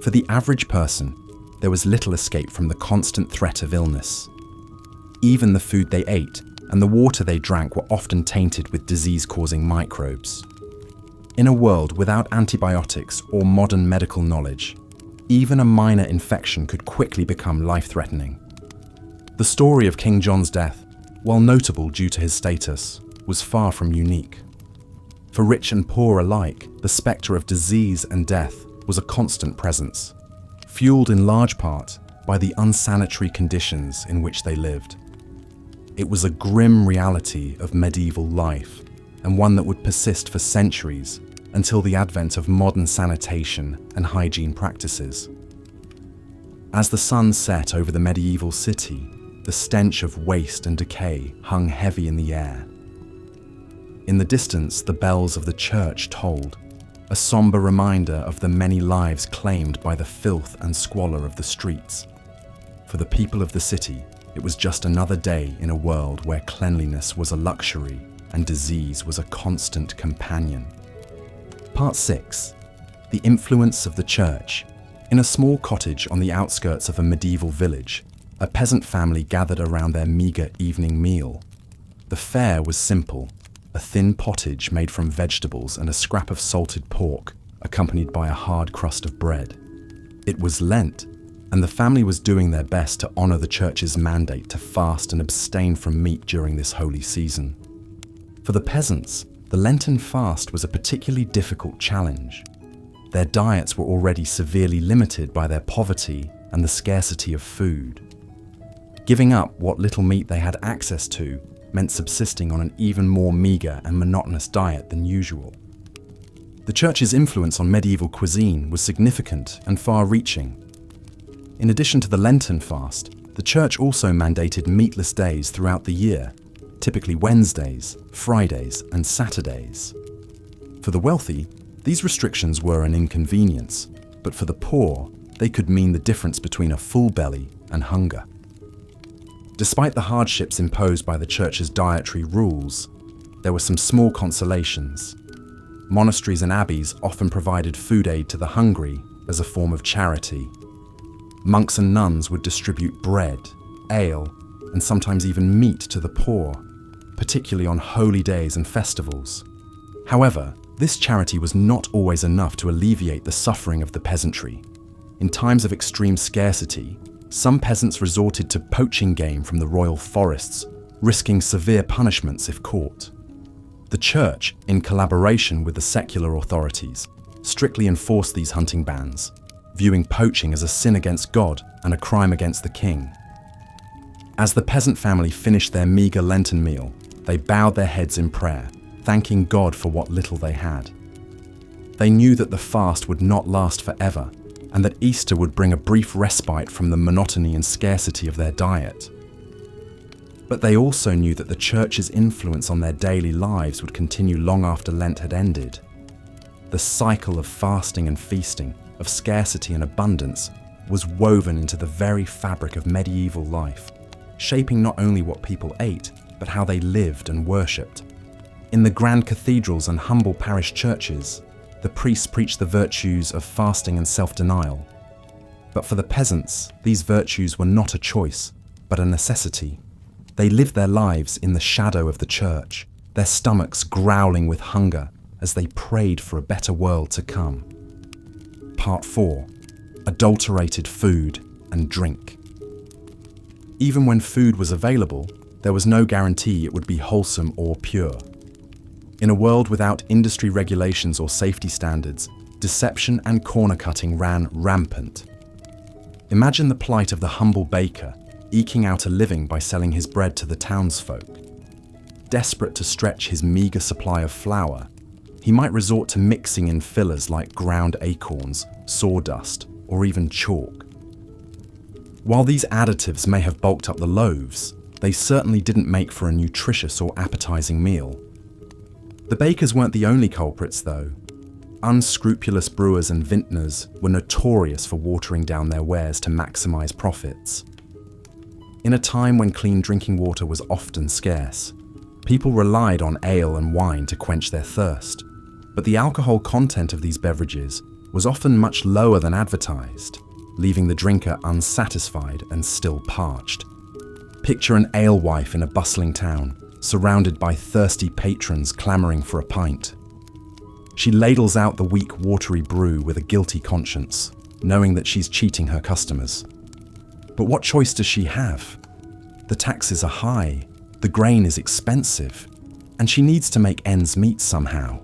For the average person, there was little escape from the constant threat of illness. Even the food they ate and the water they drank were often tainted with disease-causing microbes. In a world without antibiotics or modern medical knowledge, even a minor infection could quickly become life-threatening. The story of King John's death, while notable due to his status, was far from unique. For rich and poor alike, the spectre of disease and death was a constant presence, fueled in large part by the unsanitary conditions in which they lived. It was a grim reality of medieval life, and one that would persist for centuries until the advent of modern sanitation and hygiene practices. As the sun set over the medieval city, the stench of waste and decay hung heavy in the air. In the distance, the bells of the church tolled, a somber reminder of the many lives claimed by the filth and squalor of the streets. For the people of the city, it was just another day in a world where cleanliness was a luxury and disease was a constant companion. Part 6. The influence of the church. In a small cottage on the outskirts of a medieval village, a peasant family gathered around their meager evening meal. The fare was simple, a thin pottage made from vegetables and a scrap of salted pork, accompanied by a hard crust of bread. It was Lent, and the family was doing their best to honor the church's mandate to fast and abstain from meat during this holy season. For the peasants, the Lenten fast was a particularly difficult challenge. Their diets were already severely limited by their poverty and the scarcity of food. Giving up what little meat they had access to meant subsisting on an even more meager and monotonous diet than usual. The church's influence on medieval cuisine was significant and far-reaching. In addition to the Lenten fast, the church also mandated meatless days throughout the year, typically Wednesdays, Fridays, and Saturdays. For the wealthy, these restrictions were an inconvenience, but for the poor, they could mean the difference between a full belly and hunger. Despite the hardships imposed by the church's dietary rules, there were some small consolations. Monasteries and abbeys often provided food aid to the hungry as a form of charity. Monks and nuns would distribute bread, ale, and sometimes even meat to the poor, particularly on holy days and festivals. However, this charity was not always enough to alleviate the suffering of the peasantry. In times of extreme scarcity, some peasants resorted to poaching game from the royal forests, risking severe punishments if caught. The church, in collaboration with the secular authorities, strictly enforced these hunting bans, viewing poaching as a sin against God and a crime against the king. As the peasant family finished their meager Lenten meal, they bowed their heads in prayer, thanking God for what little they had. They knew that the fast would not last forever, and that Easter would bring a brief respite from the monotony and scarcity of their diet. But they also knew that the church's influence on their daily lives would continue long after Lent had ended. The cycle of fasting and feasting, of scarcity and abundance, was woven into the very fabric of medieval life, shaping not only what people ate, but how they lived and worshipped. In the grand cathedrals and humble parish churches, the priests preached the virtues of fasting and self-denial. But for the peasants, these virtues were not a choice, but a necessity. They lived their lives in the shadow of the church, their stomachs growling with hunger as they prayed for a better world to come. Part 4. Adulterated food and drink. Even when food was available, there was no guarantee it would be wholesome or pure. In a world without industry regulations or safety standards, deception and corner cutting ran rampant. Imagine the plight of the humble baker, eking out a living by selling his bread to the townsfolk. Desperate to stretch his meager supply of flour, he might resort to mixing in fillers like ground acorns, sawdust, or even chalk. While these additives may have bulked up the loaves, they certainly didn't make for a nutritious or appetizing meal. The bakers weren't the only culprits, though. Unscrupulous brewers and vintners were notorious for watering down their wares to maximize profits. In a time when clean drinking water was often scarce, people relied on ale and wine to quench their thirst, but the alcohol content of these beverages was often much lower than advertised, leaving the drinker unsatisfied and still parched. Picture an alewife in a bustling town, surrounded by thirsty patrons clamoring for a pint. She ladles out the weak, watery brew with a guilty conscience, knowing that she's cheating her customers. But what choice does she have? The taxes are high, the grain is expensive, and she needs to make ends meet somehow.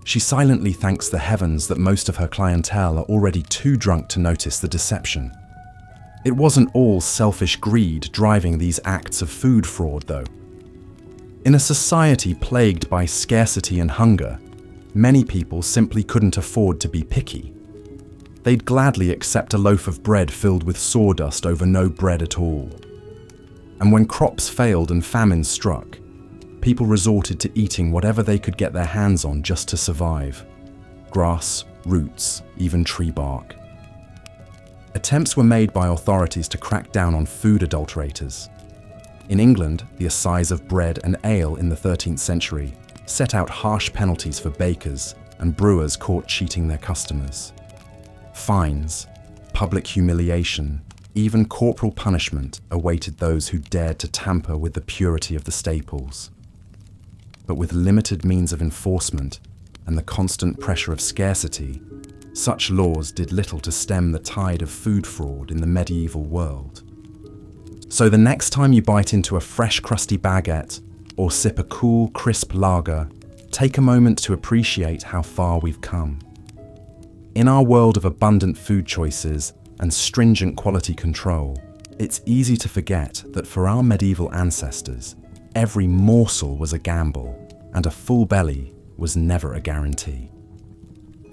She silently thanks the heavens that most of her clientele are already too drunk to notice the deception. It wasn't all selfish greed driving these acts of food fraud, though. In a society plagued by scarcity and hunger, many people simply couldn't afford to be picky. They'd gladly accept a loaf of bread filled with sawdust over no bread at all. And when crops failed and famine struck, people resorted to eating whatever they could get their hands on just to survive. Grass, roots, even tree bark. Attempts were made by authorities to crack down on food adulterators. In England, the Assize of Bread and Ale in the 13th century set out harsh penalties for bakers and brewers caught cheating their customers. Fines, public humiliation, even corporal punishment awaited those who dared to tamper with the purity of the staples. But with limited means of enforcement and the constant pressure of scarcity, such laws did little to stem the tide of food fraud in the medieval world. So the next time you bite into a fresh, crusty baguette or sip a cool, crisp lager, take a moment to appreciate how far we've come. In our world of abundant food choices and stringent quality control, it's easy to forget that for our medieval ancestors, every morsel was a gamble, and a full belly was never a guarantee.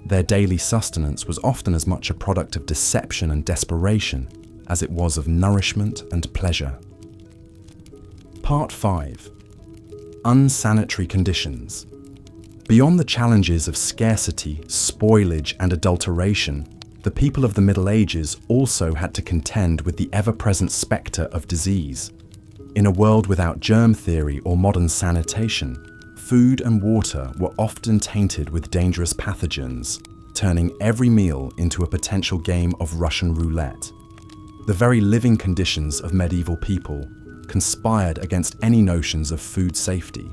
Their daily sustenance was often as much a product of deception and desperation as it was of nourishment and pleasure. Part 5. Unsanitary conditions. Beyond the challenges of scarcity, spoilage, and adulteration, the people of the Middle Ages also had to contend with the ever-present spectre of disease. In a world without germ theory or modern sanitation, food and water were often tainted with dangerous pathogens, turning every meal into a potential game of Russian roulette. The very living conditions of medieval people conspired against any notions of food safety.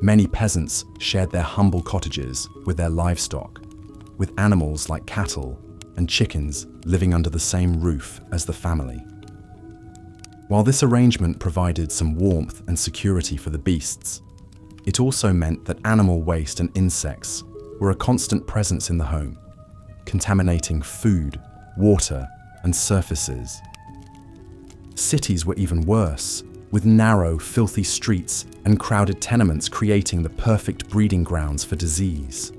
Many peasants shared their humble cottages with their livestock, with animals like cattle and chickens living under the same roof as the family. While this arrangement provided some warmth and security for the beasts, it also meant that animal waste and insects were a constant presence in the home, contaminating food, water, and surfaces. Cities were even worse, with narrow, filthy streets and crowded tenements creating the perfect breeding grounds for disease.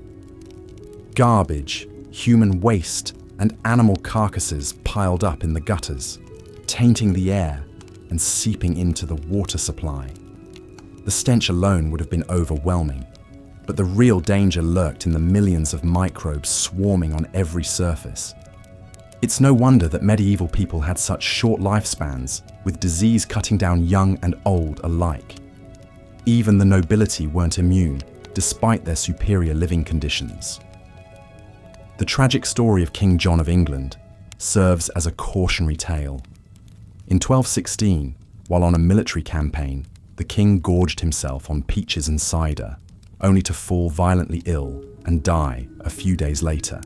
Garbage, human waste, and animal carcasses piled up in the gutters, tainting the air and seeping into the water supply. The stench alone would have been overwhelming, but the real danger lurked in the millions of microbes swarming on every surface. It's no wonder that medieval people had such short lifespans, with disease cutting down young and old alike. Even the nobility weren't immune, despite their superior living conditions. The tragic story of King John of England serves as a cautionary tale. In 1216, while on a military campaign, the king gorged himself on peaches and cider, only to fall violently ill and die a few days later.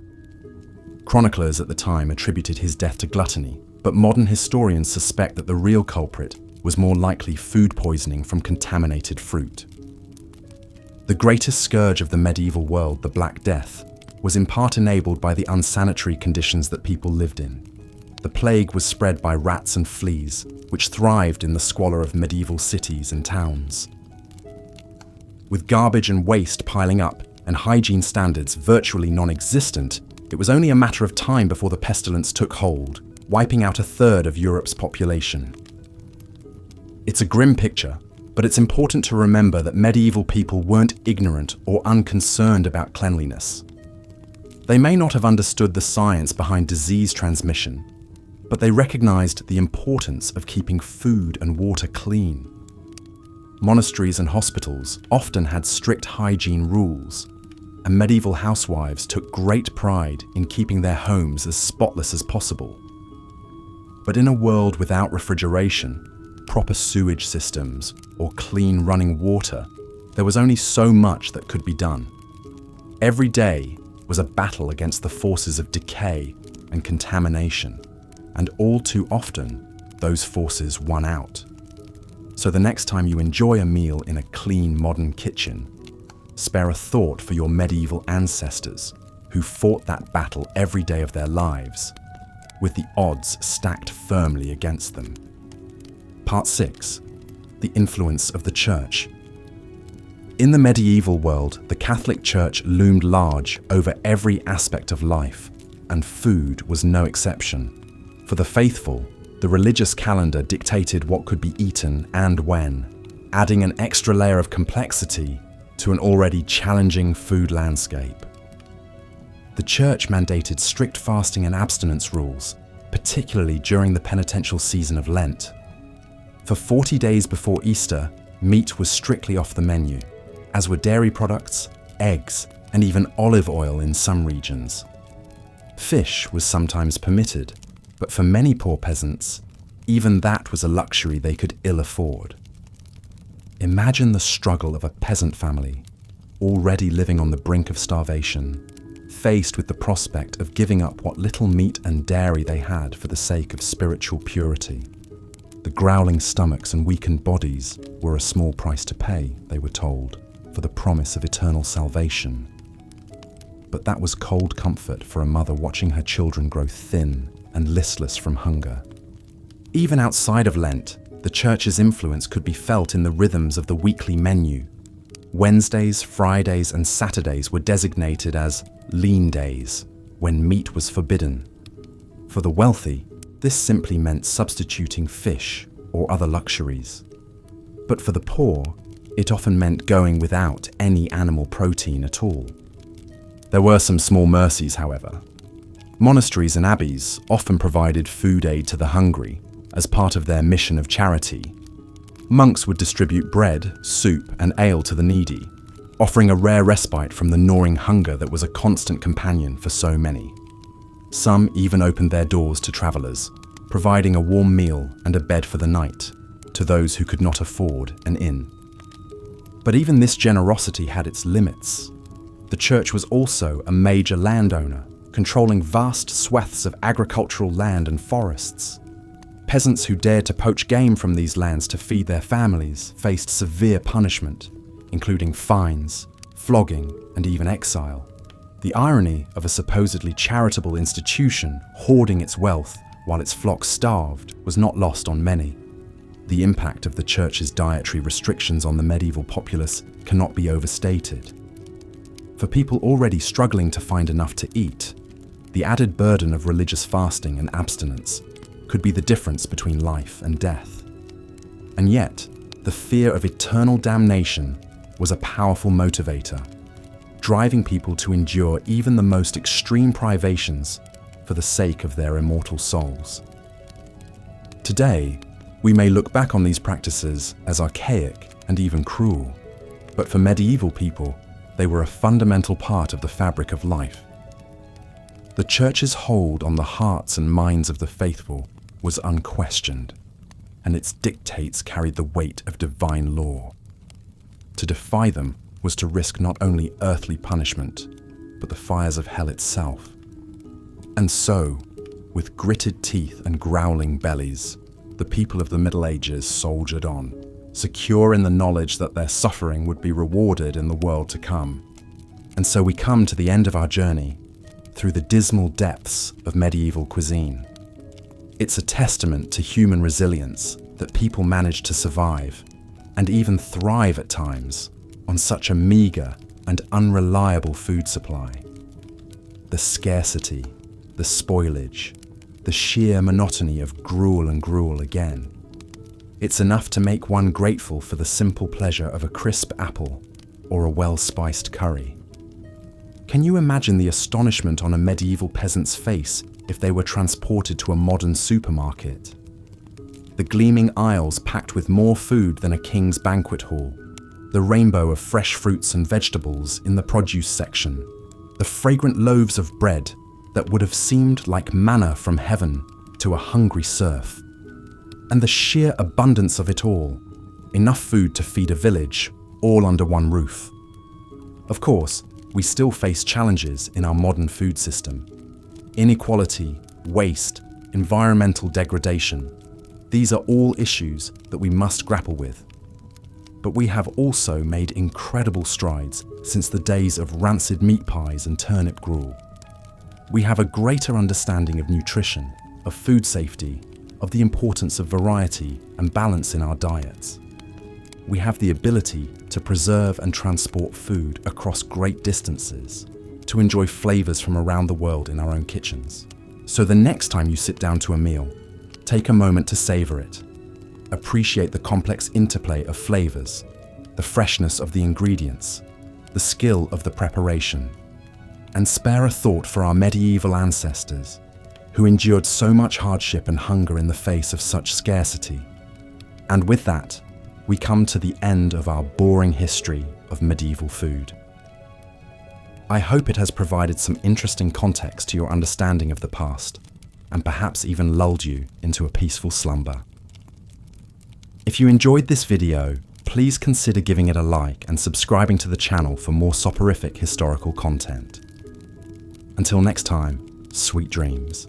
Chroniclers at the time attributed his death to gluttony, but modern historians suspect that the real culprit was more likely food poisoning from contaminated fruit. The greatest scourge of the medieval world, the Black Death, was in part enabled by the unsanitary conditions that people lived in. The plague was spread by rats and fleas, which thrived in the squalor of medieval cities and towns. With garbage and waste piling up and hygiene standards virtually non-existent, it was only a matter of time before the pestilence took hold, wiping out a third of Europe's population. It's a grim picture, but it's important to remember that medieval people weren't ignorant or unconcerned about cleanliness. They may not have understood the science behind disease transmission, but they recognized the importance of keeping food and water clean. Monasteries and hospitals often had strict hygiene rules, and medieval housewives took great pride in keeping their homes as spotless as possible. But in a world without refrigeration, proper sewage systems, or clean running water, there was only so much that could be done. Every day was a battle against the forces of decay and contamination, and all too often, those forces won out. So the next time you enjoy a meal in a clean modern kitchen, spare a thought for your medieval ancestors who fought that battle every day of their lives, with the odds stacked firmly against them. Part 6. The influence of the Church. In the medieval world, the Catholic Church loomed large over every aspect of life, and food was no exception. For the faithful, the religious calendar dictated what could be eaten and when, adding an extra layer of complexity to an already challenging food landscape. The Church mandated strict fasting and abstinence rules, particularly during the penitential season of Lent. For 40 days before Easter, meat was strictly off the menu, as were dairy products, eggs, and even olive oil in some regions. Fish was sometimes permitted, but for many poor peasants, even that was a luxury they could ill afford. Imagine the struggle of a peasant family, already living on the brink of starvation, faced with the prospect of giving up what little meat and dairy they had for the sake of spiritual purity. The growling stomachs and weakened bodies were a small price to pay, they were told, for the promise of eternal salvation. But that was cold comfort for a mother watching her children grow thin and listless from hunger. Even outside of Lent, the Church's influence could be felt in the rhythms of the weekly menu. Wednesdays, Fridays, and Saturdays were designated as lean days, when meat was forbidden. For the wealthy, this simply meant substituting fish or other luxuries. But for the poor, it often meant going without any animal protein at all. There were some small mercies, however. Monasteries and abbeys often provided food aid to the hungry as part of their mission of charity. Monks would distribute bread, soup, and ale to the needy, offering a rare respite from the gnawing hunger that was a constant companion for so many. Some even opened their doors to travelers, providing a warm meal and a bed for the night to those who could not afford an inn. But even this generosity had its limits. The Church was also a major landowner, controlling vast swaths of agricultural land and forests. Peasants who dared to poach game from these lands to feed their families faced severe punishment, including fines, flogging, and even exile. The irony of a supposedly charitable institution hoarding its wealth while its flock starved was not lost on many. The impact of the Church's dietary restrictions on the medieval populace cannot be overstated. For people already struggling to find enough to eat, the added burden of religious fasting and abstinence could be the difference between life and death. And yet, the fear of eternal damnation was a powerful motivator, driving people to endure even the most extreme privations for the sake of their immortal souls. Today, we may look back on these practices as archaic and even cruel, but for medieval people, they were a fundamental part of the fabric of life. The Church's hold on the hearts and minds of the faithful was unquestioned. and its dictates carried the weight of divine law. To defy them was to risk not only earthly punishment, but the fires of hell itself. And so, with gritted teeth and growling bellies, the people of the Middle Ages soldiered on, secure in the knowledge that their suffering would be rewarded in the world to come. And so we come to the end of our journey through the dismal depths of medieval cuisine. It's a testament to human resilience that people managed to survive and even thrive at times on such a meager and unreliable food supply. The scarcity, the spoilage, the sheer monotony of gruel and gruel again. It's enough to make one grateful for the simple pleasure of a crisp apple or a well-spiced curry. Can you imagine the astonishment on a medieval peasant's face if they were transported to a modern supermarket? The gleaming aisles packed with more food than a king's banquet hall, the rainbow of fresh fruits and vegetables in the produce section, the fragrant loaves of bread that would have seemed like manna from heaven to a hungry serf, and the sheer abundance of it all, enough food to feed a village, all under one roof. Of course, we still face challenges in our modern food system. Inequality, waste, environmental degradation. These are all issues that we must grapple with. But we have also made incredible strides since the days of rancid meat pies and turnip gruel. We have a greater understanding of nutrition, of food safety, of the importance of variety and balance in our diets. We have the ability to preserve and transport food across great distances, to enjoy flavors from around the world in our own kitchens. So the next time you sit down to a meal, take a moment to savor it. Appreciate the complex interplay of flavors, the freshness of the ingredients, the skill of the preparation, and spare a thought for our medieval ancestors who endured so much hardship and hunger in the face of such scarcity. And with that, we come to the end of our boring history of medieval food. I hope it has provided some interesting context to your understanding of the past, and perhaps even lulled you into a peaceful slumber. If you enjoyed this video, please consider giving it a like and subscribing to the channel for more soporific historical content. Until next time, sweet dreams.